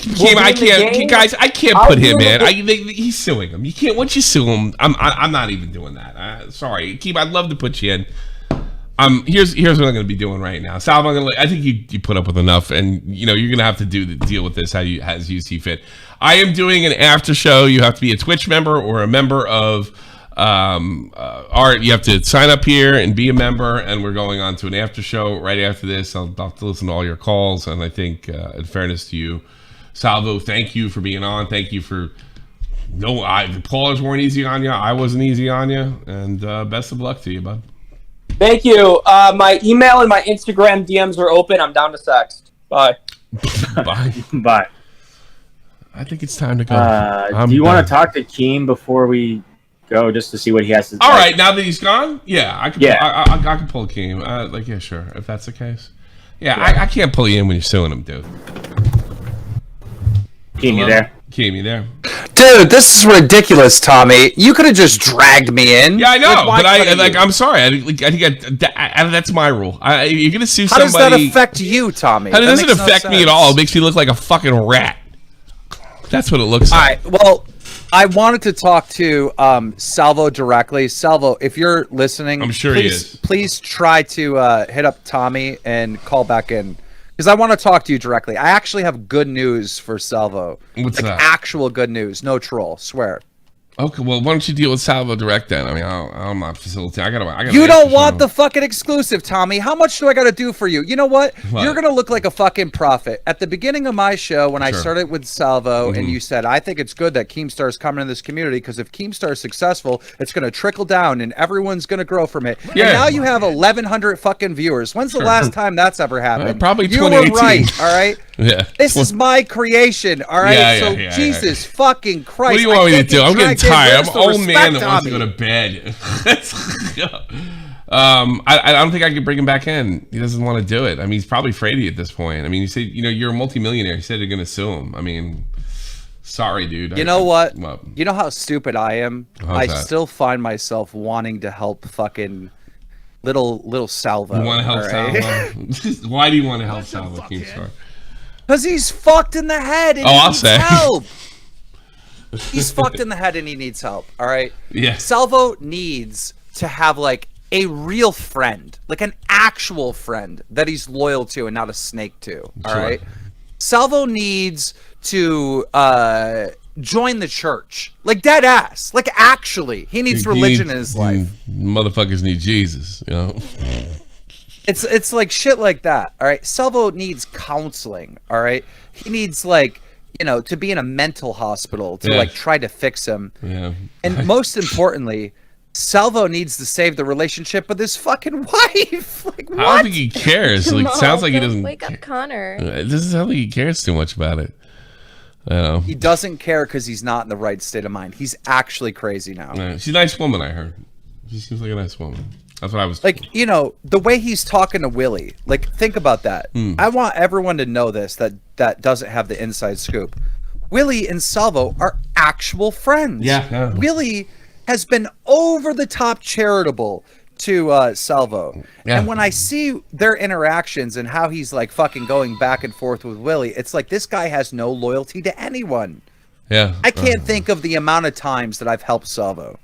can't put him in. He's suing him. You can't. Once you sue him, I'm not even doing that. Sorry, Keem. I'd love to put you in. Here's what I'm going to be doing right now. Salvo, I think you put up with enough, and you know you're going to have to deal with this as you see fit. I am doing an after show. You have to be a Twitch member or a member of Art. You have to sign up here and be a member, and we're going on to an after show right after this. I'll have to listen to all your calls, and I think, in fairness to you, Salvo, thank you for being on. Thank you for the callers weren't easy on you. I wasn't easy on you, and best of luck to you, bud. Thank you. My email and my Instagram DMs are open. I'm down to sex. Bye. Bye. I think it's time to go. Do you want to talk to Keem before we go, just to see what he has to say? All right, now that he's gone, yeah, I can. Yeah. I can pull Keem. Yeah, sure, if that's the case. Yeah. I can't pull you in when you're suing him, dude. Keem, you there? Keem, you there? Dude, this is ridiculous, Tommy. You could have just dragged me in. Yeah, I know, but I'm sorry. That's my rule. You're gonna sue somebody. How does that affect you, Tommy? It doesn't affect me at all. It makes me look like a fucking rat. That's what it looks like. All right, well, I wanted to talk to Salvo directly. Salvo, if you're listening, I'm sure he is. Please try to hit up Tommy and call back in. Because I want to talk to you directly. I actually have good news for Salvo. What's that? Actual good news. No troll. Swear. Okay, well, why don't you deal with Salvo direct then? I mean, I'm not facilitating. I gotta. You don't want the fucking exclusive, Tommy. How much do I gotta do for you? You know what? You're gonna look like a fucking prophet. At the beginning of my show, when I started with Salvo, and you said, I think it's good that Keemstar is coming in this community, because if Keemstar is successful, it's gonna trickle down and everyone's gonna grow from it. Yeah. And now you have 1,100 fucking viewers. When's the last time that's ever happened? Probably you 2018. were right, all right? Yeah. This is my creation, all right? Jesus fucking Christ. What do you want me to do? I'm getting tired. I'm an old man that wants to Tommy. go to bed. I don't think I could bring him back in. He doesn't want to do it. I mean, he's probably afraid of you at this point. I mean, you said, you're a multimillionaire. You said you're going to sue him. I mean, sorry, dude. You know what? You know how stupid I am? How's I that? still find myself wanting to help fucking little Salvo. You want to help all right? Salvo? Why do you want to help Salvo, Keemstar? Because he's fucked in the head and he I'll needs say. help. He's fucked in the head and he needs help, all right? Yeah. Salvo needs to have, like, a real friend, like an actual friend that he's loyal to and not a snake to, all right? Salvo needs to join the church, like dead ass, like actually. He needs religion in his life. Motherfuckers need Jesus, you know? It's like shit like that, all right? Salvo needs counseling, all right? He needs, like, to be in a mental hospital to like try to fix him. Yeah. And most importantly, Salvo needs to save the relationship with his fucking wife. Like, what? I don't think he cares. Like, sounds like he doesn't. Wake up, Connor. It doesn't sound like he cares too much about it. He doesn't care because he's not in the right state of mind. He's actually crazy now. She's a nice woman, I heard. She seems like a nice woman. That's what I was like. The way he's talking to Willy. Like, think about that. I want everyone to know this. That doesn't have the inside scoop. Willy and Salvo are actual friends. Yeah. Willy has been over the top charitable to Salvo. Yeah. And when I see their interactions and how he's like fucking going back and forth with Willy, it's like this guy has no loyalty to anyone. Yeah. I can't think of the amount of times that I've helped Salvo.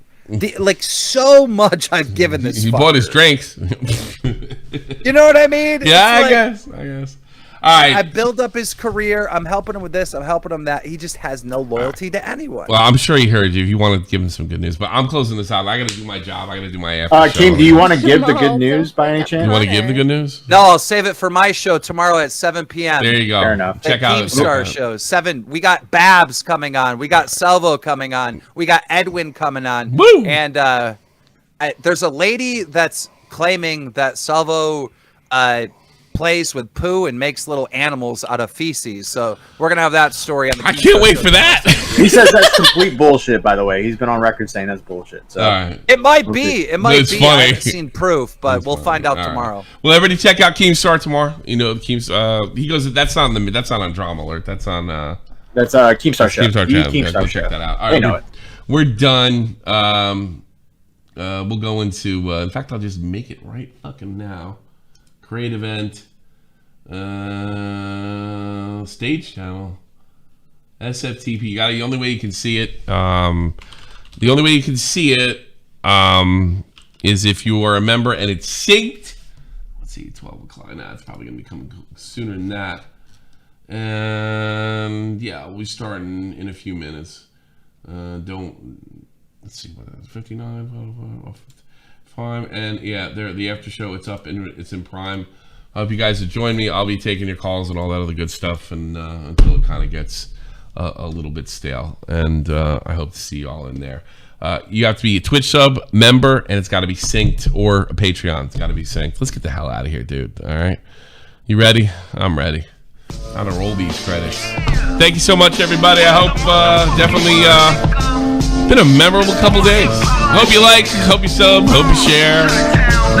Like so much I've given this. He bought his drinks. You know what I mean? Yeah, It's I guess. All right. I build up his career. I'm helping him with this. I'm helping him that. He just has no loyalty to anyone. Well, I'm sure he heard you. If you want to give him some good news, but I'm closing this out. I got to do my job. I got to do my after show. Keem, do you want to give the good news by any chance? You want to give the good news? No, I'll save it for my show tomorrow at 7 p.m. There you go. Fair enough. Check out his Keemstar shows. 7. We got Babs coming on. We got Salvo coming on. We got Edwin coming on. Woo! And there's a lady that's claiming that Salvo plays with poo and makes little animals out of feces. So we're gonna have that story on the. I can't wait for that. He says that's complete bullshit. By the way, he's been on record saying that's bullshit. So it might be. It might It's be. funny. I haven't seen proof, but we'll find out tomorrow. Right. Well, everybody check out Keemstar tomorrow. Keems. He goes. That's not on Drama Alert. That's on. That's Keemstar show. Keemstar channel. Keemstar Go show. check that out. All They right, know it. we're done. We'll go into. In fact, I'll just make it right fucking now. Create event. Stage channel. SFTP. The only way you can see it. The only way you can see it is if you are a member and it's synced. Let's see, 12 o'clock. Nah, it's probably gonna be coming sooner than that. And yeah, we'll be starting in a few minutes. Let's see what that is. 59. Fine. And yeah, the after show. It's up and it's in Prime. I hope you guys will join me. I'll be taking your calls and all that other good stuff, and until it kind of gets a little bit stale. And I hope to see you all in there. You have to be a Twitch sub member, and it's got to be synced, or a Patreon. It's got to be synced. Let's get the hell out of here, dude. All right, you ready? I'm ready. Time to roll these credits. Thank you so much, everybody. I hope definitely been a memorable couple days. Hope you like, hope you sub, hope you share.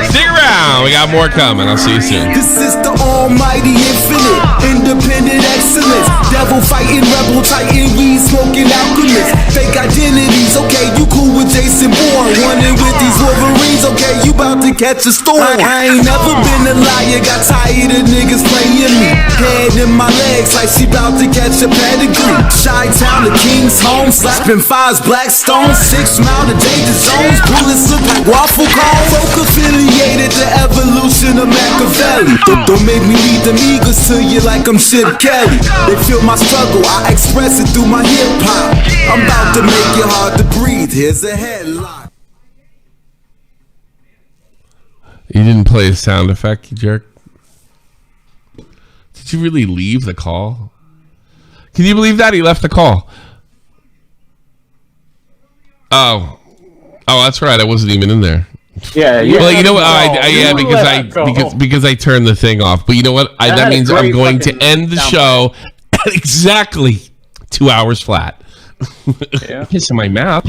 Stick around, we got more coming. I'll see you soon. This is the almighty infinite. independent excellence. Devil fighting, rebel titan, weed smoking alchemist. Fake identities, okay, you cool with Jason Bourne. Running with these Wolverines, okay, you bout to catch a storm. I ain't never been a liar, got tired of niggas playing me. Head in my legs like she bout to catch a pedigree. Chi-town, the king's home, slapping fives, black stones, 6 mile to danger zones. Bullets look like waffle cones. Folk affiliated the evolution of Machiavelli. Don't make me lead them eagles to you like I'm Chip Kelly. They feel my struggle, I express it through my hip hop. I'm about to make it hard to breathe. Here's a headline. You didn't play a sound effect, you jerk. Did you really leave the call? Can you believe that? He left the call. Oh, that's right. I wasn't even in there. Yeah. Well, you know what? Because I turned the thing off. But you know what? That means I'm going to end the show at exactly 2 hours flat. Pissing my mouth.